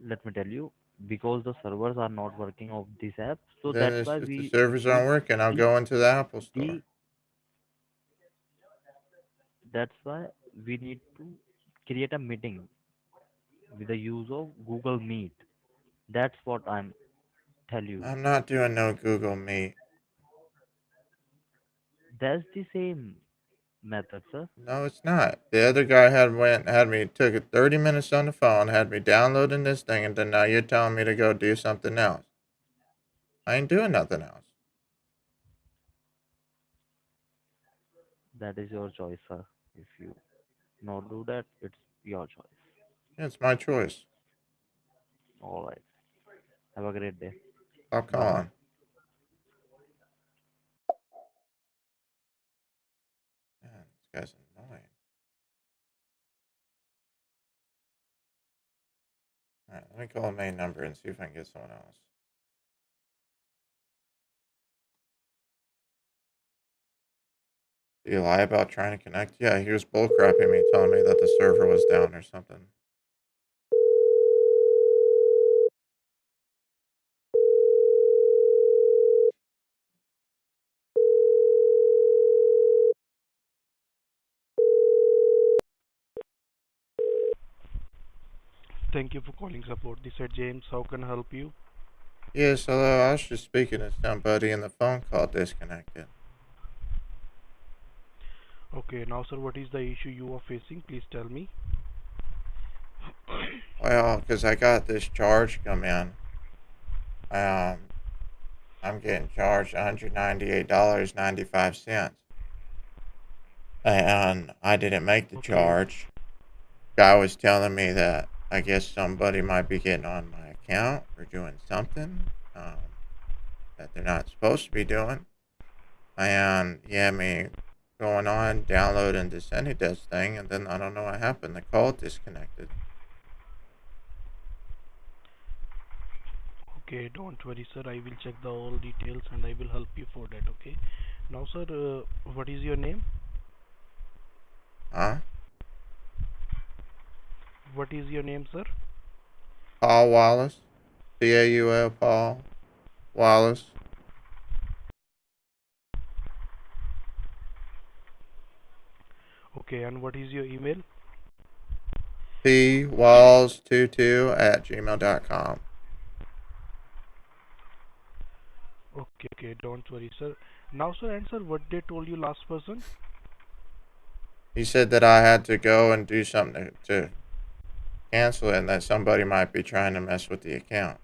let me tell you, because the servers are not working of this app, so Then that's why if the we servers put aren't working, I'll the go into the Apple store. the that's why we need to create a meeting with the use of Google Meet. That's what I'm tell you. I'm not doing no Google Meet. That's the same method, sir. No, it's not. The other guy had me took it 30 minutes on the phone, had me downloading this thing, and then now you're telling me to go do something else. I ain't doing nothing else. That is your choice, sir. If you not do that, it's your choice. It's my choice. All right. Have a great day. Stop Bye bye. calling. Man, this guy's annoying. Alright, let me call the main number and see if I can get someone else. Did you lie about trying to connect? Yeah, he was bullcrapping me, telling me that the server was down or something. Thank you for calling support. This is James. How can I help you? Yes, hello. I was just speaking to somebody and the phone call disconnected. Okay, now sir, what is the issue you are facing? Please tell me. Well, because I got this charge come in. I'm getting charged $198.95. And I didn't make the Okay. charge. Guy was telling me that I guess somebody might be getting on my account or doing something that they're not supposed to be doing. And he had me going on, downloading this AnyDesk thing, and then I don't know what happened. The call disconnected. Okay, don't worry, sir. I will check the all details and I will help you for that. Okay. Now, sir, what is your name? Huh? What is your name, sir? Paul Wallace. Paul Paul Wallace. Okay, and what is your email? pwalls22@gmail.com. Okay, don't worry, sir. Now, sir, and sir, what they told you last person? He said that I had to go and do something to cancel it and that somebody might be trying to mess with the account.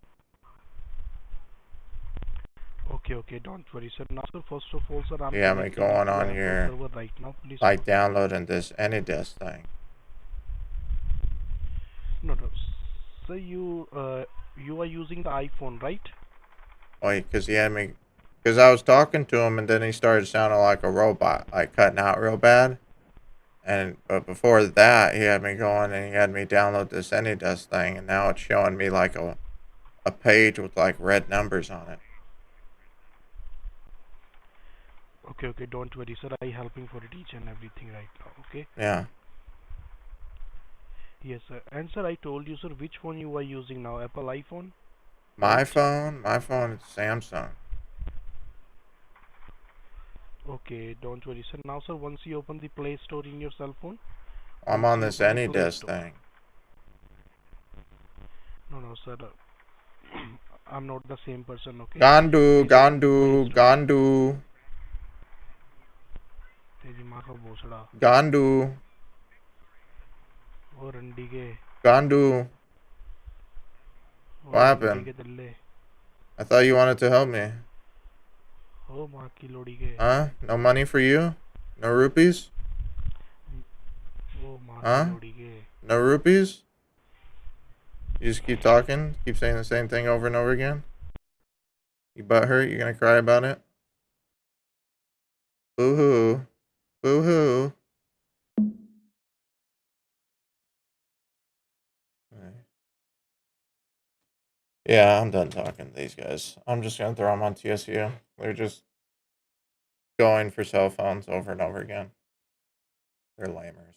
Okay, don't worry, sir. Now, sir, first of all, sir, I'm He had me connecting you going to on Apple here, server right now. Please like hold. downloading this AnyDesk thing. No. So you are using the iPhone, right? Like, because he had me, because I was talking to him and then he started sounding like a robot, like cutting out real bad. But before that, he had me going and he had me download this AnyDesk thing, and now it's showing me like a page with like red numbers on it. Okay, don't worry, sir. I helping for it each and everything right now. Okay. Yeah. Yes, sir. And sir, I told you, sir, which phone you are using now? Apple iPhone, My right? phone is Samsung. Okay, don't worry, sir. Now, sir, once you open the Play Store in your cell phone, I'm once on you this open the Play AnyDesk Store. thing. No, sir. I'm not the same person. Okay. Gandu, Please open the Play Gandu, Store. Gandu, तेरी माँ का भोसड़ा Gandu, ओ रंडी के Gandu. O What लोड़ी happened? के दल्ले I thought you wanted to help me. ओ माँ की लोड़ी के Huh? No money for you? No rupees? ओ माँ की Huh? लोड़ी के No rupees? You just keep talking? Keep saying the same thing over and over again? You butthurt? You gonna cry about it? Boo-hoo. Boo-hoo. Yeah, I'm done talking to these guys. I'm just gonna throw them on TSU. They're just going for cell phones over and over again. They're lamers.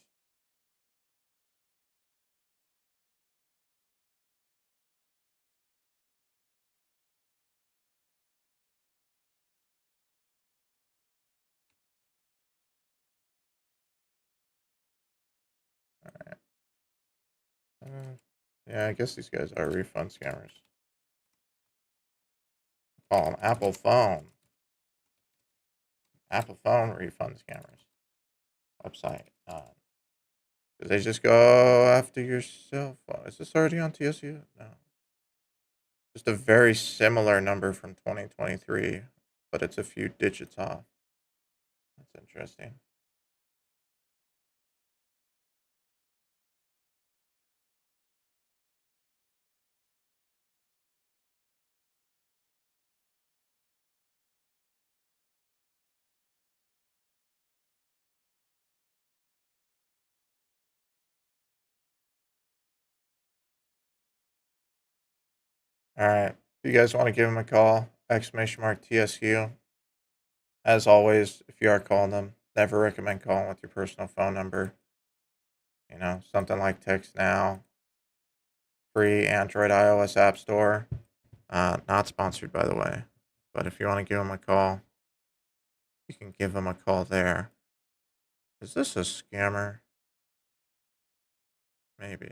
Yeah, I guess these guys are refund scammers. Call them Apple phone. Apple phone refund scammers. Website. Because they just go after your cell phone. Is this already on TSU? No. Just a very similar number from 2023, but it's a few digits off. That's interesting. All right. If you guys want to give them a call, !TSU. As always, if you are calling them, never recommend calling with your personal phone number. You know, something like Text Now, free Android iOS App Store. Not sponsored, by the way. But if you want to give them a call, you can give them a call there. Is this a scammer? Maybe.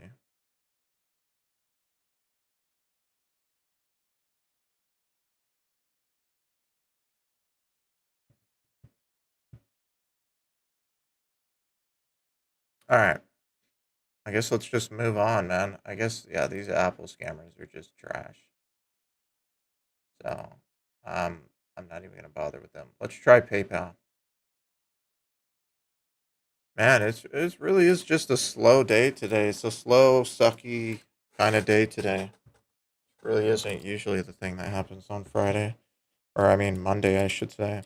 All right. I guess let's just move on, man. I guess, yeah, these Apple scammers are just trash. So, I'm not even going to bother with them. Let's try PayPal. Man, it really is just a slow day today. It's a slow, sucky kind of day today. It really isn't usually the thing that happens on Friday. Or, I mean, Monday, I should say.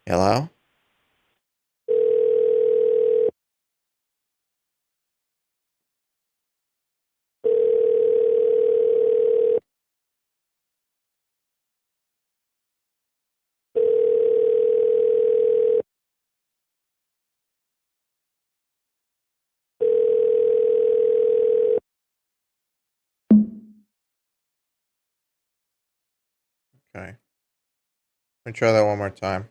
Hello? Okay. Let me try that one more time.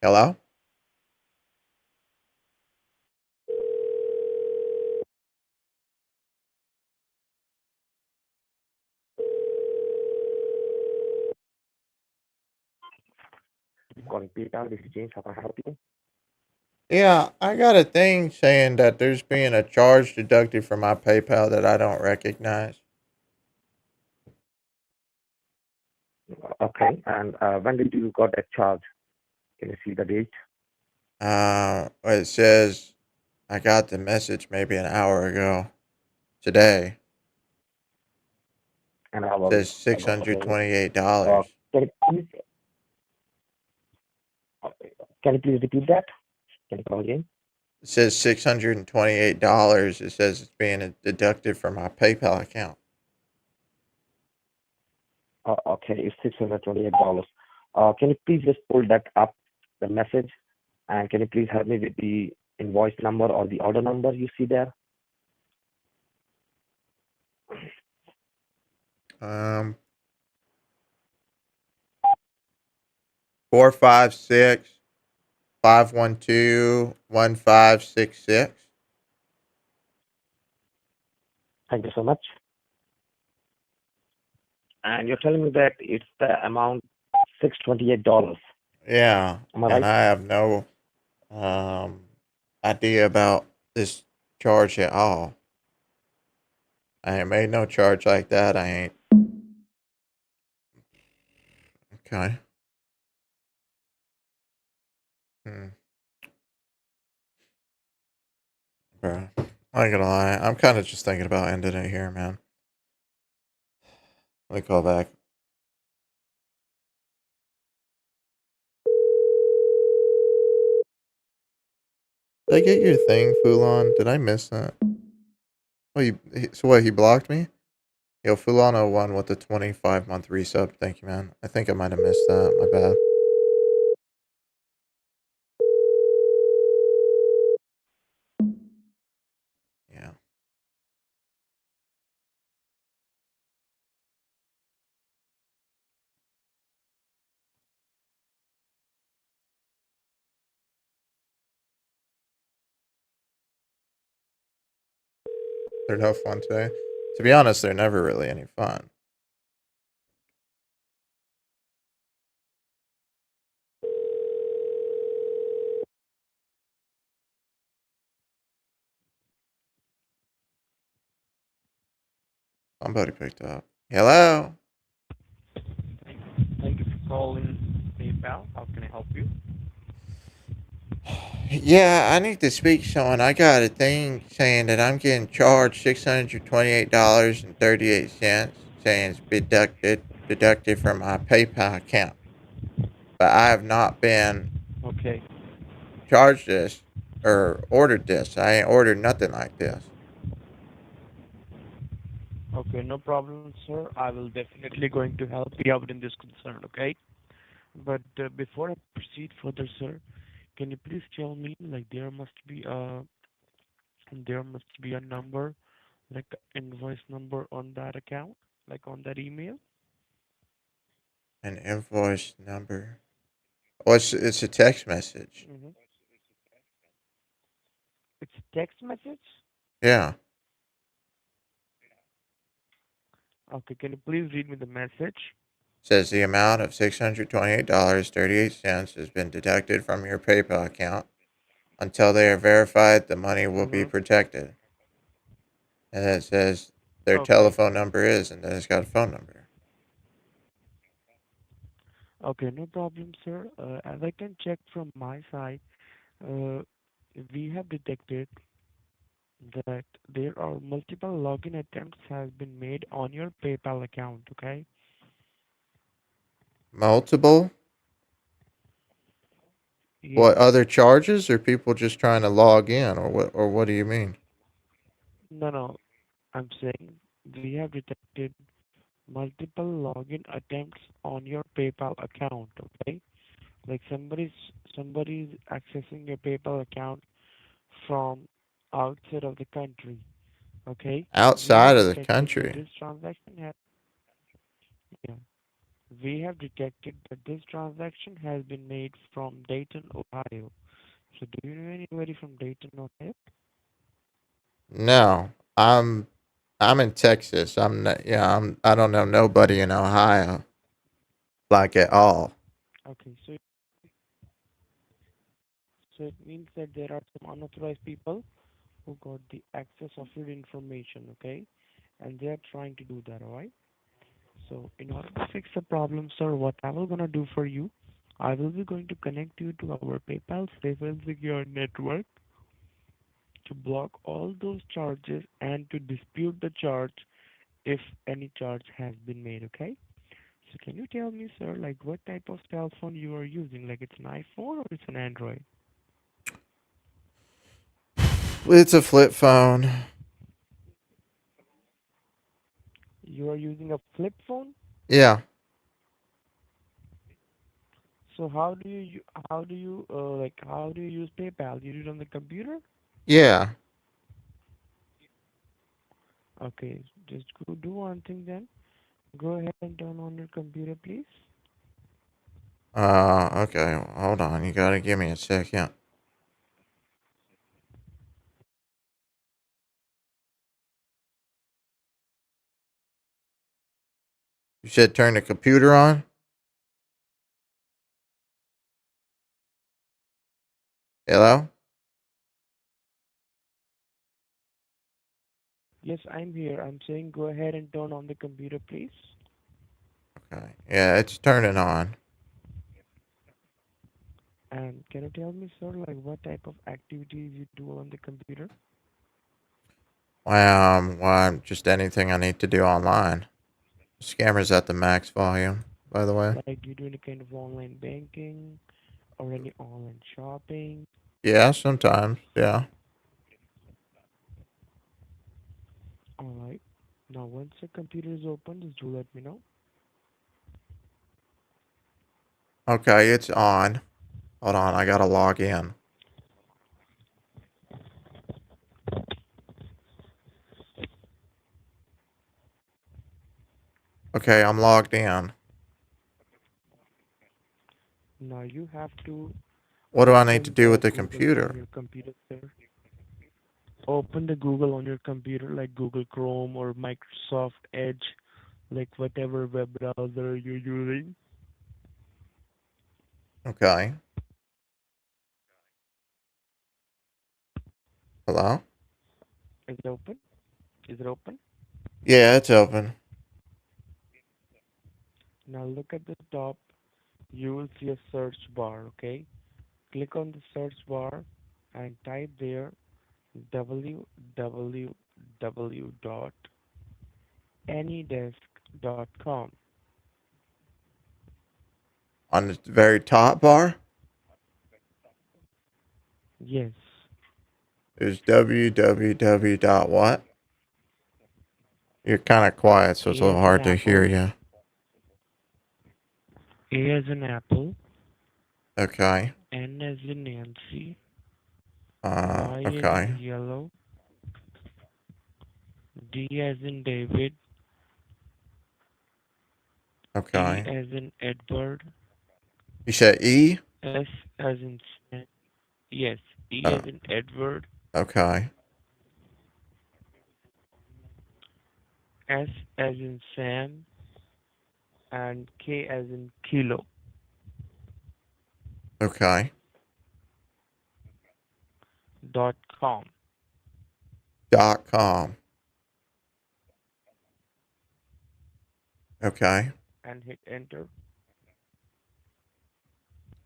Hello? Calling PayPal, this is James. How can I help you? Yeah, I got a thing saying that there's being a charge deducted from my PayPal that I don't recognize. Okay, and when did you got that charge? Can you see the date? It says I got the message maybe an hour ago. Today. An It hour says ago. Okay. $628. Can you please can you please repeat that? Can you come again? It says $628. It says it's being deducted from my PayPal account. Okay, it's $628. Can you please just pull that up, the message, and can you please help me with the invoice number or the order number you see there? Um, 456-512-1566. Thank you so much. And you're telling me that it's the amount $628. Yeah, Am I and right? I have no idea about this charge at all. I ain't made no charge like that. I ain't Okay. Hmm. Bro, I ain't gonna lie. I'm kind of just thinking about ending it here, man. Let me call back. Did I get your thing, Fulon? Did I miss that? Oh, so what? He blocked me? Yo, Fulon01 with the 25-month resub. Thank you, man. I think I might have missed that. My bad. Yeah. They're no fun today. To be honest, they're never really any fun. Somebody picked up. Hello? Thank you for calling PayPal. How can I help you? Yeah, I need to speak to someone. I got a thing saying that I'm getting charged $628.38, saying it's deducted from my PayPal account. But I have not been Okay. charged this or ordered this. I ain't ordered nothing like this. Okay, no problem, sir. I will definitely going to help you out in this concern, okay? But before I proceed further, sir, can you please tell me, like, there must be a number, like invoice number on that account, like on that email? An invoice number. Oh, it's a text message. Mm-hmm. It's text message? Yeah. Okay, can you please read me the message? Says the amount of $628.38 has been deducted from your PayPal account. Until they are verified, the money will be Mm-hmm. protected. And it says their Okay. telephone number is, and then it's got a phone number. Okay, no problem, sir. As I can check from my side, uh, we have detected that there are multiple login attempts has been made on your PayPal account, okay? Multiple? Yes. What, other charges or people just trying to log in, or what do you mean? No, no. I'm saying we have detected multiple login attempts on your PayPal account, okay? Like somebody's accessing your PayPal account from outside of the country, okay? We Outside have of the detected that country. this transaction has, yeah, we have detected that this transaction has been made from Dayton, Ohio. So do you know anybody from Dayton, Ohio? No. I'm in Texas. I'm not, yeah, I don't know nobody in Ohio like at all. Okay, so it means that there are some unauthorized people who got the access of your information, okay? And they are trying to do that, alright? So in order to fix the problem, sir, what I will gonna do for you, I will be going to connect you to our PayPal safe and secure network to block all those charges and to dispute the charge if any charge has been made, okay? So can you tell me, sir, like what type of cell phone you are using? Like it's an iPhone or it's an Android? It's a flip phone. You are using a flip phone? Yeah. So how do you use PayPal? You do it on the computer? Yeah. Okay, just go do one thing then. Go ahead and turn on your computer, please. Okay. Hold on. You gotta give me a second. You said turn the computer on? Hello? Yes, I'm here. I'm saying go ahead and turn on the computer, please. Okay. Yeah, it's turning on. And can you tell me, sir, like what type of activities you do on the computer? Well, just anything I need to do online. Scammer's at the max volume, by the way. Like, do you do any kind of online banking or any online shopping? Yeah, sometimes. Yeah. All right. Now, once your computer is open, just do let me know. Okay, it's on. Hold on, I gotta log in. Okay, I'm logged in. Now you have to What do I need to open do with the the Google on computer? your computer, sir. Open the Google on your computer, like Google Chrome or Microsoft Edge, like whatever web browser you're using. Okay. Hello? Is it open? Is it open? Yeah, it's open. Now look at the top. You will see a search bar, okay? Click on the search bar and type there www.anydesk.com. On the very top bar, Yes. there's www dot what? You're kind of quiet, so it's a A little as in hard to hear apple. you. A as in apple. Okay. N as in Nancy. Y as in Okay. yellow. D as in David. E Okay. as in Edward. You said E? S as in Sam. Yes. E Oh, as in Edward. okay. S as in Sam. And K as in kilo. Okay. .com. .com. Okay. And hit enter.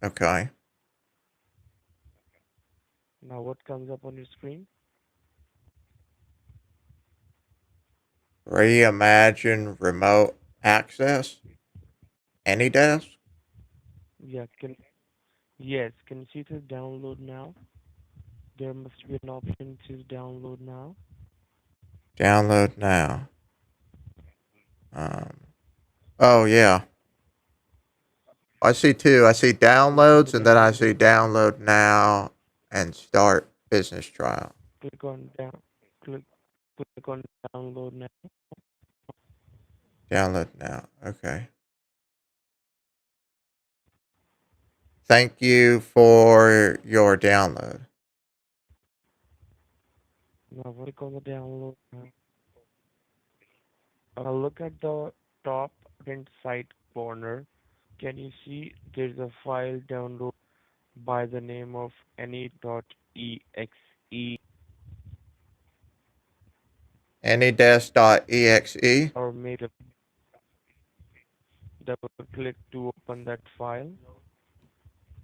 Okay. Now what comes up on your screen? Reimagine remote access. Any desk? Yeah, yes, can you see it download now? There must be an option to download now. Download now. Um. Oh yeah. I see two. I see Click on the downloads, and then I see download. download now and start business trial. Click on click on download now. Download now. Okay. Thank you for your download. Now click on the download now. Look at the top right side corner. Can you see there's a file download by the name of any.exe Anydesk.exe. or maybe double click to open that file.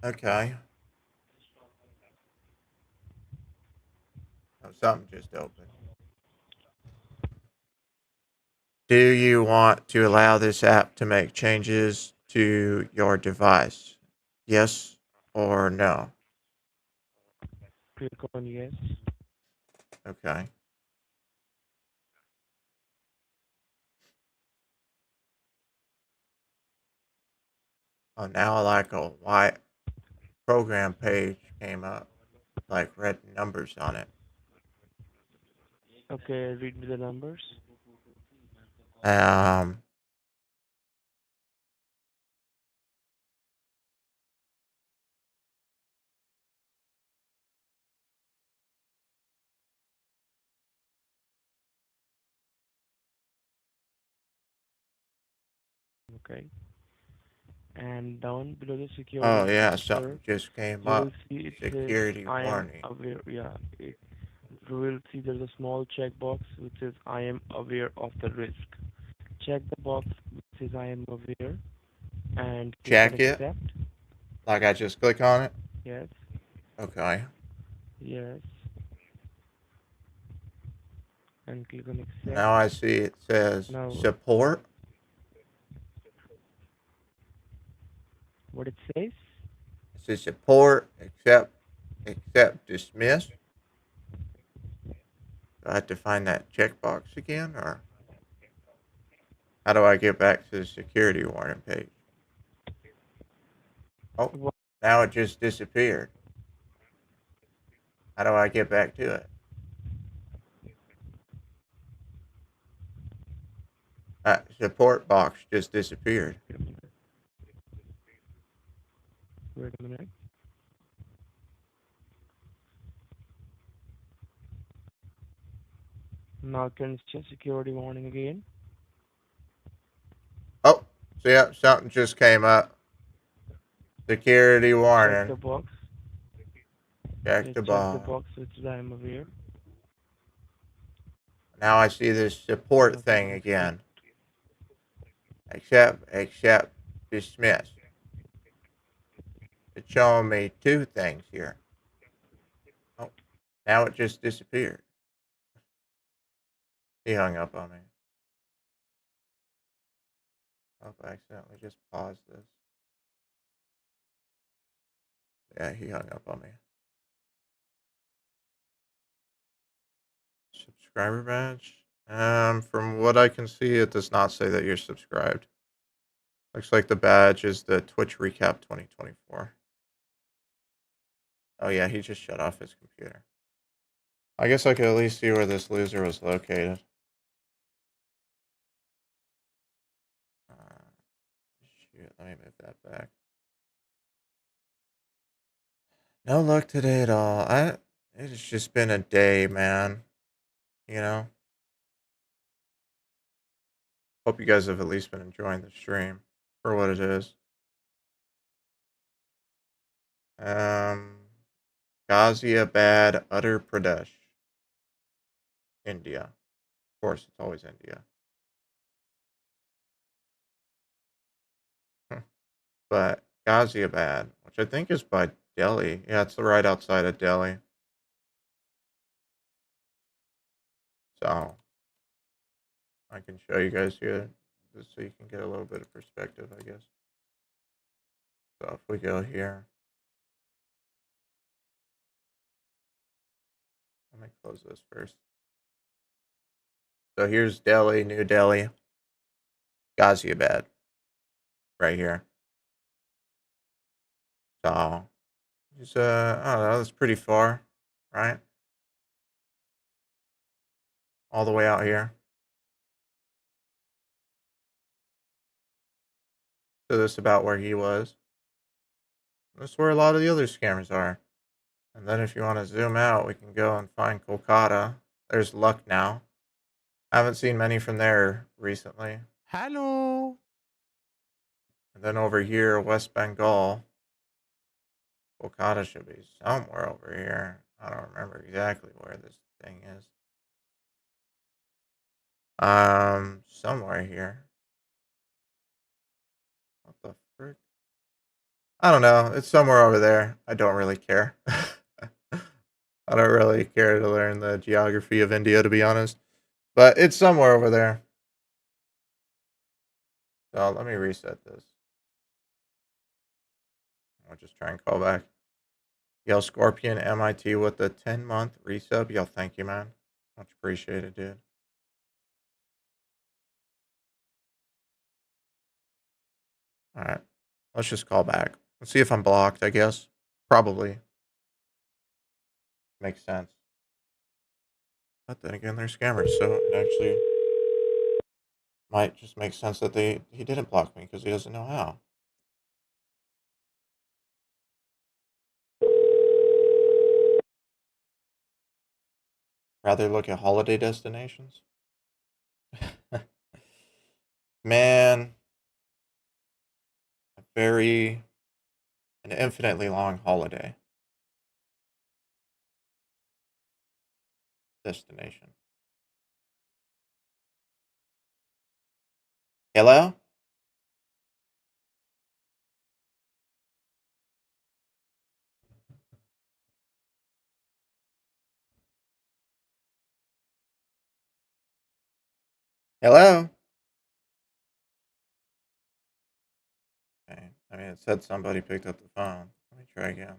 Okay. Oh, something just opened. Do you want to allow this app to make changes to your device? Yes or no? Click on yes. Okay. Oh, now like a white program page came up, like red numbers on it. Okay, read me the numbers. Um, Okay. And down below the security oh yeah, message, something sir, just came you will up. see it says Security I am warning. aware. Yeah, you will see there's a small checkbox which says I am aware of the risk. Check the box which says I am aware, and click on Check it. accept. Like I just click on it? Yes. Okay. Yes. And click on accept. Now I see it says Now, support. what it says? It says support, accept, dismiss. Do I have to find that checkbox again, or how do I get back to the security warning page? Oh, now it just disappeared. How do I get back to it? Support box just disappeared. Wait a minute. Now can you check security warning again? Oh, see, yeah, something just came up. Security warning. Check the box. Check the Check the box. box, which I am aware. Now I see this support thing again. Accept, dismiss. It's showing me two things here. Oh, now it just disappeared. He hung up on me. Oh, I accidentally just paused this. Yeah, he hung up on me. Subscriber badge? From what I can see, it does not say that you're subscribed. Looks like the badge is the Twitch Recap 2024. Oh yeah, he just shut off his computer. I guess I could at least see where this loser was located. Shoot, let me move that back. No luck today at all. It's just been a day, man. You know? Hope you guys have at least been enjoying the stream for what it is. Ghaziabad, Uttar Pradesh, India. Of course, it's always India. But Ghaziabad, which I think is by Delhi. Yeah, it's right outside of Delhi. So I can show you guys here just so you can get a little bit of perspective, I guess. So if we go here, let me close this first. So here's Delhi, New Delhi, Ghaziabad, right here. So it's I don't know, that's pretty far, right? All the way out here. So this is about where he was. That's where a lot of the other scammers are. And then if you want to zoom out, we can go and find Kolkata. There's Lucknow. I haven't seen many from there recently. Hello. And then over here, West Bengal. Kolkata should be somewhere over here. I don't remember exactly where this thing is. Somewhere here. What the frick? I don't know. It's somewhere over there. I don't really care. I don't really care to learn the geography of India, to be honest. But it's somewhere over there. So let me reset this. I'll just try and call back. Yo, Scorpion MIT with the 10-month resub. Yo, thank you, man. Much appreciated, dude. Alright. Let's just call back. Let's see if I'm blocked, I guess. Probably. Makes sense. But then again, they're scammers, so it actually might just make sense that he didn't block me because he doesn't know how. Rather look at holiday destinations? Man, an infinitely long holiday destination. Hello? Hello? Okay. I mean, it said somebody picked up the phone. Let me try again.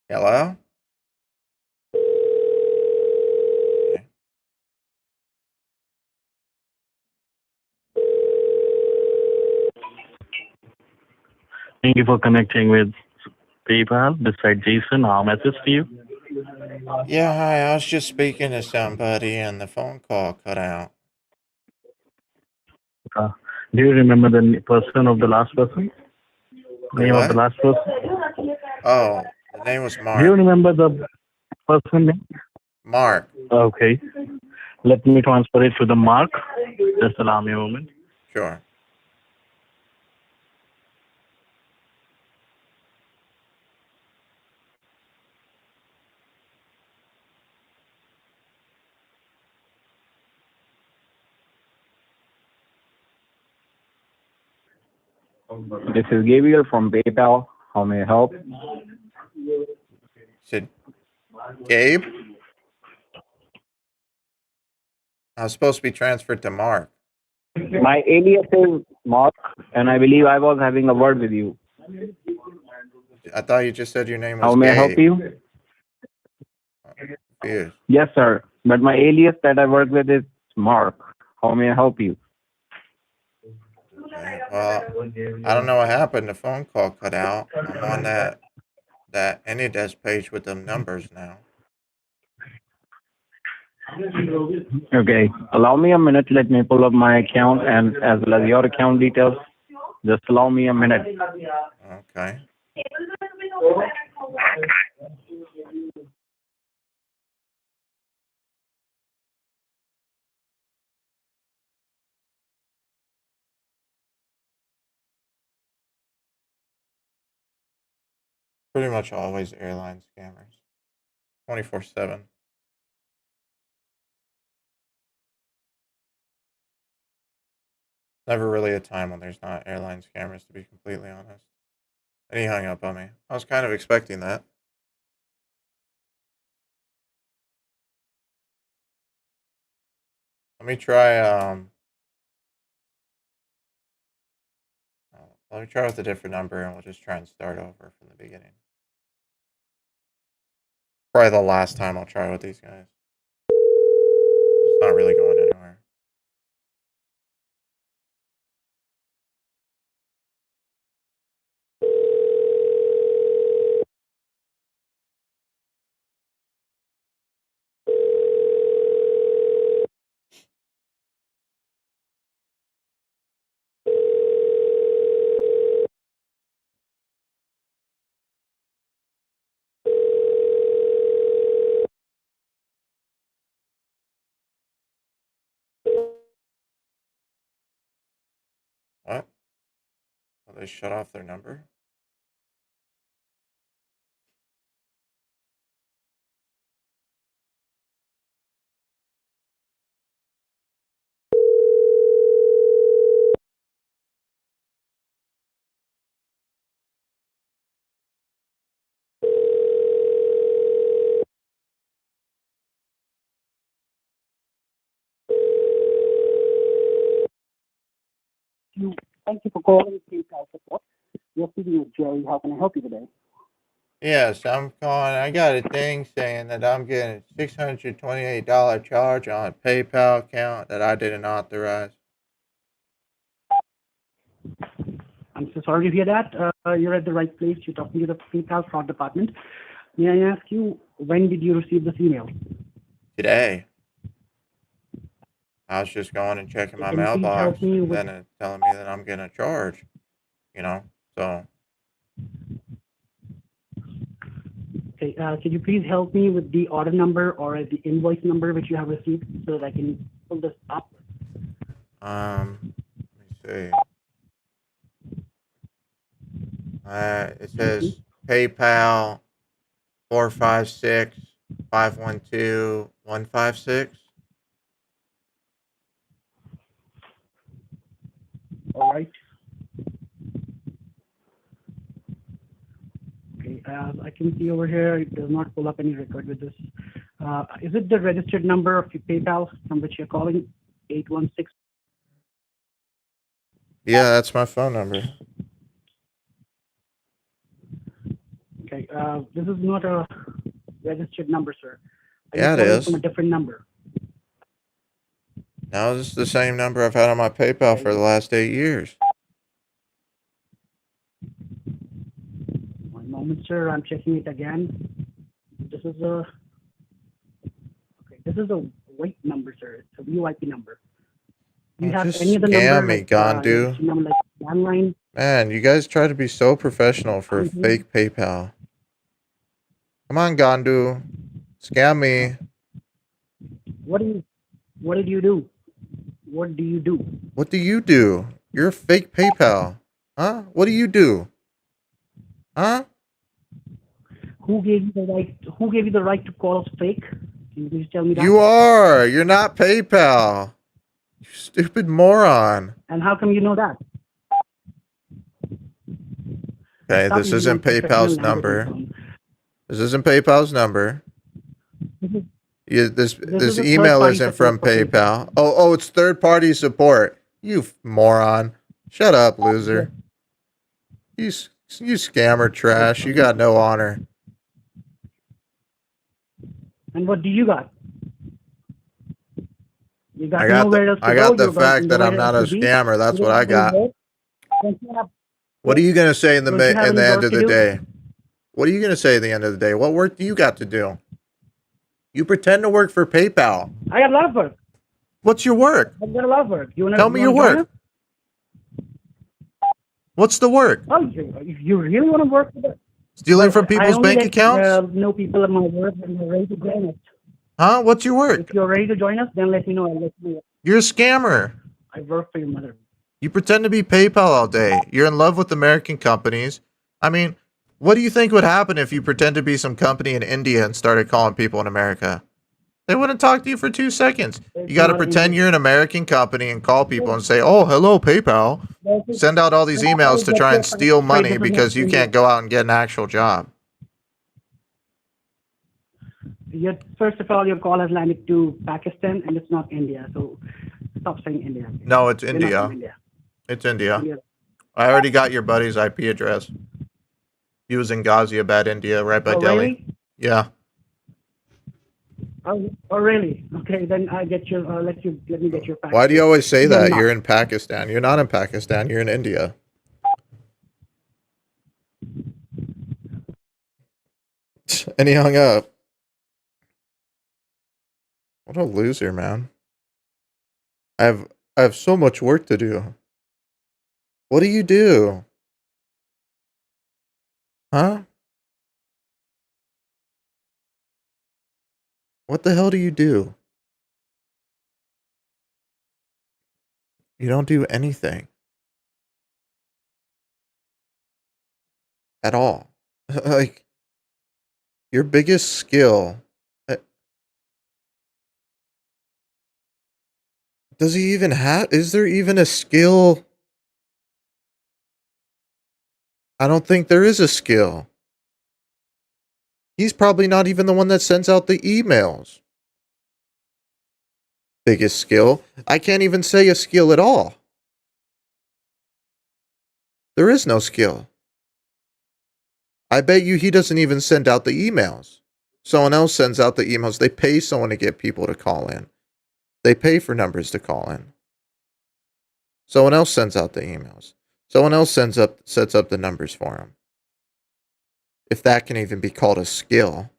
Hello? Thank you for connecting with PayPal. This side Jason. I'll message to you. Yeah, hi. I was just speaking to somebody and the phone call cut out. Do you remember the person of the last person? The Name of the what? last person? Oh, the name was Do you Mark. remember the person name? Mark. Okay. Let me transfer it to the Mark. Just allow me a moment. Sure. This is Gabriel from PayPal. How may I help? Said Gabe? I was supposed to be transferred to Mark. My alias is Mark, and I believe I was having a word with you. I thought you just said your name was How may I help Gabe. you? Confused. Yes, sir. But my alias that I work with is Mark. How may I help you? Okay. Well, I don't know what happened. The phone call cut out. I'm on that AnyDesk page with them numbers now. Okay. Allow me a minute. Let me pull up my account and as well as your account details. Just allow me a minute. Okay. Pretty much always airline scammers. 24/7. Never really a time when there's not airline scammers, to be completely honest. And he hung up on me. I was kind of expecting that. Let me try let me try with a different number and we'll just try and start over from the beginning. Probably the last time I'll try with these guys. It's not really going anywhere. What? Oh, they shut off their number? Thank you for calling PayPal support. You're speaking with Jerry. How can I help you today? Yes, I'm calling. I got a thing saying that I'm getting a $628 charge on a PayPal account that I didn't authorize. I'm so sorry to hear that. You're at the right place. You're talking to the PayPal fraud department. May I ask you, when did you receive this email? Today. I was just going and checking my Can you please mailbox help me and with? then it's telling me that I'm getting a charge. So Okay, can you please help me with the order number or the invoice number which you have received so that I can pull this up? let me see. It says PayPal 456512156. right? Okay, I can see over here it does not pull up any record with this. Is it the registered number of your PayPal from which you're calling? 816. Yeah, that's my phone number. Okay, this is not a registered number, sir. Are you Yeah, it calling from a is. different number? No, this is the same number I've had on my PayPal for the last 8 years. One moment, sir. I'm checking it again. This is a white number, sir. It's a VoIP number. Do you have Just any other scam number me, like Gandu. number like landline? Man, you guys try to be so professional for fake PayPal. Come on, Gandu. Scam me. What did you do? What do you do? What do you do? You're a fake PayPal. Huh? What do you do? Huh? Who gave you the right to call us fake? Can you please tell me that? You are. You're not PayPal. You stupid moron. And how come you know that? Okay, Stop this using isn't my professional PayPal's language, number. Tom. This isn't PayPal's number. This is a email third-party isn't support from for PayPal. Oh, it's third-party support. You moron. Shut up, loser. You scammer trash. You got no honor. And what do you got? You got I got nowhere else to I go. got the You're fact that I'm nowhere else not a to be. scammer. That's You what don't I have any got. work. Don't you have- What are you gonna say in the don't you have in the any end work of to the do? day? What are you gonna say at the end of the day? What work do you got to do? You pretend to work for PayPal. I got a lot of work. What's your work? I've got a lot of work. Tell me your join work. us? What's the work? Oh, you really want to work with us? Stealing from I people's only bank let accounts? know people at my work when you're ready to join us. Huh? What's your work? If you're ready to join us, then let me know. I'll let you know. You're a scammer. I work for your mother. You pretend to be PayPal all day. You're in love with American companies. I mean, what do you think would happen if you pretend to be some company in India and started calling people in America? They wouldn't talk to you for 2 seconds. You got to pretend you're an American company and call people and say, "Oh, hello, PayPal." Send out all these emails to try and steal money because you can't go out and get an actual job. First of all, your call has landed to Pakistan and it's not India. So stop saying India. No, it's You're not India. from India. It's India. I already got your buddy's IP address. He was in Ghaziabad, India, right by Oh, Delhi. really? Yeah. Oh, really? Okay, then I get your. let me get your package. Why do you always say You're that? not. You're in Pakistan. You're not in Pakistan. You're in India. And he hung up. What a loser, man. I have so much work to do. What do you do? Huh? What the hell do you do? You don't do anything. At all. Like, your biggest skill. Does he even have? Is there even a skill? I don't think there is a skill. He's probably not even the one that sends out the emails. Biggest skill. I can't even say a skill at all. There is no skill. I bet you he doesn't even send out the emails. Someone else sends out the emails. They pay someone to get people to call in. They pay for numbers to call in. Someone else sends out the emails. Someone else sets up the numbers for him. If that can even be called a skill.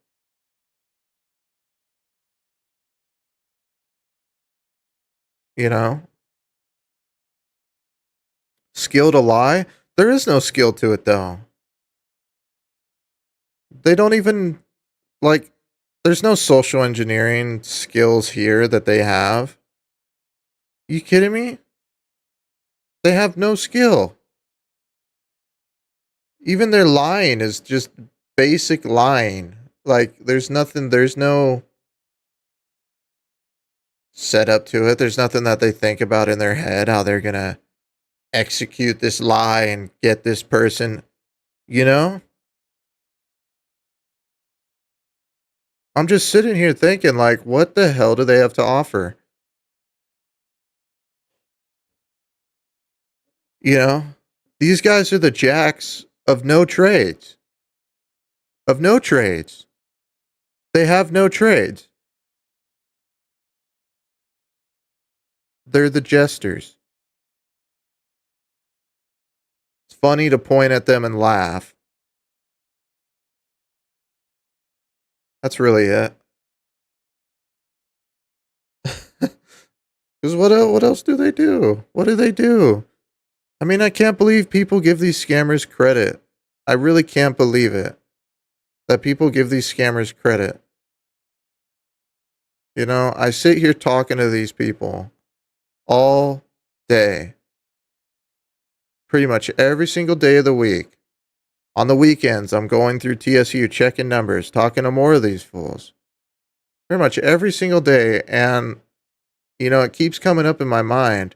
You know? Skill to lie? There is no skill to it, though. They don't even, like, there's no social engineering skills here that they have. You kidding me? They have no skill. Even their lying is just basic lying. Like, there's no setup to it. There's nothing that they think about in their head, how they're gonna execute this lie and get this person, you know? I'm just sitting here thinking, like, what the hell do they have to offer? You know? These guys are the jacks of no trades. Of no trades. They have no trades. They're the jesters. It's funny to point at them and laugh. That's really it. Because what else do they do? What do they do? I mean, I can't believe people give these scammers credit. I really can't believe it. That people give these scammers credit. You know, I sit here talking to these people all day. Pretty much every single day of the week. On the weekends, I'm going through TSU, checking numbers, talking to more of these fools. Pretty much every single day, and, you know, it keeps coming up in my mind.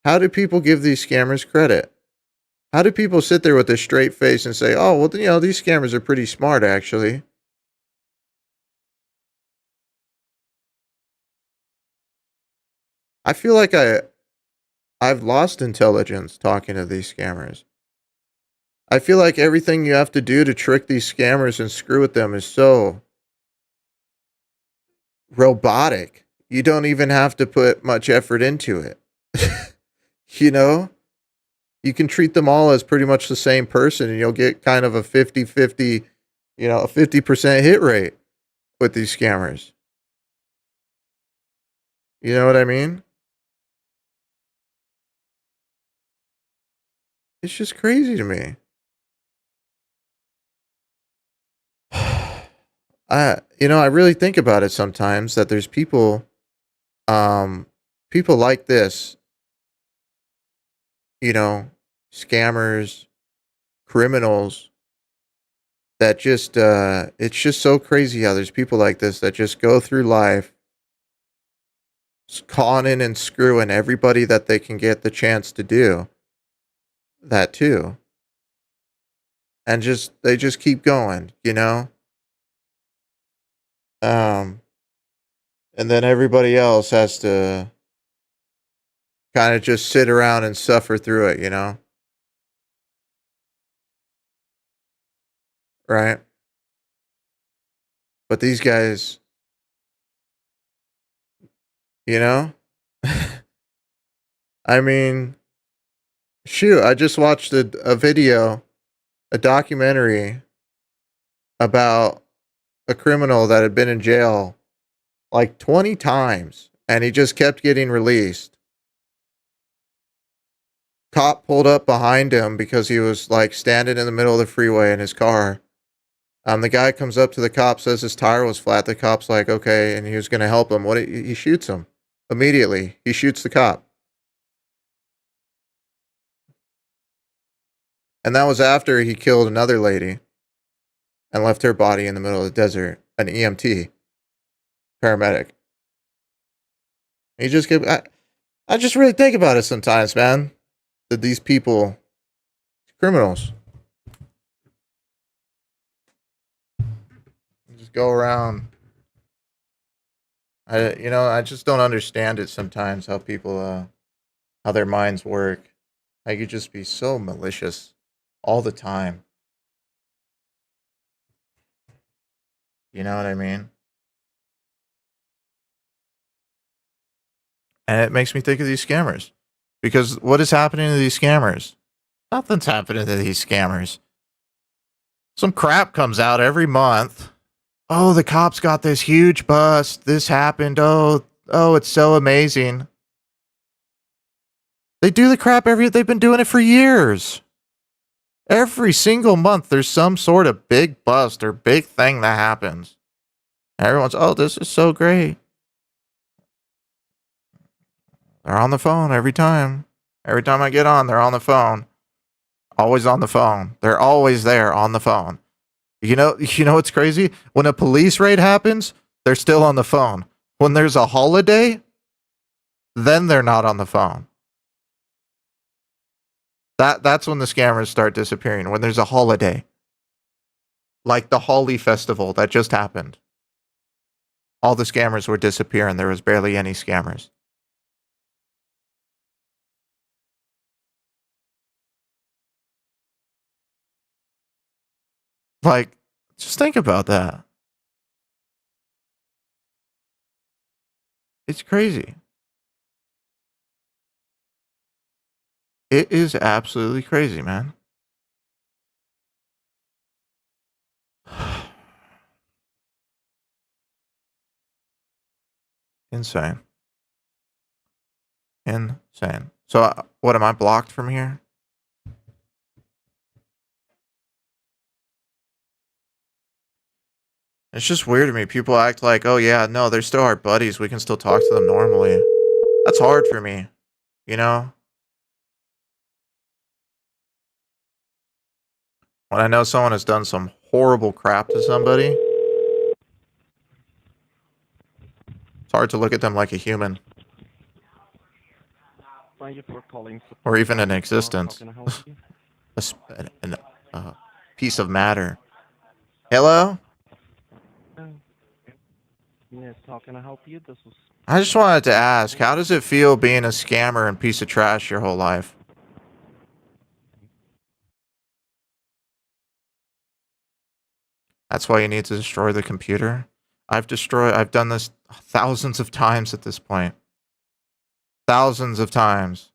How do people give these scammers credit? How do people sit there with a straight face and say, oh, well, you know, these scammers are pretty smart, actually? I feel like I've lost intelligence talking to these scammers. I feel like everything you have to do to trick these scammers and screw with them is so robotic. You don't even have to put much effort into it. You know? You can treat them all as pretty much the same person and you'll get kind of a 50-50, you know, a 50% hit rate with these scammers. You know what I mean? It's just crazy to me. I really think about it sometimes that there's people like this, you know, scammers, criminals that just it's just so crazy how there's people like this that just go through life conning and screwing everybody that they can get the chance to do that too. And they just keep going, you know? And then everybody else has to kind of just sit around and suffer through it, you know? Right? But these guys, you know? I mean, shoot, I just watched a video, a documentary about a criminal that had been in jail like 20 times and he just kept getting released. Cop pulled up behind him because he was like standing in the middle of the freeway in his car. The guy comes up to the cop, says his tire was flat. The cop's like, okay, and he was going to help him. He shoots him immediately. He shoots the cop. And that was after he killed another lady and left her body in the middle of the desert, an EMT, paramedic. I just really think about it sometimes, man, that these people, criminals, just go around. I just don't understand it sometimes how people, how their minds work. I could just be so malicious all the time. You know what I mean? And it makes me think of these scammers. Because what is happening to these scammers? Nothing's happening to these scammers. Some crap comes out every month. Oh, the cops got this huge bust. This happened. Oh, it's so amazing. They do the crap they've been doing it for years. Every single month there's some sort of big bust or big thing that happens. Everyone's, oh, this is so great. They're on the phone every time. Every time I get on, they're on the phone. Always on the phone. They're always there on the phone. You know what's crazy? When a police raid happens, they're still on the phone. When there's a holiday, then they're not on the phone. That's when the scammers start disappearing. When there's a holiday, like the Holi festival that just happened, all the scammers would disappear, and there was barely any scammers. Like, just think about that. It's crazy. It is absolutely crazy, man. Insane. Insane. So, what am I blocked from here? It's just weird to me. People act like, oh yeah, no, they're still our buddies. We can still talk to them normally. That's hard for me, you know? When I know someone has done some horrible crap to somebody, it's hard to look at them like a human. Thank you for calling. Or even an How existence. can I help you? A piece of matter. Hello? Yes, how can I help you? This is I just wanted to ask, how does it feel being a scammer and piece of trash your whole life? That's why you need to destroy the computer? I've done this thousands of times at this point. Thousands of times.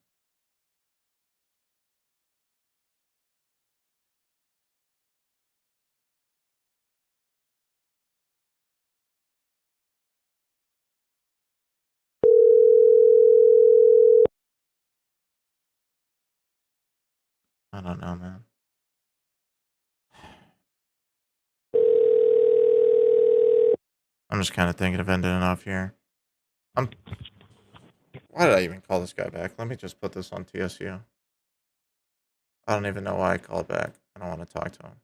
I don't know, man. I'm just kind of thinking of ending it off here. Why did I even call this guy back? Let me just put this on TSU. I don't even know why I called back. I don't want to talk to him.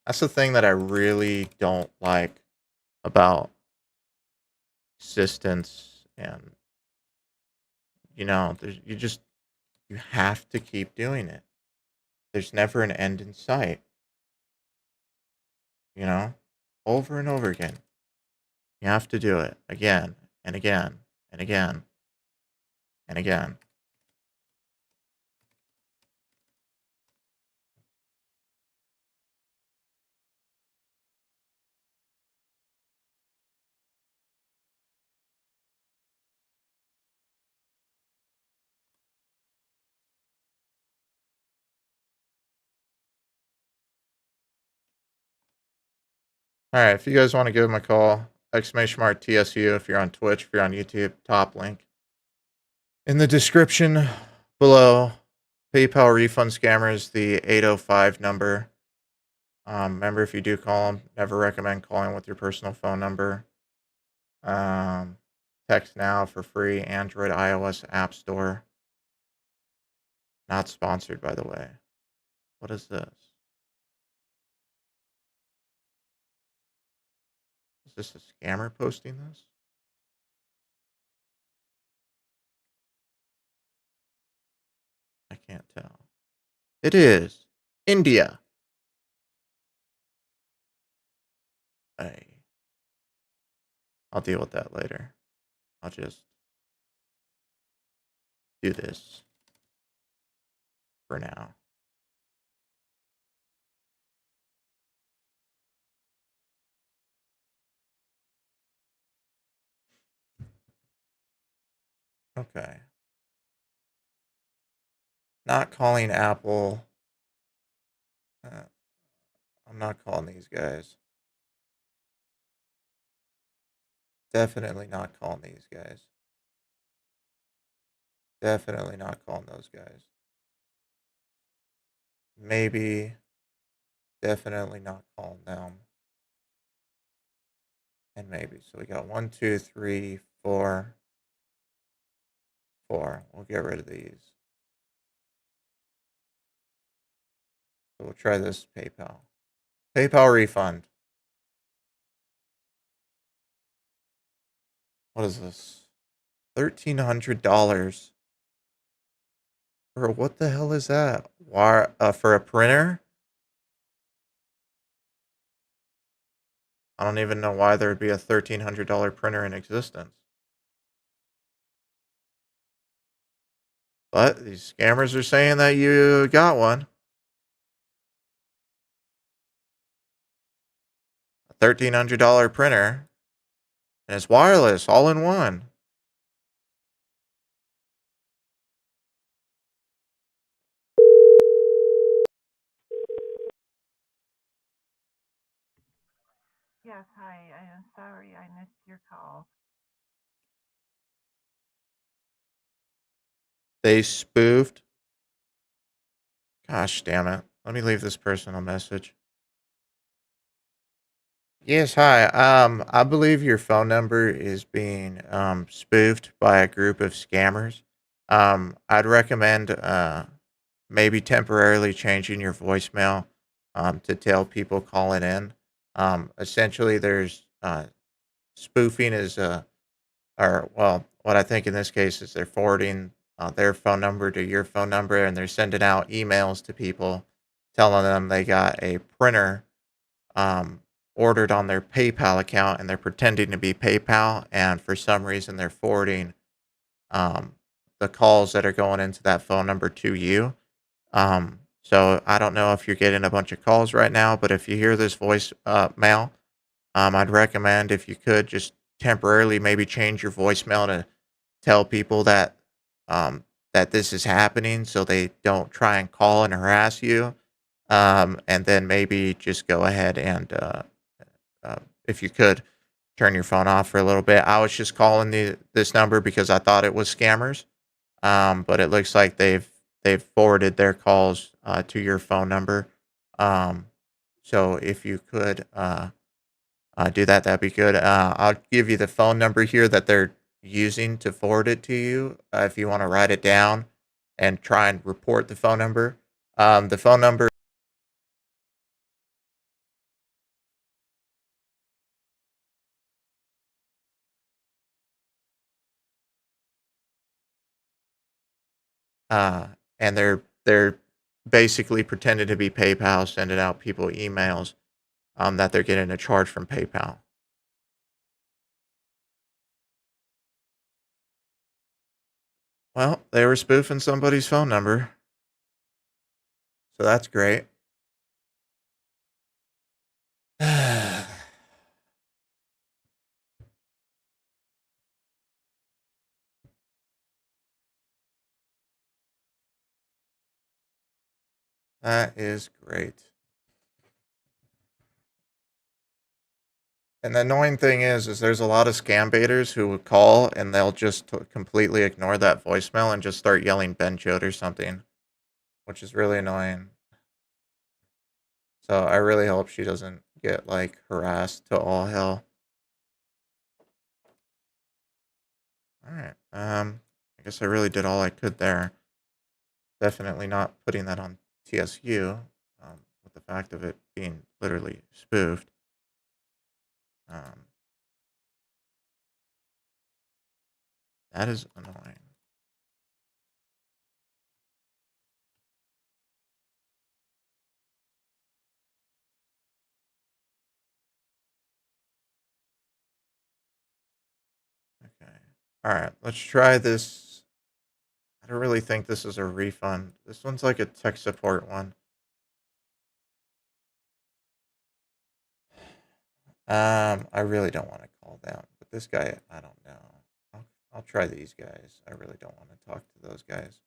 That's the thing that I really don't like about existence, and you know, you have to keep doing it. There's never an end in sight. You know? Over and over again. You have to do it again and again and again and again. Alright, if you guys want to give him a call, exclamation mark TSU if you're on Twitch, if you're on YouTube, top link. In the description below, PayPal refund scammers, the 805 number. Remember, if you do call them, never recommend calling with your personal phone number. Text now for free, Android, iOS, App Store. Not sponsored, by the way. What is this? Is this a scammer posting this? I can't tell. It is. India. I'll deal with that later. I'll just do this for now. Okay. Not calling Apple. I'm not calling these guys. Definitely not calling these guys. Definitely not calling those guys. Maybe. Definitely not calling them. And maybe. So we got 1, 2, 3, 4. 4. We'll get rid of these. So we'll try this PayPal. PayPal refund. What is this? $1,300. Bro, what the hell is that? Why, for a printer? I don't even know why there would be a $1,300 printer in existence. But these scammers are saying that you got one. A $1,300 printer. And it's wireless, all in one. Yes, hi. I am sorry I missed your call. They spoofed. Gosh damn it. Let me leave this person a message. Yes, hi. I believe your phone number is being spoofed by a group of scammers. I'd recommend maybe temporarily changing your voicemail to tell people calling in. Essentially, there's spoofing is or well, what I think in this case is they're forwarding their phone number to your phone number, and they're sending out emails to people telling them they got a printer um, ordered on their PayPal account, and they're pretending to be PayPal, and for some reason they're forwarding um, the calls that are going into that phone number to you. So I don't know if you're getting a bunch of calls right now, but if you hear this voice mail, I'd recommend if you could just temporarily maybe change your voicemail to tell people that that this is happening, so they don't try and call and harass you. And then maybe just go ahead and if you could turn your phone off for a little bit. I was just calling this number because I thought it was scammers, but it looks like they've forwarded their calls to your phone number. Um, so if you could do that, that'd be good. I'll give you the phone number here that they're using to forward it to you. If you want to write it down and try and report the phone number. The phone number. Uh, and they're basically pretending to be PayPal, sending out people emails that they're getting a charge from PayPal. Well, they were spoofing somebody's phone number, so that's great. That is great. And the annoying thing is there's a lot of scam baiters who would call and they'll just completely ignore that voicemail and just start yelling Ben Chode or something, which is really annoying. So I really hope she doesn't get like harassed to all hell. All right. I guess I really did all I could there. Definitely not putting that on TSU with the fact of it being literally spoofed. That is annoying. Okay. All right. Let's try this. I don't really think this is a refund. This one's like a tech support one. I really don't want to call them, but this guy, I don't know. I'll try these guys. I really don't want to talk to those guys.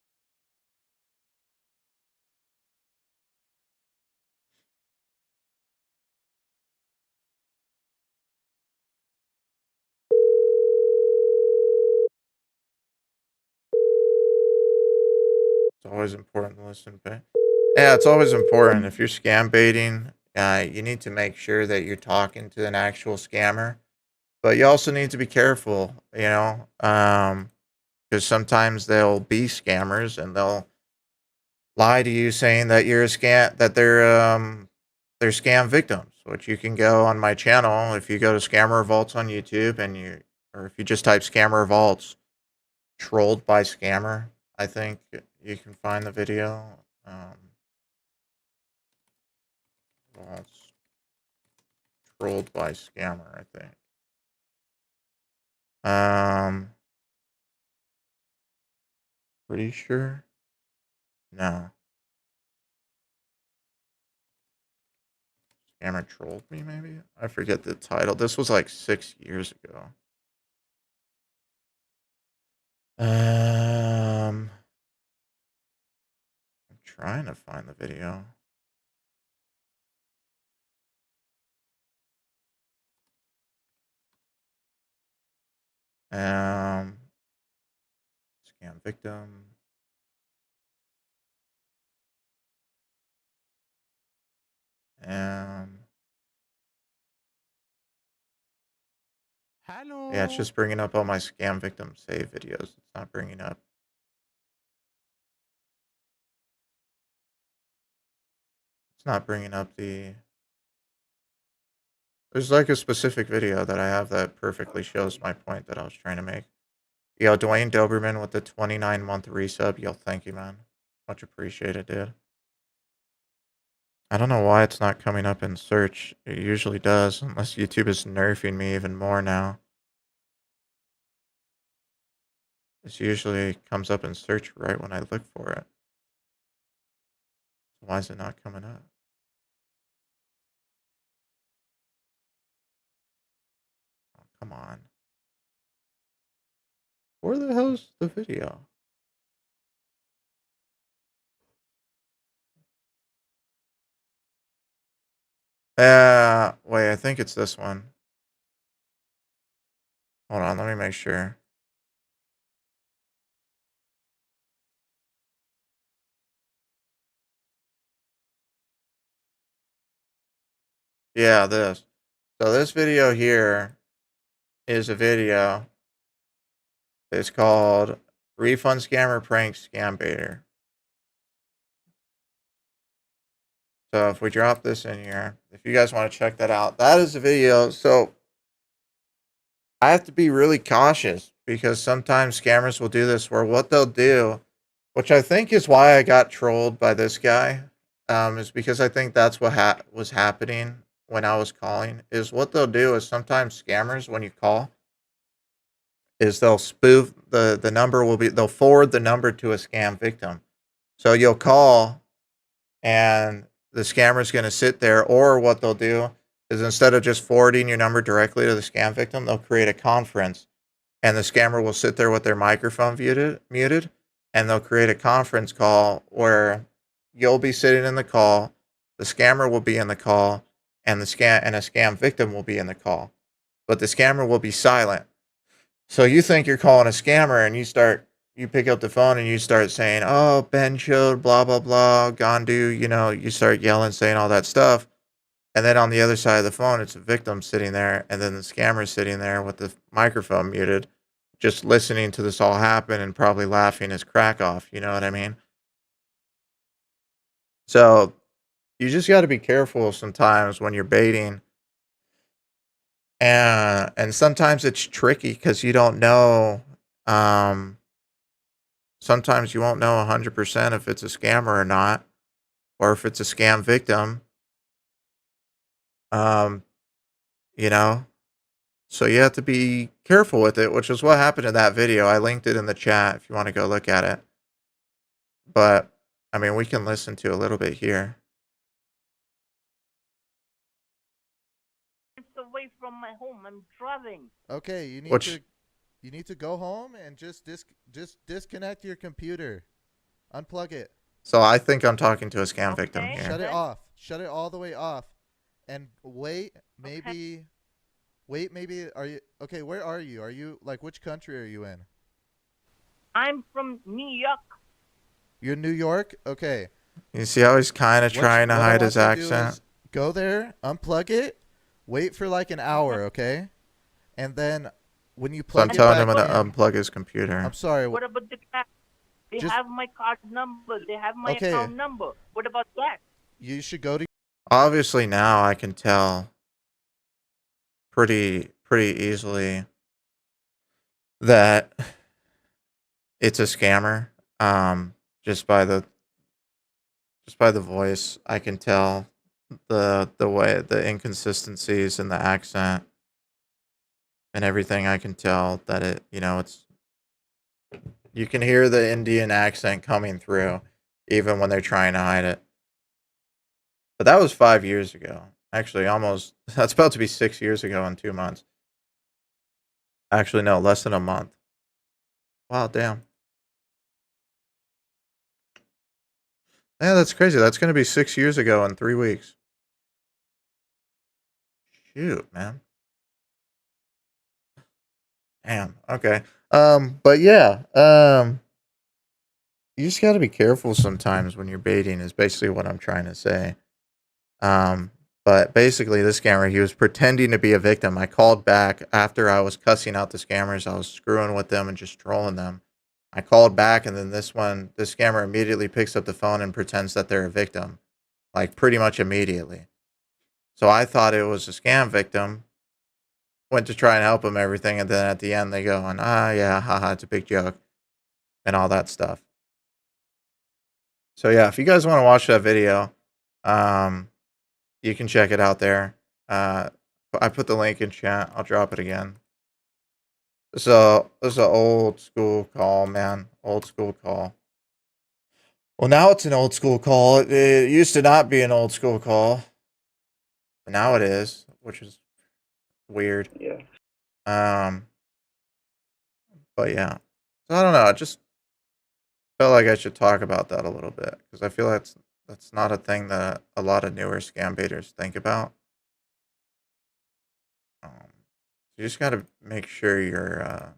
It's always important to listen to. Yeah, it's always important. If you're scam baiting, you need to make sure that you're talking to an actual scammer. But you also need to be careful, because sometimes they'll be scammers and they'll lie to you saying that you're a scam, that they're scam victims. Which you can go on my channel if you go to Scammer Revolts on YouTube and you or if you just type scammer Revolts, trolled by scammer, I think you can find the video. Revolts, trolled by scammer, I think. Pretty sure. No. Scammer trolled me, maybe? I forget the title. This was like 6 years ago. I'm trying to find the video. Scam victim. Hello. Yeah, it's just bringing up all my scam victim save videos. It's not bringing up. It's not bringing up the. There's like a specific video that I have that perfectly shows my point that I was trying to make. Yo, Dwayne Doberman with the 29-month resub. Yo, thank you, man. Much appreciated, dude. I don't know why it's not coming up in search. It usually does, unless YouTube is nerfing me even more now. This usually comes up in search right when I look for it. Why is it not coming up? Oh, come on. Where the hell's the video? Wait, I think it's this one. Hold on, let me make sure. Yeah, this. So this video here is a video. It's called Refund Scammer Prank Scam Baiter. So if we drop this in here, if you guys want to check that out, that is a video. So I have to be really cautious because sometimes scammers will do this where what they'll do, which I think is why I got trolled by this guy, is because I think that's what was happening when I was calling, is what they'll do is sometimes scammers, when you call, is they'll spoof the number they'll forward the number to a scam victim. So you'll call and the scammer's going to sit there, or what they'll do is instead of just forwarding your number directly to the scam victim, they'll create a conference and the scammer will sit there with their microphone muted and they'll create a conference call where you'll be sitting in the call, the scammer will be in the call, and a scam victim will be in the call. But the scammer will be silent. So you think you're calling a scammer and you pick up the phone and you start saying, "Oh, Ben showed blah blah blah, Gandu," you start yelling, saying all that stuff. And then on the other side of the phone, it's a victim sitting there, and then the scammer's sitting there with the microphone muted, just listening to this all happen and probably laughing his crack off. You know what I mean? So you just got to be careful sometimes when you're baiting. And sometimes it's tricky because you don't know. Sometimes you won't know 100% if it's a scammer or not, or if it's a scam victim. You know, so you have to be careful with it, which is what happened in that video. I linked it in the chat if you want to go look at it. But I mean, we can listen to a little bit here. Away from my home, I'm traveling. Okay, you need to go home and just disconnect your computer. Unplug it. So I think I'm talking to a scam victim here. Shut it off. Shut it all the way off. And wait, maybe are you okay, where are you? Are you which country are you in? I'm from New York. You're in New York? Okay. You see how he's kind of trying to hide his accent? Go there, unplug it, wait for an hour, okay? And then when you plug it back in... So I'm telling him to unplug his computer. I'm sorry. What about the card? They have my card number. They have my account number. What about that? You should go to... Obviously now I can tell pretty easily that it's a scammer. Just by the voice, I can tell the way, the inconsistencies in the accent and everything. I can tell that it, it's, you can hear the Indian accent coming through even when they're trying to hide it. But that was 5 years ago. Actually, almost, that's about to be 6 years ago in 2 months. Actually, no, less than a month. Wow, damn. Yeah, that's crazy. That's going to be 6 years ago in 3 weeks. Shoot, man. Damn. Okay. But yeah, you just got to be careful sometimes when you're baiting is basically what I'm trying to say. But basically this scammer, he was pretending to be a victim. I called back after I was cussing out the scammers. I was screwing with them and just trolling them. I called back, and then this scammer immediately picks up the phone and pretends that they're a victim, like pretty much immediately. So I thought it was a scam victim, went to try and help him, everything, and then at the end they go on, yeah, haha, it's a big joke, and all that stuff. So yeah, if you guys want to watch that video, you can check it out there. I put the link in chat. I'll drop it again. So this is an old school call, man. Old school call. Well, now it's an old school call. It used to not be an old school call, but now it is, which is weird. Yeah. But yeah. So I don't know. I just felt like I should talk about that a little bit because I feel like that's not a thing that a lot of newer scam baiters think about. You just got to make sure you're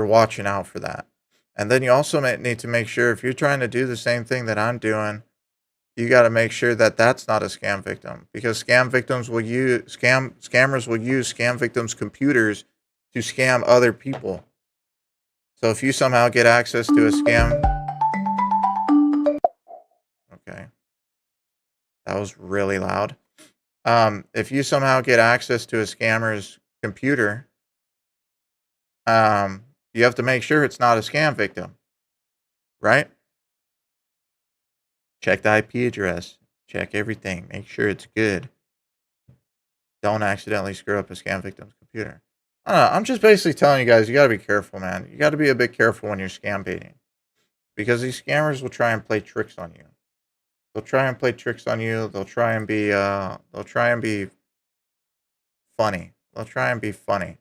watching out for that. And then you also need to make sure if you're trying to do the same thing that I'm doing, you got to make sure that that's not a scam victim, because scammers will use scam victims' computers to scam other people. So if you somehow get access to a scam, okay, that was really loud. If you somehow get access to a scammer's computer, you have to make sure it's not a scam victim, right? Check the IP address, check everything, make sure it's good. Don't accidentally screw up a scam victim's computer. I don't know, I'm just basically telling you guys, you got to be careful, man. You got to be a bit careful when you're scam baiting, because these scammers will try and play tricks on you. They'll try and play tricks on you. They'll try and be funny. They'll try and be funny,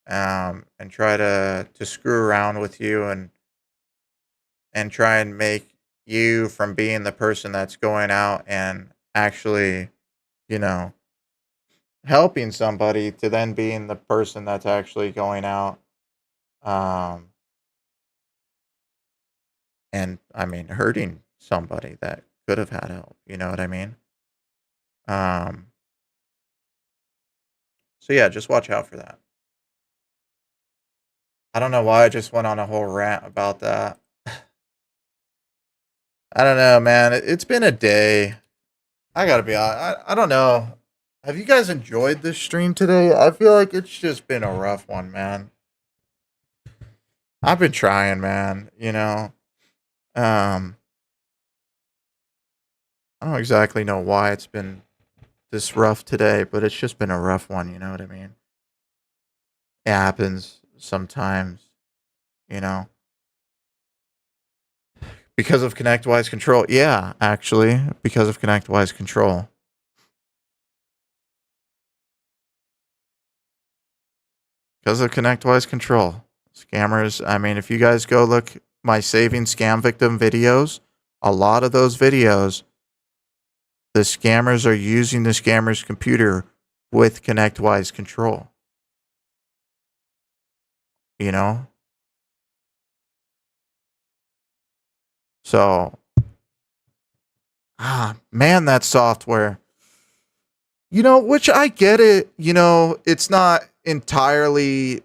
and try to screw around with you and try and make you from being the person that's going out and actually, helping somebody to then being the person that's actually going out, and I mean hurting somebody that could have had help. You know what I mean? So yeah, just watch out for that. I don't know why I just went on a whole rant about that. I don't know, man. It's been a day. I gotta be honest. I don't know. Have you guys enjoyed this stream today? I feel like it's just been a rough one, man. I've been trying, man. I don't exactly know why it's been this rough today, but it's just been a rough one. You know what I mean? It happens sometimes, because of ConnectWise control. Yeah, actually, because of ConnectWise control. Because of ConnectWise control. Scammers, I mean, if you guys go look my saving scam victim videos, a lot of those videos, the scammers are using the scammer's computer with ConnectWise control. So, man, that software, which I get it, it's not entirely,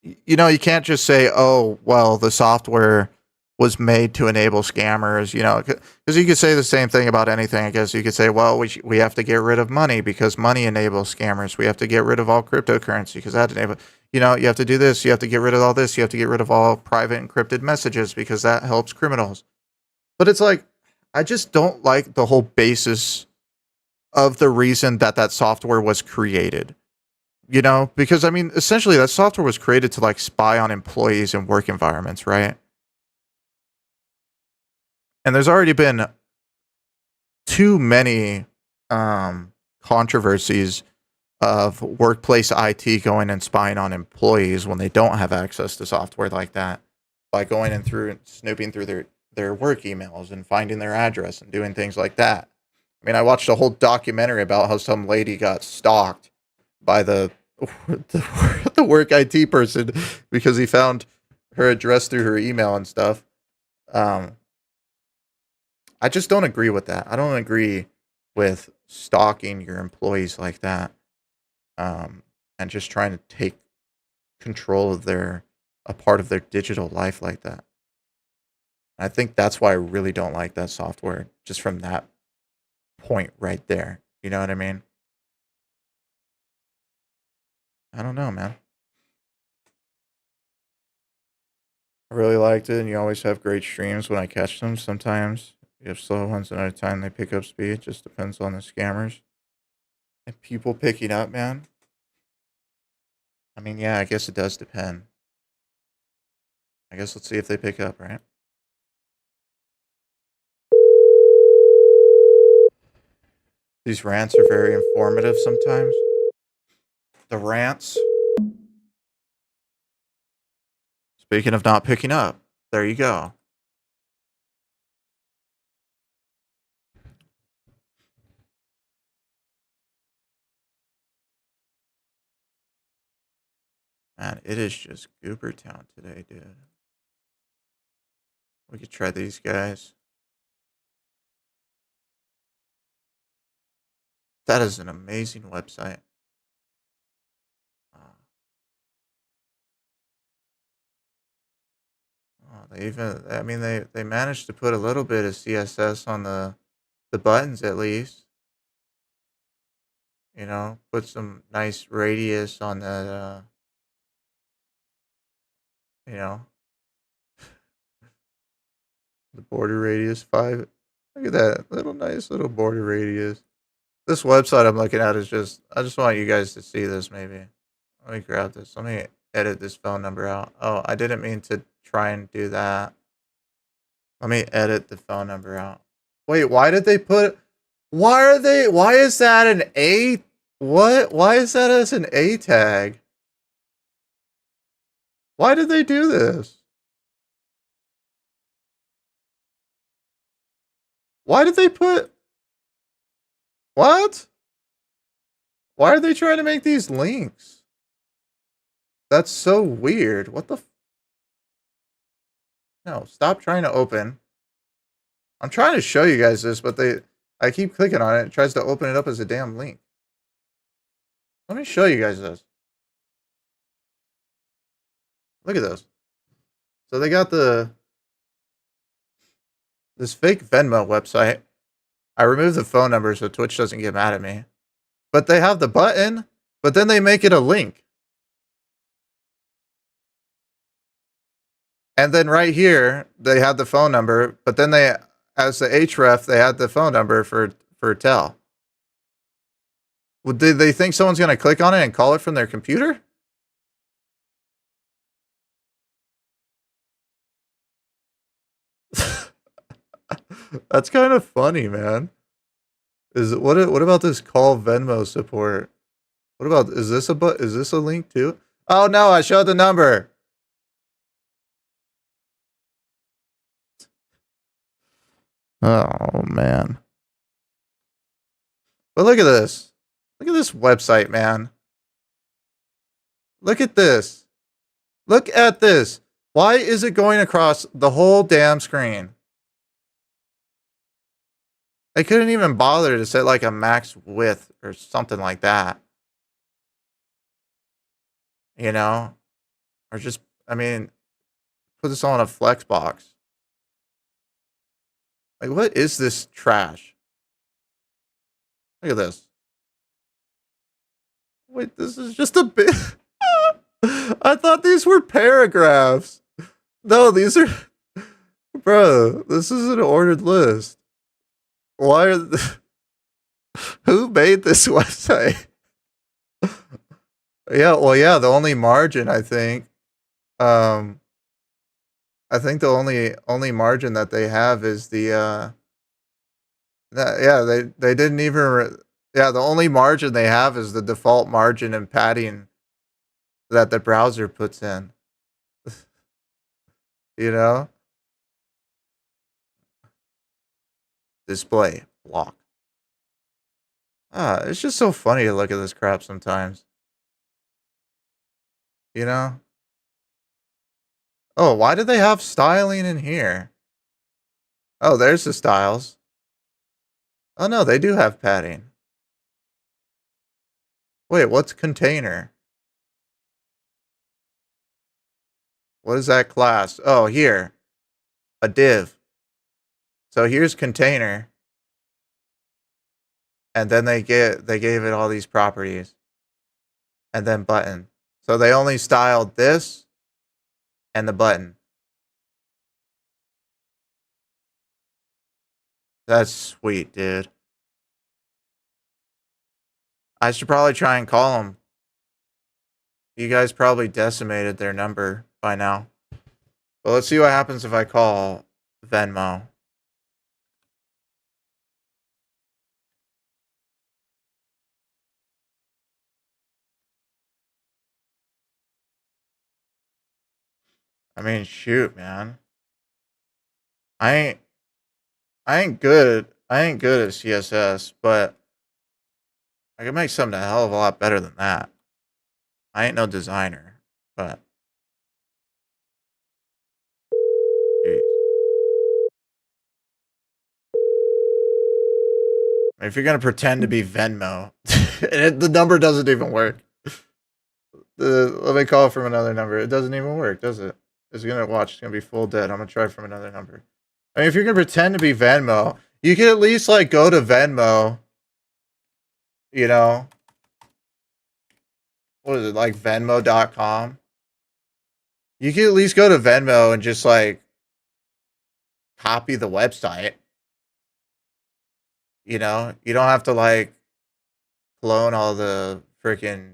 you can't just say, oh, well, the software was made to enable scammers, because you could say the same thing about anything. I guess you could say, well, we have to get rid of money because money enables scammers. We have to get rid of all cryptocurrency because that enables, you know, you have to do this, you have to get rid of all this, you have to get rid of all private encrypted messages because that helps criminals. But it's like, I just don't like the whole basis of the reason that that software was created. You know, because I mean, essentially that software was created to like spy on employees in work environments, right? And there's already been too many controversies of workplace IT going and spying on employees when they don't have access to software like that, by going and through snooping through their work emails and finding their address and doing things like that. I mean, I watched a whole documentary about how some lady got stalked by the work IT person because he found her address through her email and stuff. I just don't agree with that. I don't agree with stalking your employees like that, and just trying to take control of a part of their digital life like that. I think that's why I really don't like that software, just from that point right there. You know what I mean? I don't know, man. I really liked it, and you always have great streams when I catch them. Sometimes you have slow ones, and at a time they pick up speed. It just depends on the scammers. And people picking up, man. I mean, yeah, I guess it does depend. I guess let's see if they pick up, right? These rants are very informative sometimes. The rants. Speaking of not picking up, there you go. Man, it is just Goober Town today, dude. We could try these guys. That is an amazing website. They even, I mean, they managed to put a little bit of CSS on the buttons at least. You know, put some nice radius on that, you know, the border radius 5. Look at that little nice little border radius. This website I'm looking at is just, I just want you guys to see this maybe. Let me grab this. Let me edit this phone number out. Oh, I didn't mean to try and do that. Let me edit the phone number out. Wait, why did they put, why is that an A? What? Why is that as an A tag? Why did they do this? Why did they put, what? Why are they trying to make these links? That's so weird. What the? No, stop trying to open. I'm trying to show you guys this, but I keep clicking on it. It tries to open it up as a damn link. Let me show you guys this. Look at this. So they got this fake Venmo website. I removed the phone number so Twitch doesn't get mad at me. But they have the button, but then they make it a link. And then right here, they had the phone number, but then they, as the href, they had the phone number for Tel. Well, did they think someone's going to click on it and call it from their computer? That's kind of funny, man. What about this call Venmo support? What about, is this a link too? Oh no, I showed the number. Oh man. But look at this. Look at this website, man. Look at this. Look at this. Why is it going across the whole damn screen? They couldn't even bother to set like a max width or something like that. You know? Or just, I mean, put this on a flex box. Like, what is this trash? Look at this. Wait, this is just a bit. I thought these were paragraphs. No, these are... Bro, this is an ordered list. Why are... Who made this website? Yeah, well, yeah, the only margin, I think. I think the only margin that they have is the... yeah, they didn't even... yeah, the only margin they have is the default margin and padding that the browser puts in. You know? Display. Block. It's just so funny to look at this crap sometimes. You know? Oh, why do they have styling in here? Oh, there's the styles. Oh no, they do have padding. Wait, what's container? What is that class? Oh, here. A div. So here's container. And then they gave it all these properties. And then button. So they only styled this and the button. That's sweet, dude. I should probably try and call them. You guys probably decimated their number by now. But let's see what happens if I call Venmo. I mean, shoot, man. I ain't good at CSS, but I can make something a hell of a lot better than that. I ain't no designer, but jeez. If you're gonna pretend to be Venmo, the number doesn't even work. Let me call from another number. It doesn't even work, does it? It's gonna watch. It's gonna be full dead. I'm gonna try from another number. I mean, if you're gonna pretend to be Venmo, you can at least like go to Venmo. You know, what is it, like Venmo.com? You can at least go to Venmo and just like copy the website. You know, you don't have to like clone all the freaking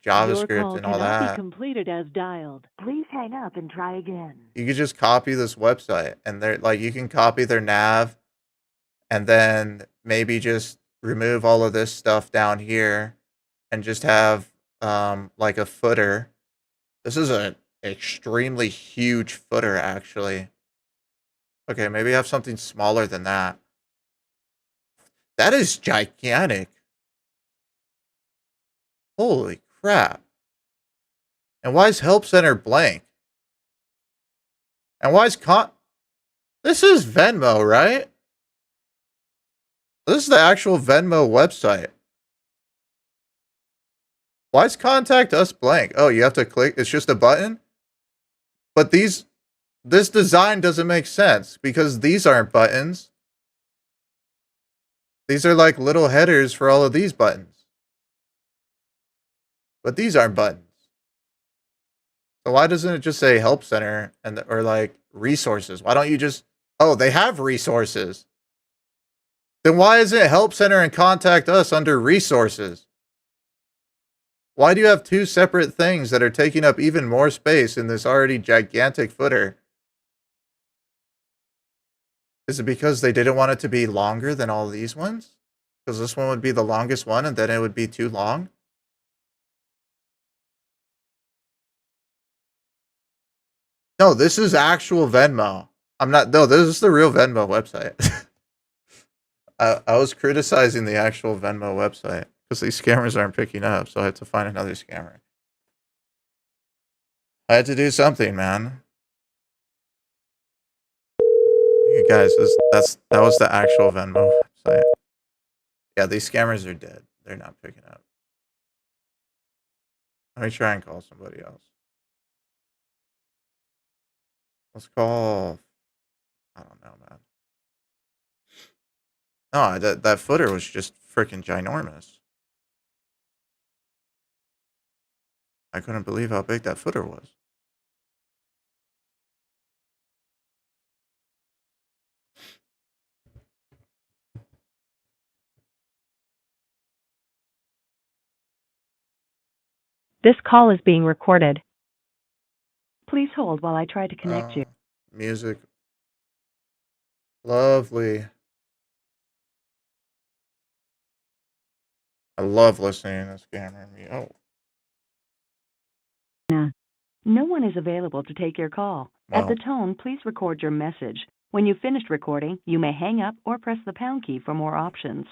JavaScript and all that. Be completed as dialed. Please hang up and try again. You could just copy this website and they're like, you can copy their nav and then maybe just remove all of this stuff down here and just have like a footer. This is an extremely huge footer, actually. Okay, maybe have something smaller than that. That is gigantic. Holy crap. And why is Help Center blank? And why is This is Venmo, right? This is the actual Venmo website. Why is Contact Us blank? Oh, you have to click. It's just a button? But this design doesn't make sense because these aren't buttons. These are like little headers for all of these buttons. But these aren't buttons. So why doesn't it just say Help Center or like resources? Why don't you just... Oh, they have resources. Then why isn't it Help Center and Contact Us under resources? Why do you have two separate things that are taking up even more space in this already gigantic footer? Is it because they didn't want it to be longer than all these ones? Because this one would be the longest one and then it would be too long? No, this is actual Venmo. No, this is the real Venmo website. I was criticizing the actual Venmo website because these scammers aren't picking up, so I had to find another scammer. I had to do something, man. You guys, that was the actual Venmo website. Yeah, these scammers are dead. They're not picking up. Let me try and call somebody else. Let's call... I don't know, man. No, that footer was just freaking ginormous. I couldn't believe how big that footer was. This call is being recorded. Please hold while I try to connect you. Music. Lovely. I love listening to this camera. Oh. No one is available to take your call. At the tone, please record your message. When you've finished recording, you may hang up or press the pound key for more options.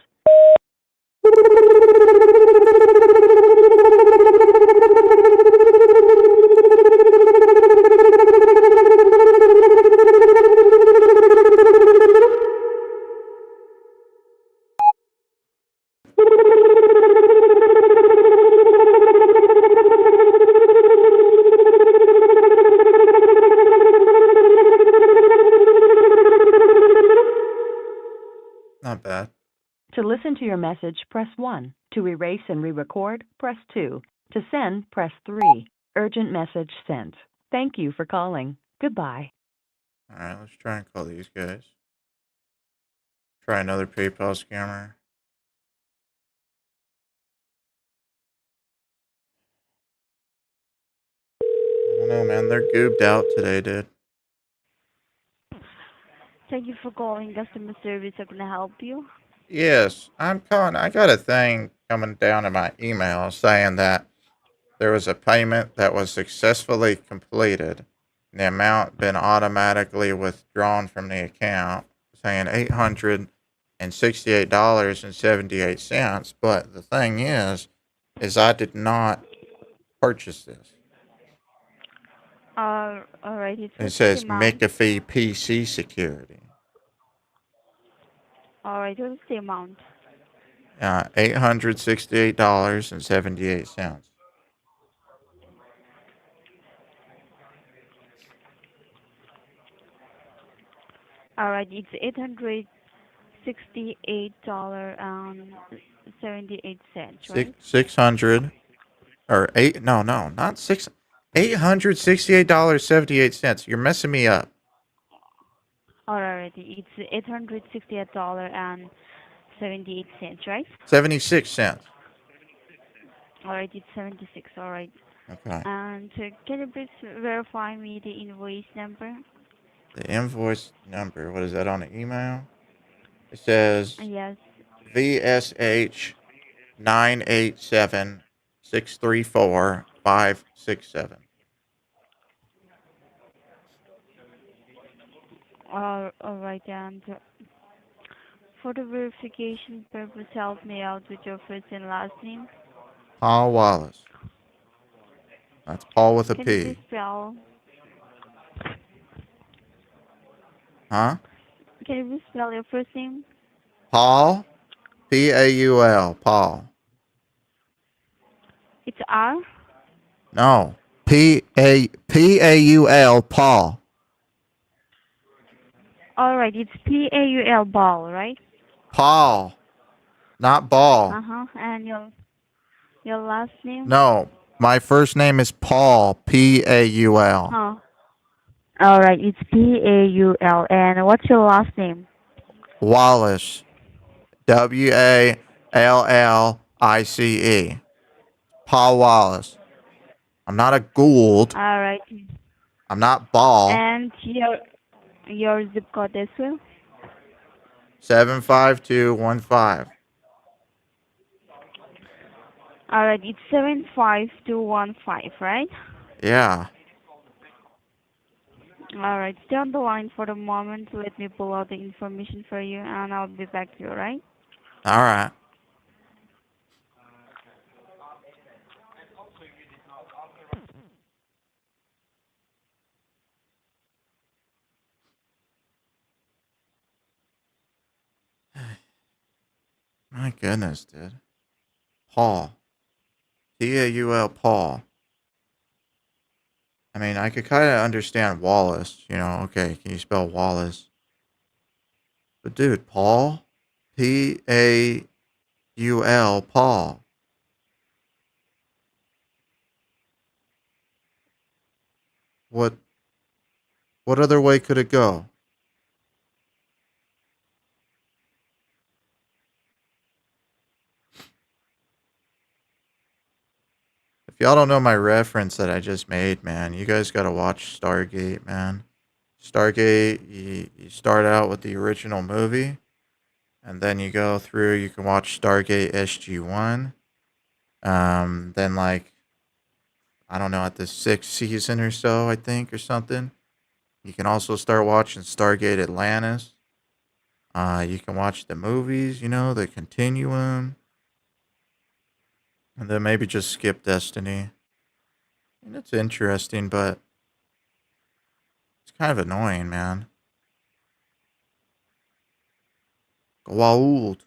Not bad. To listen to your message, press 1. To erase and re-record, press 2. To send, press 3. Urgent message sent. Thank you for calling. Goodbye. Alright, let's try and call these guys. Try another PayPal scammer. I don't know, man. They're goobed out today, dude. Thank you for calling customer service. How can I help you? Yes, I'm calling. I got a thing coming down in my email saying that there was a payment that was successfully completed. The amount been automatically withdrawn from the account, saying $868.78. But the thing is I did not purchase this. All right. It says McAfee PC security. All right. What is the amount? $868.78. All right. It's $868.78, right? 600 or eight? No, not six. $868.78. You're messing me up. All right. It's $868.78, right? 76 cents. All right. It's 76. All right. Okay. And can you please verify me the invoice number? The invoice number. What is that on the email? It says Yes. VSH 987634567. All right. And for the verification purpose, help me out with your first and last name. Paul Wallace. That's Paul with a Can you P. please spell? Huh? Can you please spell your first name? Paul. Paul. Paul. It's R. No. Paul. Paul. All right. It's Paul ball, right? Paul. Not ball. And your last name? No. My first name is Paul. Paul. Oh. All right. It's Paul. And what's your last name? Wallace. Wallice. Paul Wallace. I'm not a Gould. All right. I'm not Ball. And your zip code as well? 75215. All right. It's 75215, right? Yeah. All right. Stay on the line for the moment. Let me pull out the information for you, and I'll be back to you, all right? All right. My goodness, dude. Paul. Paul. Paul. I mean, I could kind of understand Wallace. Okay, can you spell Wallace? But dude, Paul? Paul. Paul. What other way could it go? If y'all don't know my reference that I just made, man, you guys gotta watch Stargate, man. Stargate, you start out with the original movie, and then you go through, you can watch Stargate SG-1. Then like, I don't know, at the 6th season or so, I think, or something. You can also start watching Stargate Atlantis. You can watch the movies, the continuum. And then maybe just skip Destiny. And it's interesting, but it's kind of annoying, man. Goa'uld.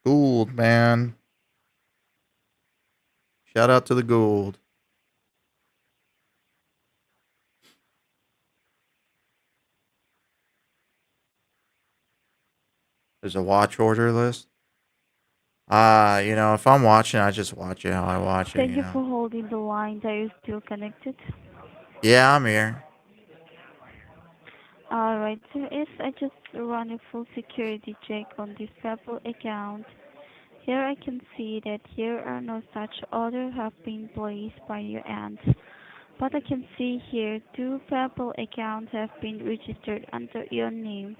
Gould, man. Shout out to the Gould. There's a watch order list. If I'm watching, I just watch it how I watch it, Thank you for holding the line. Are you still connected? Yeah, I'm here. Alright, so if I just run a full security check on this PayPal account, here I can see that here are no such orders have been placed by your end. But I can see here 2 PayPal accounts have been registered under your name,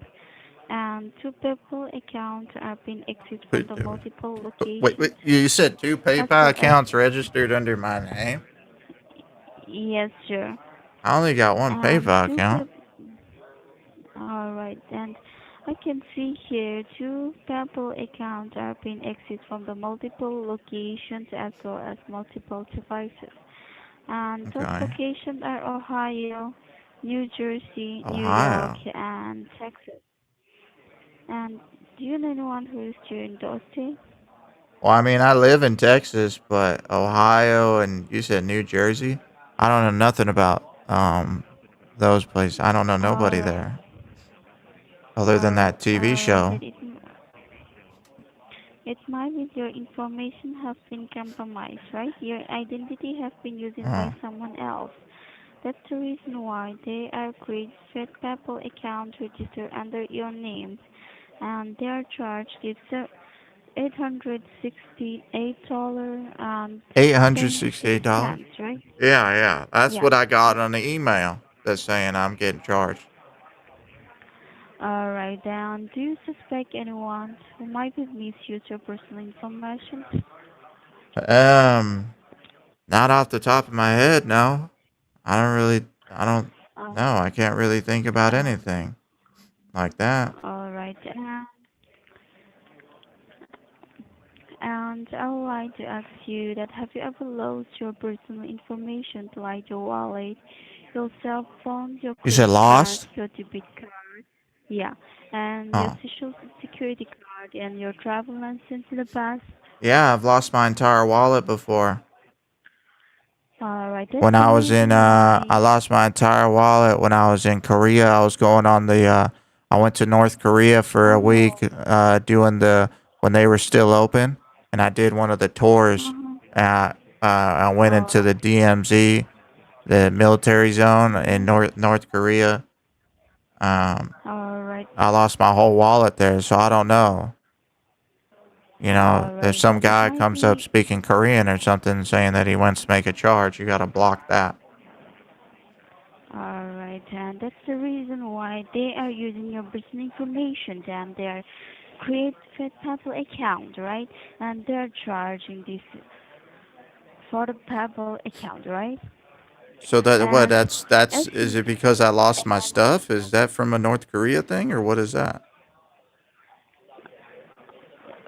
and 2 PayPal accounts have been exited from the multiple locations. Wait. You said 2 As PayPal well as accounts registered under my name? yes, sir. I only got 1 And PayPal 2 account. Alright, and I can see here 2 PayPal accounts are being exited from the multiple locations as well as multiple devices. And those Okay. locations are Ohio, New Jersey, New York, Ohio. and Texas. And do you know anyone who is doing those states? Well, I mean, I live in Texas, but Ohio and you said New Jersey? I don't know nothing about those places. I don't know nobody Alright. there other than that TV Alright, show. that it might be your information has been compromised, right? Your identity has been used by someone else. That's the reason why they are creating fake PayPal accounts registered under your name, and they are charged with $868. $868, right? Yeah. That's Yeah. what I got on the email that's saying I'm getting charged. Alright, then do you suspect anyone who might have misused your personal information? Not off the top of my head, no. I don't Uh, know. I can't really think about anything like that. Alright, and I would like to ask you that have you ever lost your personal information like your wallet, your cell phone, your You said credit card, lost? your debit card, yeah, and your Oh. social security card and your travel license in the past? Yeah, I've lost my entire wallet before. Alright, that's When the I was in reason why. I lost my entire wallet when I was in Korea. I was going on I went to North Korea for a week doing when they were still open, and I did one of the tours. I went into the DMZ, the military zone in North Korea. Alright. I lost my whole wallet there, so I don't know. If Alright, some then it guy might comes up be. speaking Korean or something saying that he wants to make a charge, you gotta block that. Alright, and that's the reason why they are using your personal information. Then they are create fake PayPal account, right? And they're charging this for the PayPal account, right? So And is it because I lost my stuff? Is that from a North Korea thing or what is that?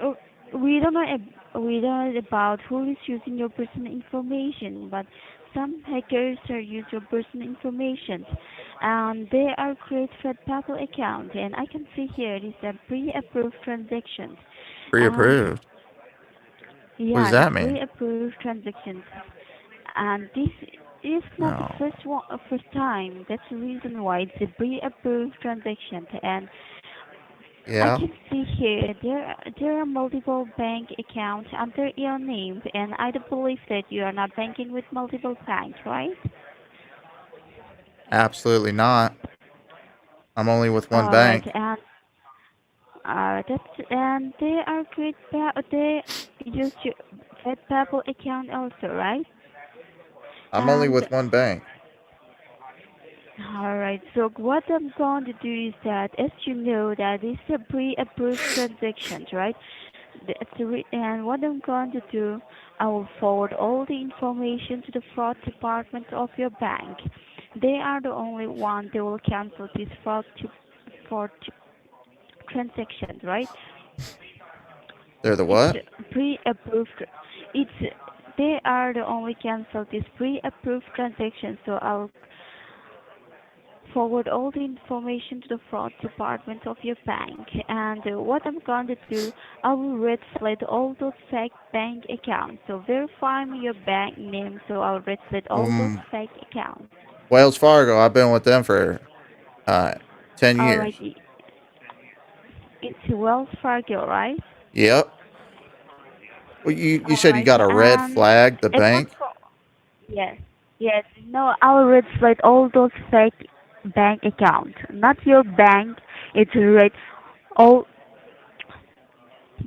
oh, we don't know we don't know about who is using your personal information, but some hackers are using your personal information, and they are create fake PayPal account. And I can see here it is a pre-approved transaction, and Pre-approved. What does yeah, it's that mean? pre-approved transactions, and this is not the No. first time. That's the reason why it's a pre-approved transaction, and I Yeah. can see here there are multiple bank accounts under your name, and I do believe that you are not banking with multiple banks, right? Absolutely not. I'm only with one All right, bank. and they are great. They use your Fed Pebble account also, right? I'm only And with one bank. all right. So what I'm going to do is that, as you know, that is a pre-approved transactions, right? And what I'm going to do, I will forward all the information to the fraud department of your bank. They are the only one they will cancel this fraud transaction, right? They're the It's what? pre-approved. It's they are the only cancel this pre-approved transaction. So I'll forward all the information to the fraud department of your bank. And what I'm going to do, I will red flag all those fake bank accounts. So verify me your bank name. So I'll red flag all those Um, fake accounts. Wells Fargo. I've been with them for 10 years. Alrighty. It's Wells Fargo, right? Yep. Well, you said you Alright. got a red flag, the Apart bank? from yes, yes. No, I'll red flag all those fake bank accounts. Not your bank. It's red all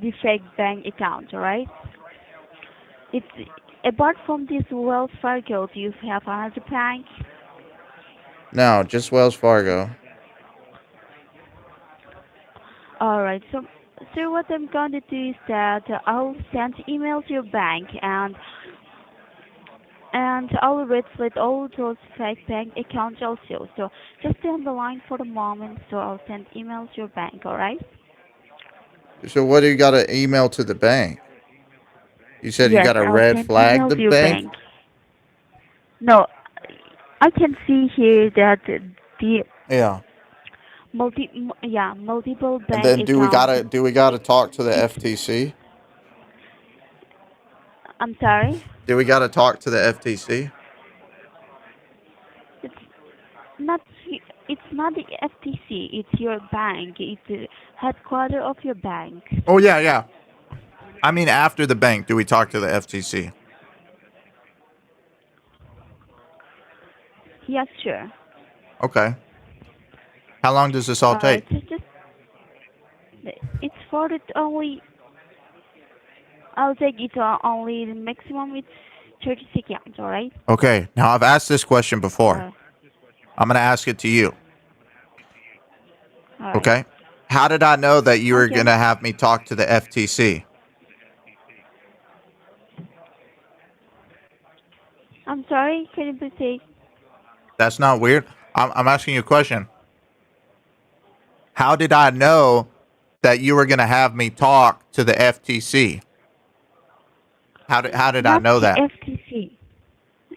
the fake bank accounts, alright? It's apart from this Wells Fargo, do you have another bank? No, just Wells Fargo. Alright, so what I'm gonna do is that I'll send email to your bank and I'll read all those fake bank accounts also. So just stay on the line for the moment. So I'll send email to your bank. Alright? So what do you got to email to the bank? You said you Yes, got a I'll red send flag email the to your bank? bank. No, I can see here that the Yeah. multiple And bank then accounts. do we gotta talk to the It's FTC? I'm sorry. Do we gotta talk to the FTC? It's not. It's not the FTC. It's your bank. It's the headquarter of your bank. Oh yeah, yeah. I mean after the bank, do we talk to the FTC? Yes, sure. Okay. How long does this all All right. take? So just it's for it only. I'll take it only the maximum. It's 30 seconds. All right. Okay. Now I've asked this question before. Uh, I'm gonna ask it to you. all right. Okay. How did I know that you were Okay. gonna have me talk to the FTC? I'm sorry. Can you please say? That's not weird. I'm asking you a question. How did I know that you were gonna have me talk to the FTC? How did I Not know the that? FTC.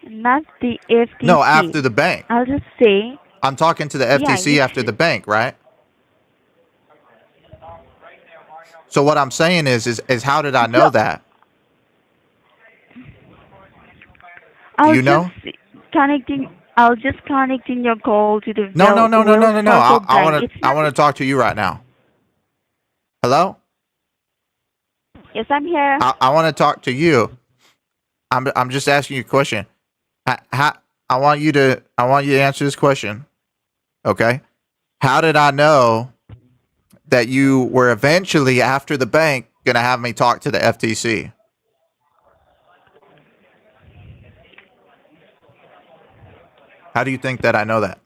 Not the FTC. No, after the bank. I'll just say. I'm talking to the Yeah. FTC after the bank, right? So what I'm saying is how did I know that? Do you know? I'll just connecting your call to the No, no, no, no, no, Wells no, no. Fargo I bank. want It's to I not. want to talk to you right now. Hello? Yes, I'm here. I want to talk to you. I'm just asking you a question. I want you to answer this question. Okay? How did I know that you were eventually after the bank going to have me talk to the FTC? How do you think that I know that?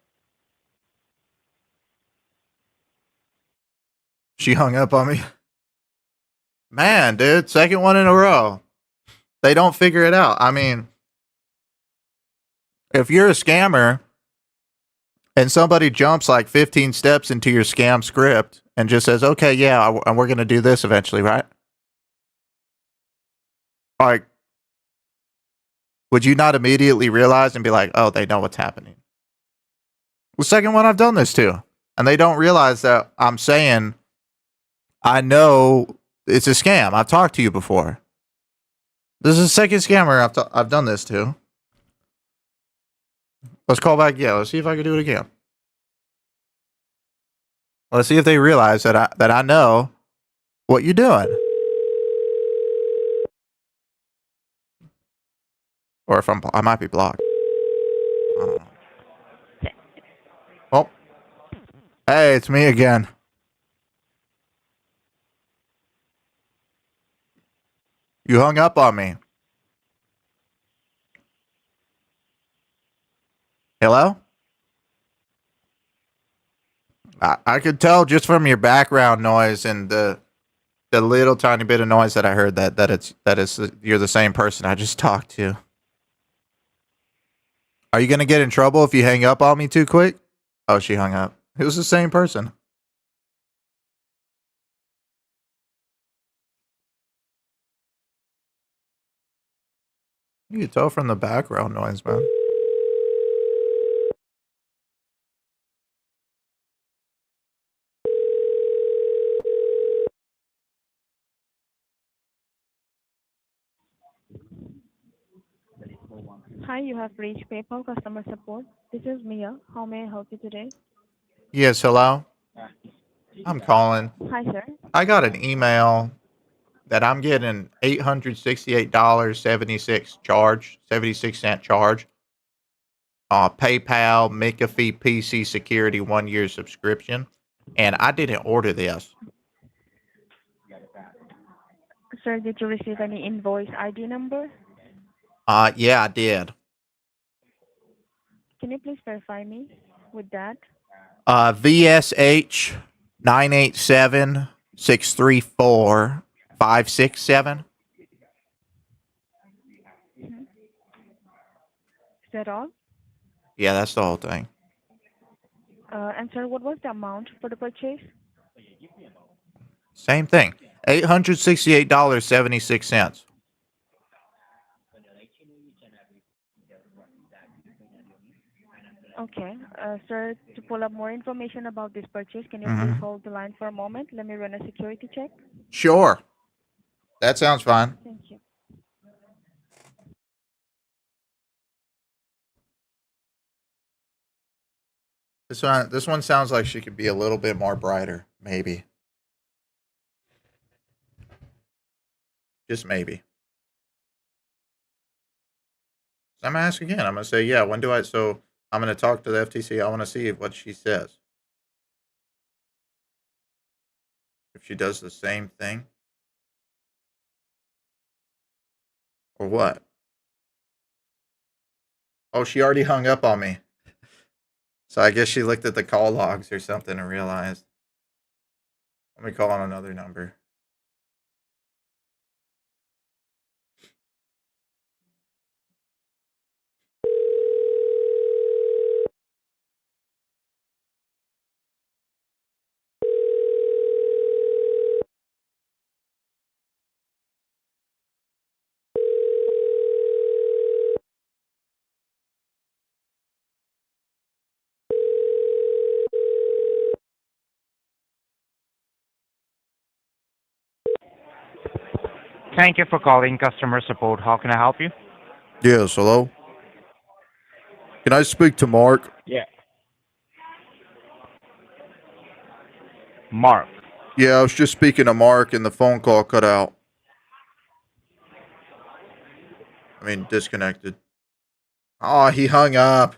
She hung up on me. Man, dude, second one in a row. They don't figure it out. I mean, if you're a scammer and somebody jumps like 15 steps into your scam script and just says, okay, yeah, and we're going to do this eventually, right? Like, would you not immediately realize and be like, oh, they know what's happening? The second one I've done this to. And they don't realize that I'm saying, I know it's a scam. I've talked to you before. This is the second scammer I've done this to. Let's call back. Yeah, let's see if I can do it again. Let's see if they realize that I know what you're doing. Or if I might be blocked. I don't know. Oh. Hey, it's me again. You hung up on me. Hello? I could tell just from your background noise and the little tiny bit of noise that I heard that you're the same person I just talked to. Are you gonna get in trouble if you hang up on me too quick? Oh, she hung up. It was the same person. You can tell from the background noise, man. Hi, you have reached PayPal customer support. This is Mia. How may I help you today? Yes, hello? I'm calling. Hi, sir. I got an email that I'm getting $868.76 charge. PayPal, McAfee PC Security 1-year subscription. And I didn't order this. Sir, did you receive any invoice ID number? Yeah, I did. Can you please verify me with that? VSH 987-634-567. Is that all? Yeah, that's the whole thing. And sir, what was the amount for the purchase? Same thing. $868.76. Okay. Sir, to pull up more information about this purchase, can you please Mhm. hold the line for a moment? Let me run a security check. Sure. That sounds fine. Thank you. This one sounds like she could be a little bit more brighter, maybe. Just maybe. So I'm gonna ask again. I'm gonna say, yeah, when do I so I'm gonna talk to the FTC. I wanna see what she says. If she does the same thing. Or what? Oh, she already hung up on me. So I guess she looked at the call logs or something and realized. Let me call on another number. Thank you for calling customer support. How can I help you? Yes, hello? Can I speak to Mark? Yeah. Mark. Yeah, I was just speaking to Mark and the phone call cut out. I mean, disconnected. Oh, he hung up.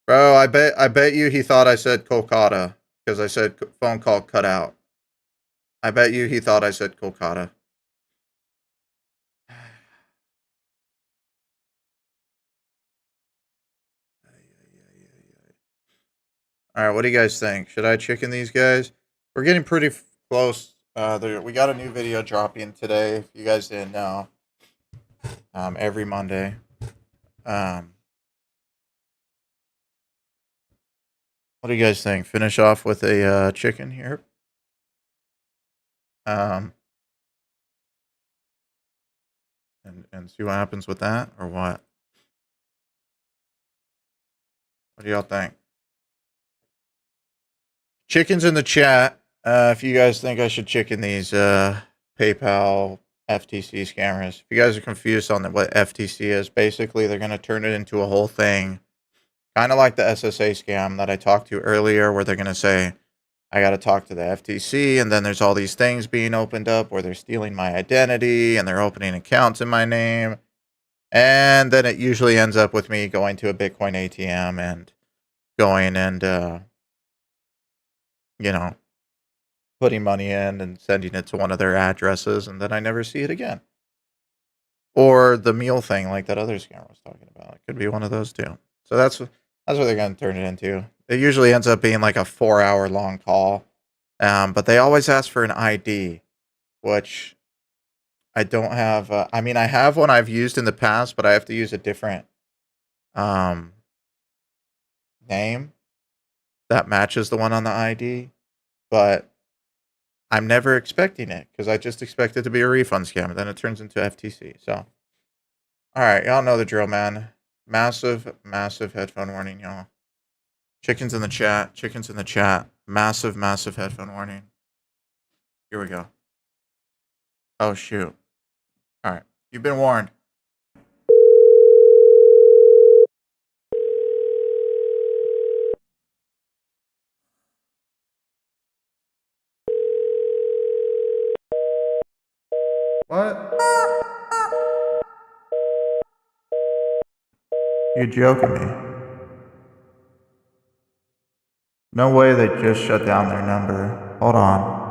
Bro, I bet you he thought I said Kolkata because I said phone call cut out. I bet you he thought I said Kolkata. All right, what do you guys think? Should I chicken these guys? We're getting pretty close. We got a new video dropping today. If you guys didn't know, every Monday. What do you guys think? Finish off with a chicken here. And see what happens with that, or what? What do y'all think? Chickens in the chat. If you guys think I should chicken these PayPal FTC scammers. If you guys are confused on what FTC is, basically they're gonna turn it into a whole thing Kind of like the SSA scam that I talked to earlier, where they're going to say, I got to talk to the FTC, and then there's all these things being opened up where they're stealing my identity and they're opening accounts in my name. And then it usually ends up with me going to a Bitcoin ATM and going and, you know, putting money in and sending it to one of their addresses, and then I never see it again. Or the meal thing like that other scammer was talking about. It could be one of those too. So that's what they're going to turn it into. It usually ends up being like a 4-hour long call. But they always ask for an ID, which I don't have. I mean, I have one I've used in the past, but I have to use a different name that matches the one on the ID. But I'm never expecting it because I just expect it to be a refund scam, and then it turns into FTC. So, all right, y'all know the drill, man. Massive, massive headphone warning, y'all. Chickens in the chat. Chickens in the chat. Massive, massive headphone warning. Here we go. Oh, shoot. All right. You've been warned. What? You joking me? No way they just shut down their number. Hold on.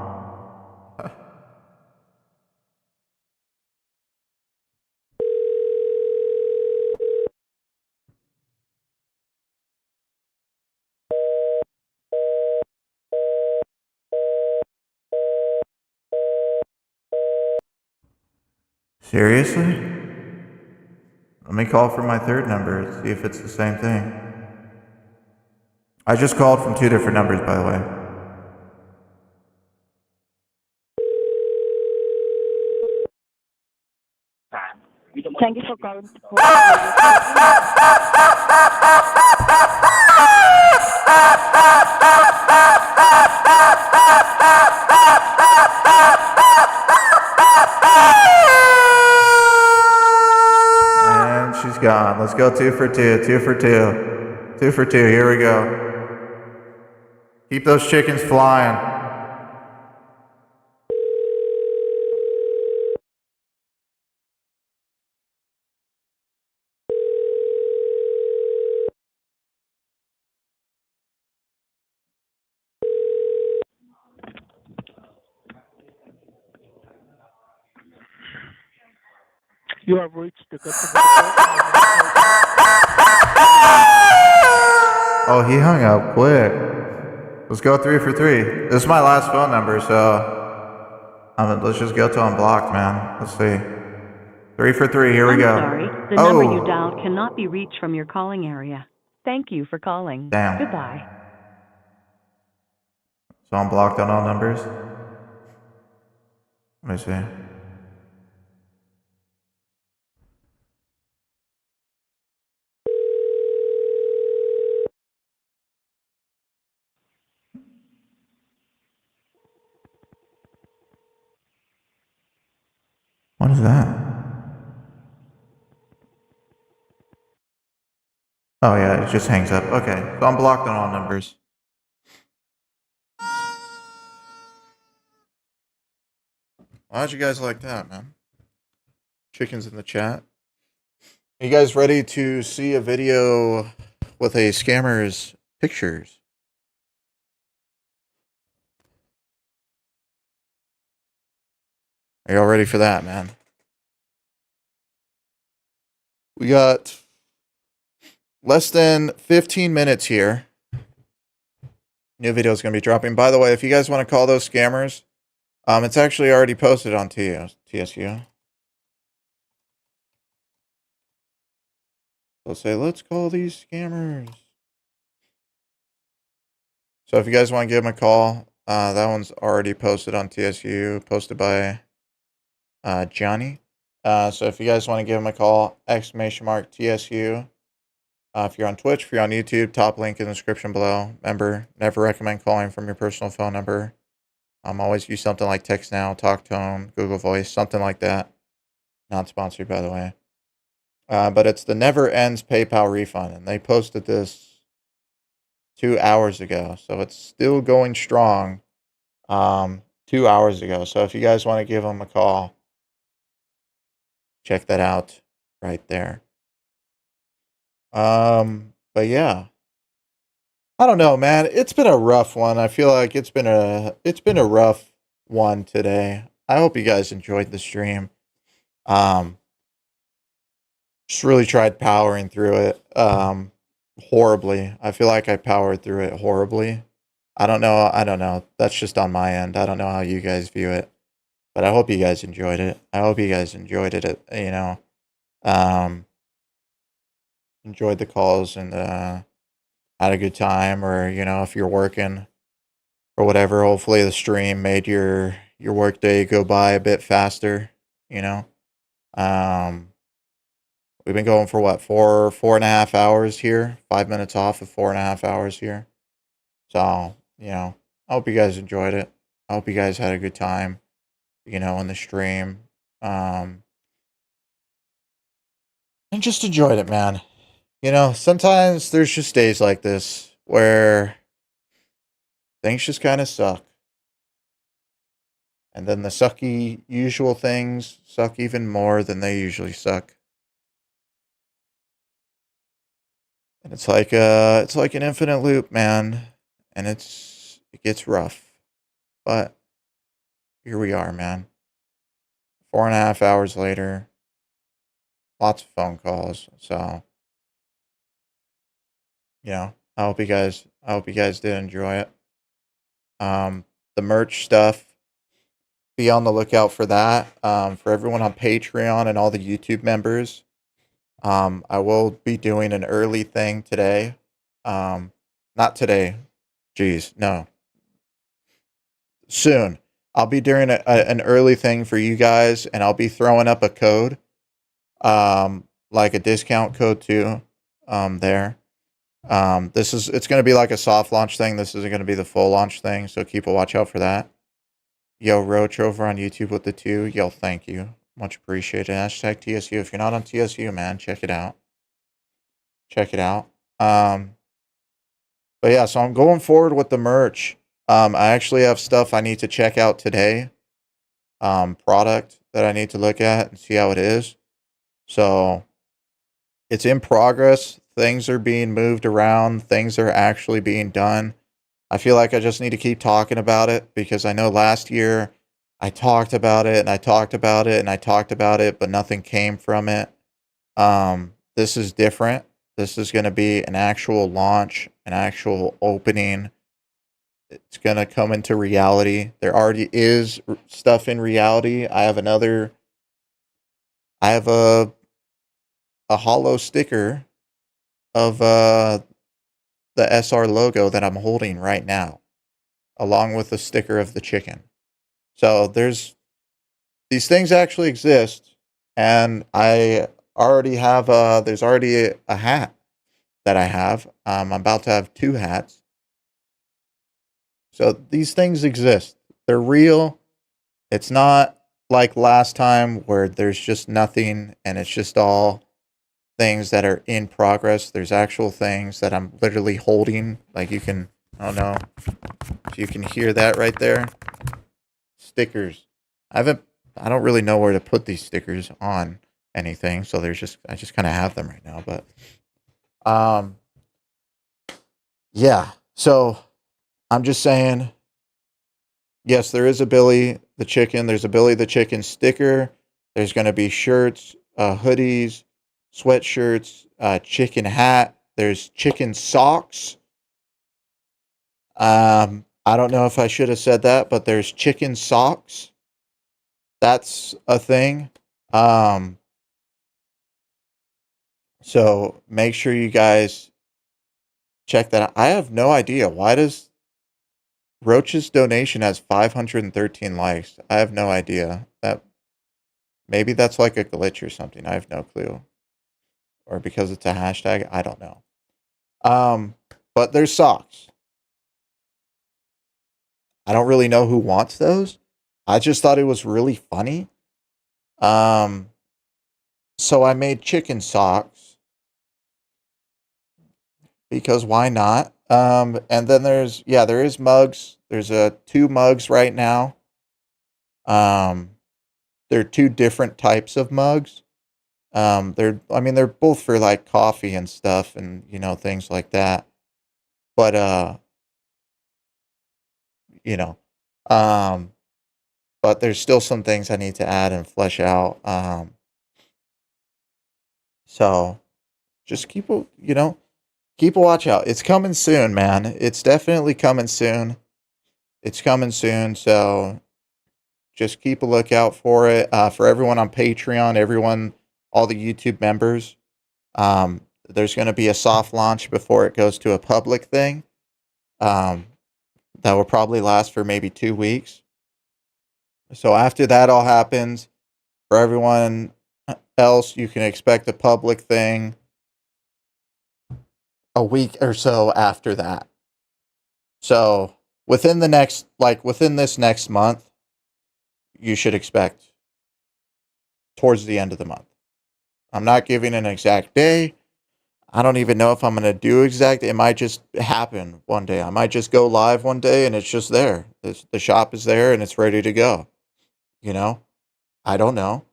Seriously? Let me call from my third number and see if it's the same thing. I just called from 2 different numbers, by the way. Thank you for calling. And she's gone. Let's go 2 for 2. 2 for 2. 2 for 2. Here we go. Keep those chickens flying. You have reached the customer. Oh, he hung up quick. Let's go 3 for 3. This is my last phone number, so let's just go to unblocked, man. Let's see. 3 for 3. Here we go. I'm sorry. The number you dialed cannot be reached from your calling area. Thank you for calling. Damn. Goodbye. So I'm blocked on all numbers. Let me see. What is that? Oh yeah, it just hangs up. Okay, so I'm blocked on all numbers. How'd you guys like that, man? Chickens in the chat. Are you guys ready to see a video with a scammer's pictures? Are y'all ready for that, man? We got less than 15 minutes here. New video is going to be dropping. By the way, if you guys want to call those scammers, it's actually already posted on TSU. They'll say, let's call these scammers. So if you guys want to give them a call, that one's already posted on TSU, posted by Johnny. So if you guys want to give them a call, !TSU. If you're on Twitch, if you're on YouTube, top link in the description below. Remember, never recommend calling from your personal phone number. Always use something like Text Now, TalkTone, Google Voice, something like that. Not sponsored, by the way. But it's the Never Ends PayPal refund, and they posted this 2 hours ago. So it's still going strong. 2 hours ago. So if you guys want to give them a call, check that out right there. But yeah. I don't know, man. It's been a rough one. I feel like it's been a rough one today. I hope you guys enjoyed the stream. Just really tried powering through it. Horribly. I feel like I powered through it horribly. I don't know. That's just on my end. I don't know how you guys view it. But I hope you guys enjoyed it. I hope you guys enjoyed it, you know. Enjoyed the calls and had a good time, or, you know, if you're working or whatever, hopefully the stream made your work day go by a bit faster, you know. We've been going for what, 4.5 hours here, 5 minutes off of 4.5 hours here. So, you know, I hope you guys enjoyed it. I hope you guys had a good time, you know, in the stream. And just enjoyed it, man. You know, sometimes there's just days like this where things just kind of suck. And then the sucky usual things suck even more than they usually suck. And it's like an infinite loop, man. And it gets rough. But here we are, man. 4.5 hours later. Lots of phone calls. So, you know, I hope you guys did enjoy it. The merch stuff, be on the lookout for that. For everyone on Patreon and all the YouTube members, I will be doing an early thing today. Not today. Jeez, no. Soon. I'll be doing an early thing for you guys, and I'll be throwing up a code, like a discount code too, there. It's going to be like a soft launch thing. This isn't going to be the full launch thing, so keep a watch out for that. Yo, Roach over on YouTube with the 2. Yo, thank you. Much appreciated. Hashtag TSU. If you're not on TSU, man, check it out. Check it out. But yeah, so I'm going forward with the merch. I actually have stuff I need to check out today. Product that I need to look at and see how it is. So it's in progress. Things are being moved around. Things are actually being done. I feel like I just need to keep talking about it, because I know last year I talked about it and I talked about it and I talked about it, but nothing came from it. This is different. This is going to be an actual launch, an actual opening. It's going to come into reality. There already is stuff in reality. I have a hollow sticker of the SR logo that I'm holding right now, along with the sticker of the chicken. So these things actually exist, and I already have there's already a hat that I have. I'm about to have 2 hats. So these things exist. They're real. It's not like last time where there's just nothing and it's just all things that are in progress. There's actual things that I'm literally holding. Like you can, I don't know if you can hear that right there. Stickers. I don't really know where to put these stickers on anything. So I just kind of have them right now. But, yeah. So I'm just saying, yes, there is a Billy the Chicken. There's a Billy the Chicken sticker. There's going to be shirts, hoodies, sweatshirts, chicken hat. There's chicken socks. I don't know if I should have said that, but there's chicken socks. That's a thing. So make sure you guys check that out. I have no idea. Why does Roach's donation has 513 likes? I have no idea. Maybe that's like a glitch or something. I have no clue. Or because it's a hashtag, I don't know. But there's socks. I don't really know who wants those. I just thought it was really funny. So I made chicken socks. Because why not? And then there is mugs. There's 2 mugs right now. They're 2 different types of mugs. They're both for like coffee and stuff and things like that. But you know, um, but there's still some things I need to add and flesh out. So just keep a watch out. It's coming soon, man. It's definitely coming soon. It's coming soon. So just keep a lookout for it. For everyone on Patreon, all the YouTube members, there's going to be a soft launch before it goes to a public thing. That will probably last for maybe 2 weeks. So after that all happens, for everyone else, you can expect a public thing a week or so after that. So within this next month, you should expect towards the end of the month. I'm not giving an exact day. I don't even know if I'm going to do exact. It might just happen one day. I might just go live one day and it's just there. The shop is there and it's ready to go. I don't know.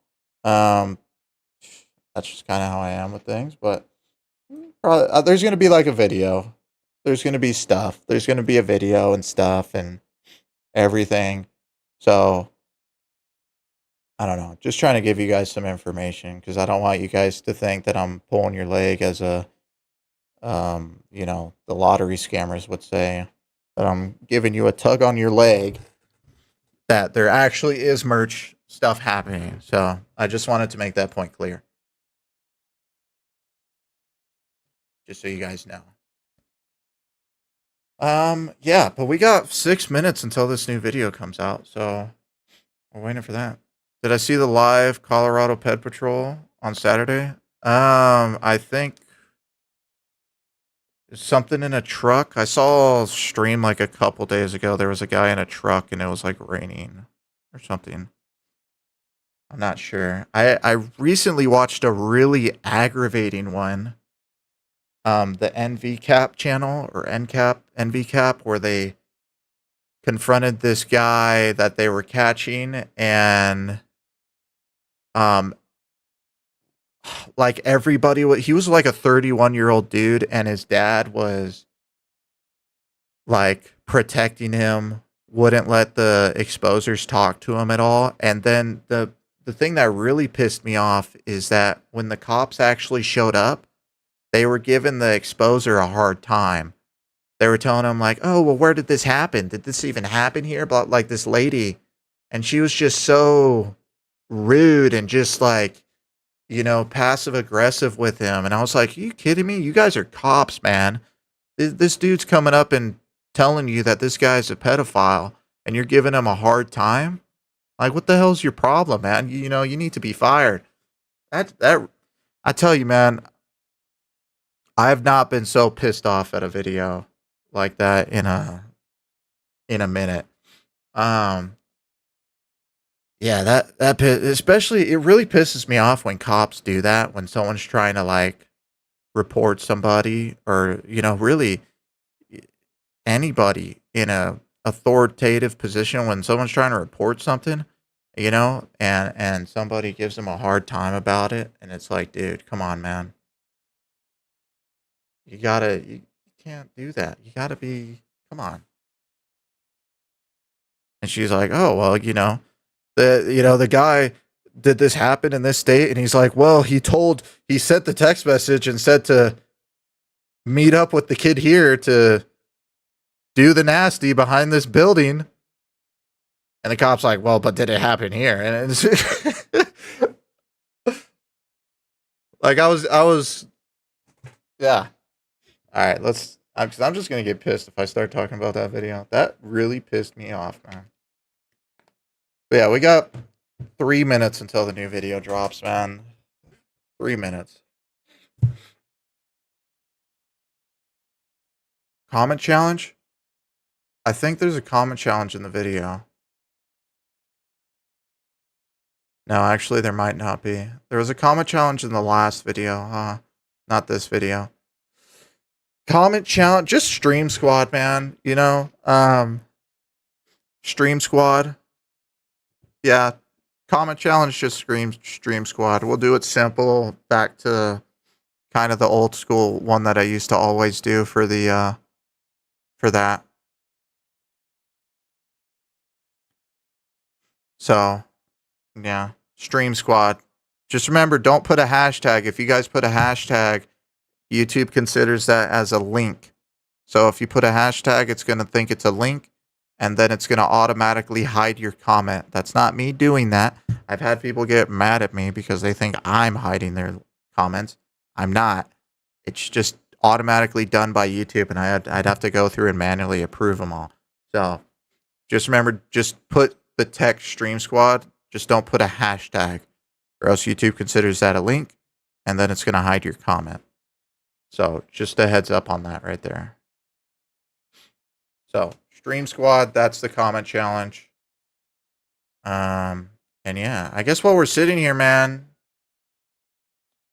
That's just kind of how I am with things. But probably, there's going to be like a video. There's going to be stuff. There's going to be a video and stuff and everything. So I don't know. Just trying to give you guys some information because I don't want you guys to think that I'm pulling your leg as the lottery scammers would say, that I'm giving you a tug on your leg, that there actually is merch stuff happening. So I just wanted to make that point clear. Just so you guys know. Yeah, but we got 6 minutes until this new video comes out, so we're waiting for that. Did I see the live Colorado Pet Patrol on Saturday? I think something in a truck. I saw a stream like a couple days ago. There was a guy in a truck and it was like raining or something. I'm not sure. I recently watched a really aggravating one. The NVCap channel or NVCap, where they confronted this guy that they were catching, and like everybody, he was like a 31-year-old dude, and his dad was like protecting him, wouldn't let the exposers talk to him at all. And then the thing that really pissed me off is that when the cops actually showed up, they were giving the exposer a hard time. They were telling him like, "Oh, well, where did this happen? Did this even happen here?" But like this lady, and she was just so rude and just like, passive aggressive with him. And I was like, "Are you kidding me? You guys are cops, man. This dude's coming up and telling you that this guy's a pedophile, and you're giving him a hard time. Like, what the hell's your problem, man? You need to be fired." That I tell you, man, I have not been so pissed off at a video like that in a minute. Yeah, especially, it really pisses me off when cops do that, when someone's trying to like report somebody, or really anybody in a authoritative position, when someone's trying to report something, and somebody gives them a hard time about it, and it's like, dude, come on, man. You can't do that. You gotta come on. And she's like, "Oh, well, the guy did this happen in this state," and he's like, "Well, he sent the text message and said to meet up with the kid here to do the nasty behind this building." And the cop's like, "Well, but did it happen here?" And it's like, I was, yeah. All right, I'm just gonna get pissed if I start talking about that video. That really pissed me off, man. But yeah, we got 3 minutes until the new video drops, man. 3 minutes. Comment challenge? I think there's a comment challenge in the video. No, actually, there might not be. There was a comment challenge in the last video, huh? Not this video. comment challenge, just Stream Squad, man. You know, Stream Squad. Yeah, comment challenge, just Stream Squad. We'll do it simple, back to kind of the old school one that I used to always do for the for that. So, yeah, Stream Squad. Just remember, don't put a hashtag. If you guys put a hashtag, YouTube considers that as a link. So if you put a hashtag, it's going to think it's a link, and then it's going to automatically hide your comment. That's not me doing that. I've had people get mad at me because they think I'm hiding their comments. I'm not. It's just automatically done by YouTube, and I'd have to go through and manually approve them all. So just remember, just put the text Stream Squad. Just don't put a hashtag, or else YouTube considers that a link, and then it's going to hide your comment. So just a heads up on that right there. So Stream Squad, that's the comment challenge. And yeah, I guess while we're sitting here, man,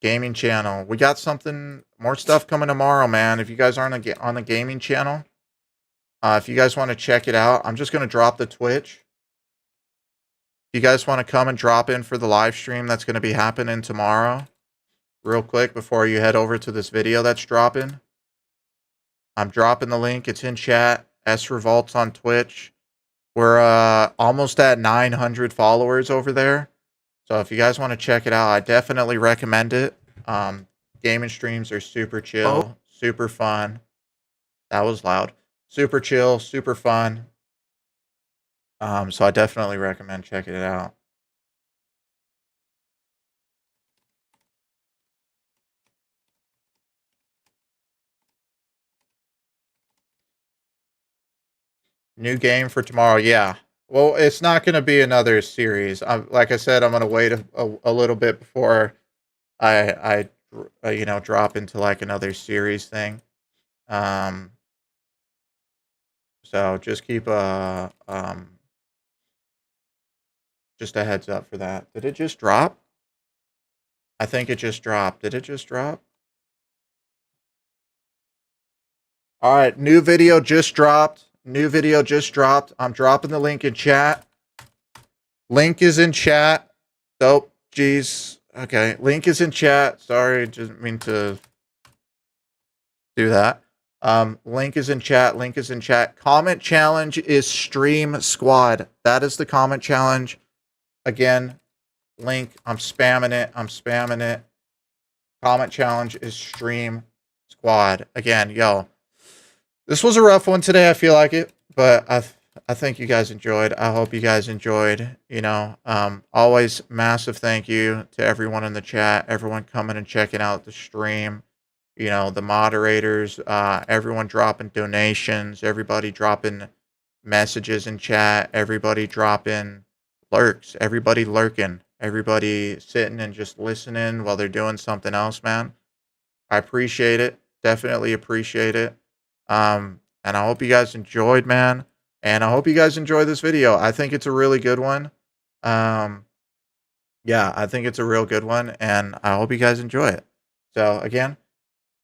gaming channel, we got something more stuff coming tomorrow, man. If you guys aren't on the gaming channel, if you guys want to check it out, I'm just going to drop the Twitch. If you guys want to come and drop in for the live stream that's going to be happening tomorrow, real quick before you head over to this video that's dropping, I'm dropping the link. It's in chat. Revolts on Twitch. We're almost at 900 followers over there. So if you guys want to check it out, I definitely recommend it. Gaming streams are super chill, super fun. That was loud. Super chill, super fun. So I definitely recommend checking it out. New game for tomorrow, yeah. Well, it's not going to be another series. Like I said, I'm going to wait a little bit before I drop into like another series thing. So just keep just a heads up for that. Did it just drop? I think it just dropped. Did it just drop? All right, new video just dropped. New video just dropped. I'm dropping the link in chat. Link is in chat. Oh, geez. Okay, link is in chat. Sorry, didn't mean to do that. Link is in chat. Link is in chat. Comment challenge is Stream Squad. That is the comment challenge. Again, link. I'm spamming it. I'm spamming it. Comment challenge is Stream Squad. Again, yo. This was a rough one today. I feel like it, but I think you guys enjoyed. I hope you guys enjoyed. You know, always massive thank you to everyone in the chat, everyone coming and checking out the stream. You know, the moderators, everyone dropping donations, everybody dropping messages in chat, everybody dropping lurks, everybody lurking, everybody sitting and just listening while they're doing something else, man. I appreciate it. Definitely appreciate it. And I hope you guys enjoyed, man. And I hope you guys enjoy this video. I think it's a really good one. Yeah, I think it's a real good one, and I hope you guys enjoy it. So again,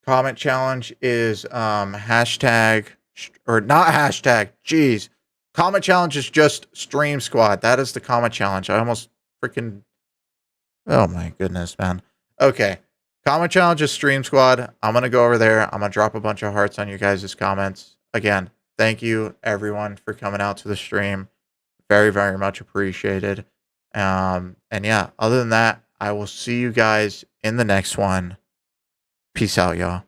comment challenge is hashtag, or not hashtag, geez. Comment challenge is just Stream Squad. That is the comment challenge. I almost freaking, oh my goodness, man. Okay. Comment challenge is Stream Squad. I'm going to go over there. I'm going to drop a bunch of hearts on you guys' comments. Again, thank you everyone for coming out to the stream. Very, very much appreciated. And yeah, other than that, I will see you guys in the next one. Peace out, y'all.